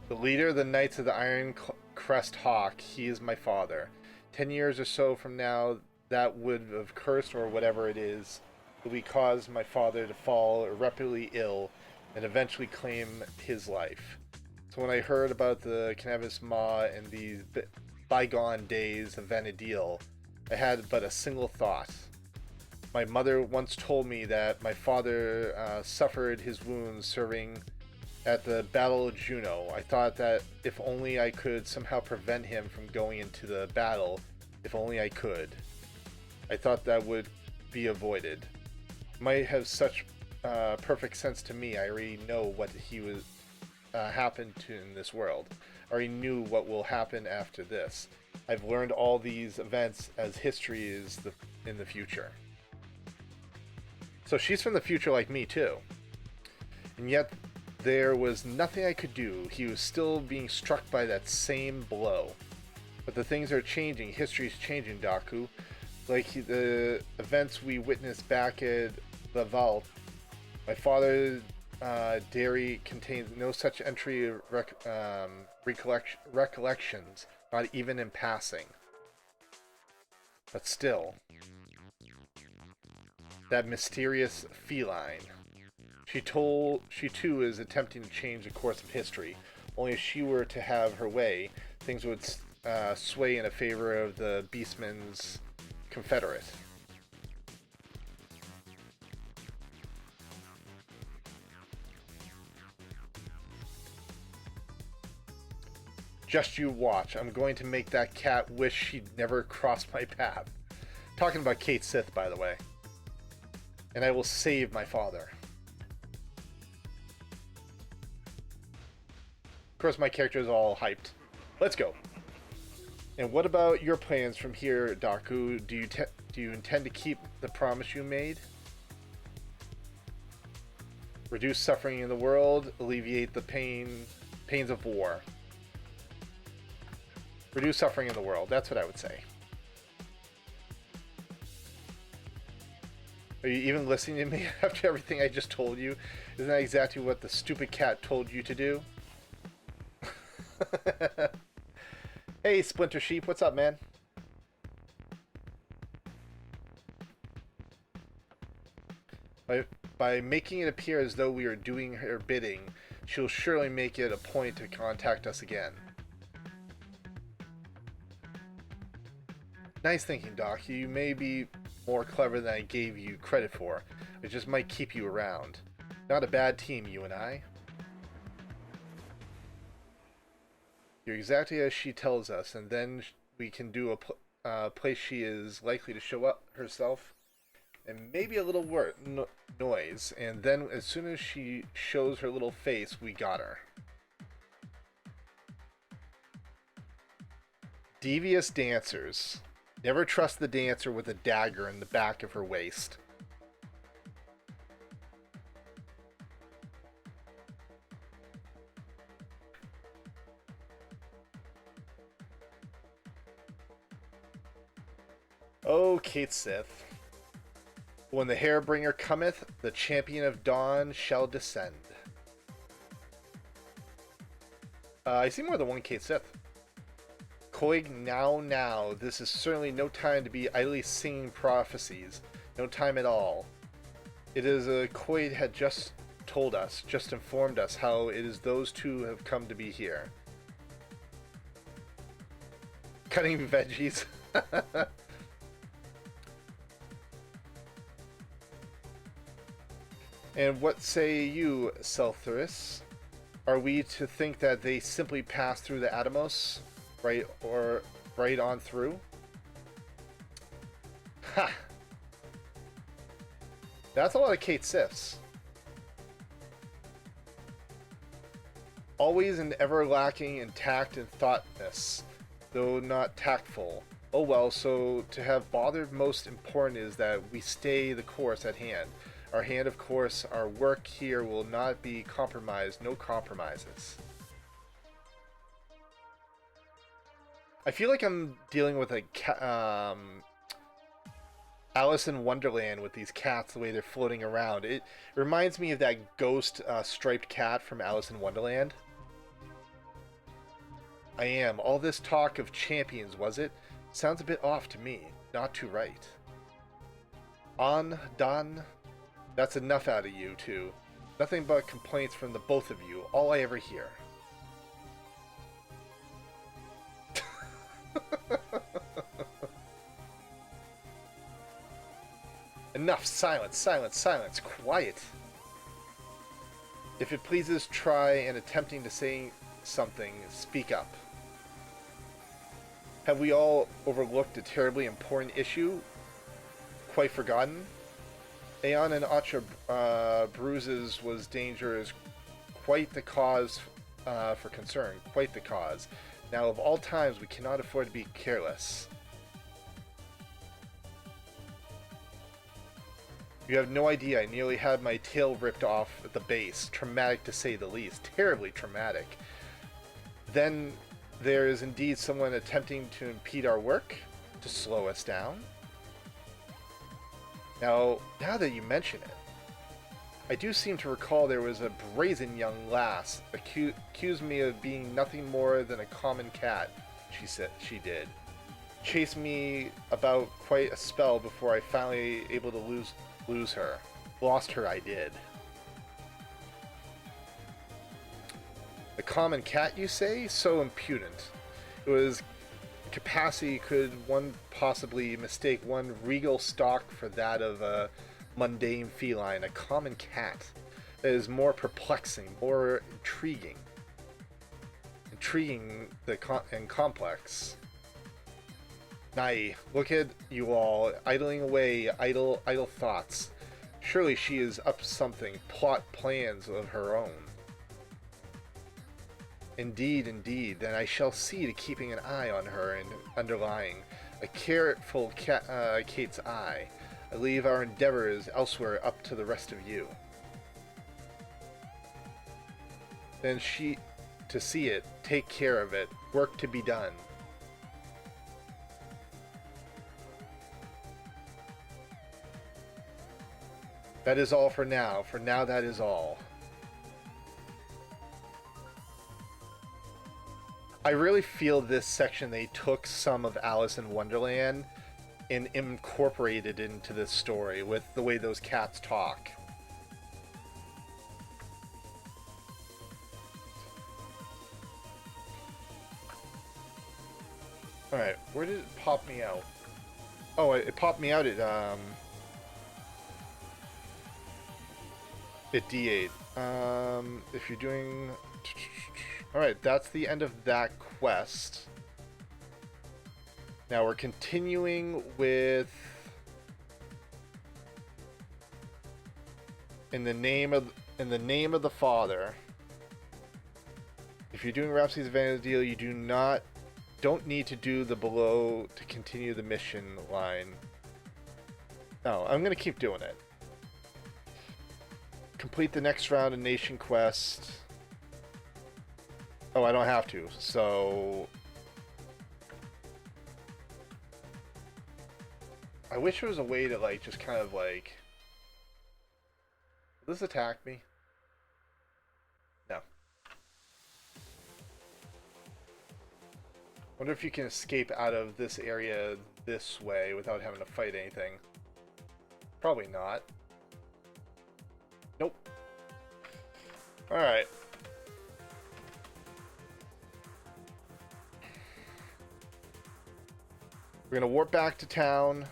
The leader of the Knights of the Iron Crest Hawk, he is my father. 10 years or so from now, that would have cursed or whatever it is, will cause my father to fall irreparably ill and eventually claim his life. So when I heard about the Cannabis Maw and the bygone days of Vanadil, I had but a single thought. My mother once told me that my father suffered his wounds serving at the Battle of Juno. I thought that if only I could somehow prevent him from going into the battle, if only I could. I thought that would be avoided. Might have such perfect sense to me. I already know what he was happened to in this world. I already knew what will happen after this. I've learned all these events as history is in the future. So she's from the future like me too. And yet there was nothing I could do. He was still being struck by that same blow. But the things are changing. History's changing, Daku. Like the events we witnessed back at the vault. My father's diary contains no such entry recollections, not even in passing. But still, that mysterious feline. She too is attempting to change the course of history. Only if she were to have her way, things would sway in a favor of the Beastman's Confederate. Just you watch. I'm going to make that cat wish she'd never crossed my path. Talking about Kate Sith, by the way. And I will save my father. Of course, my character is all hyped. Let's go. And what about your plans from here, Daku? Do you intend to keep the promise you made? Reduce suffering in the world, alleviate the pains of war. Reduce suffering in the world. That's what I would say. Are you even listening to me after everything I just told you? Isn't that exactly what the stupid cat told you to do? Hey, Splinter Sheep, what's up, man? By making it appear as though we are doing her bidding, she'll surely make it a point to contact us again. Nice thinking, Doc. You may be more clever than I gave you credit for. It just might keep you around. Not a bad team, you and I. You're exactly as she tells us, and then we can do a place she is likely to show up herself, and maybe a little noise, and then as soon as she shows her little face, we got her. Devious dancers. Never trust the dancer with a dagger in the back of her waist. Oh, Kate Sith. When the Hairbringer cometh, the champion of dawn shall descend. I see more than one Kate Sith. Koig, now, this is certainly no time to be idly singing prophecies. No time at all. It is Quaid had just told us, just informed us how it is those two have come to be here. Cutting veggies. And what say you, Seltherus? Are we to think that they simply pass through the Atomos, right on through? Ha! That's a lot of Kate Sifs. Always and ever lacking in tact and thoughtness, though not tactful. Oh well, so to have bothered most important is that we stay the course at hand. Our hand, of course, our work here will not be compromised, no compromises. I feel like I'm dealing with a Alice in Wonderland with these cats, the way they're floating around. It reminds me of that ghost striped cat from Alice in Wonderland. I am. All this talk of champions, was it? Sounds a bit off to me. Not too right. On, Don. That's enough out of you two. Nothing but complaints from the both of you. All I ever hear. Enough. Silence, silence, silence. Quiet. If it pleases, try and attempting to say something, speak up. Have we all overlooked a terribly important issue? Quite forgotten? Aeon and Atra bruises was danger is quite the cause for concern. Quite the cause. Now, of all times, we cannot afford to be careless. You have no idea. I nearly had my tail ripped off at the base. Traumatic to say the least. Terribly traumatic. Then there is indeed someone attempting to impede our work, to slow us down. Now that you mention it, I do seem to recall there was a brazen young lass accused me of being nothing more than a common cat. She did. Chased me about quite a spell before I finally able to lose her. Lost her, I did. A common cat, you say? So impudent. It was capacity could one possibly mistake one regal stock for that of a mundane feline, a common cat. That is more perplexing, more intriguing. And complex. Nay, look at you all, idling away, idle thoughts. Surely she is up to something, plot plans of her own. Indeed, then I shall see to keeping an eye on her and underlying a careful Kate's eye. I leave our endeavors elsewhere up to the rest of you. Then to see it, take care of it, work to be done. That is all for now. For now, that is all. I really feel this section they took some of Alice in Wonderland and incorporated into this story with the way those cats talk. Alright, where did it pop me out? Oh, it popped me out at D8. If you're doing... Alright, that's the end of that quest. Now we're continuing with... In the name of the Father. If you're doing Rhapsody's Vanity Deal, you don't need to do the below to continue the mission line. No, I'm gonna keep doing it. Complete the next round of Nation Quest. Oh, I don't have to, so... I wish there was a way to, like, just kind of, like... Will this attack me? No. Wonder if you can escape out of this area this way without having to fight anything. Probably not. Alright. We're going to warp back to town.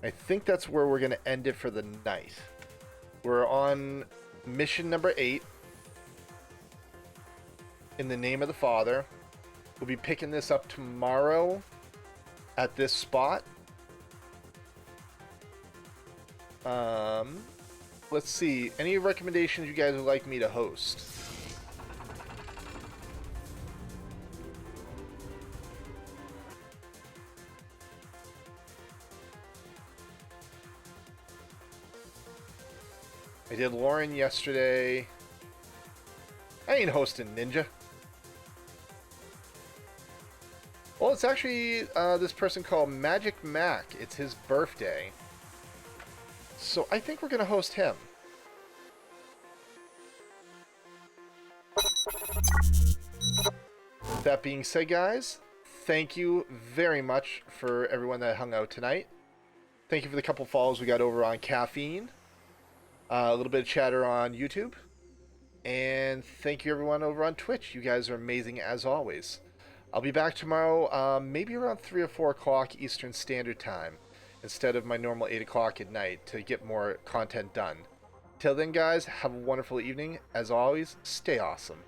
I think that's where we're going to end it for the night. We're on mission number 8. In the name of the Father. We'll be picking this up tomorrow at this spot. Let's see. Any recommendations you guys would like me to host? I did Lauren yesterday. I ain't hosting Ninja. Well, it's actually this person called Magic Mac. It's his birthday. So I think we're going to host him. That being said, guys, thank you very much for everyone that hung out tonight. Thank you for the couple follows we got over on Caffeine. A little bit of chatter on YouTube. And thank you everyone over on Twitch. You guys are amazing as always. I'll be back tomorrow, maybe around 3 or 4 o'clock Eastern Standard Time, instead of my normal 8 o'clock at night, to get more content done. Till then, guys, have a wonderful evening. As always, stay awesome.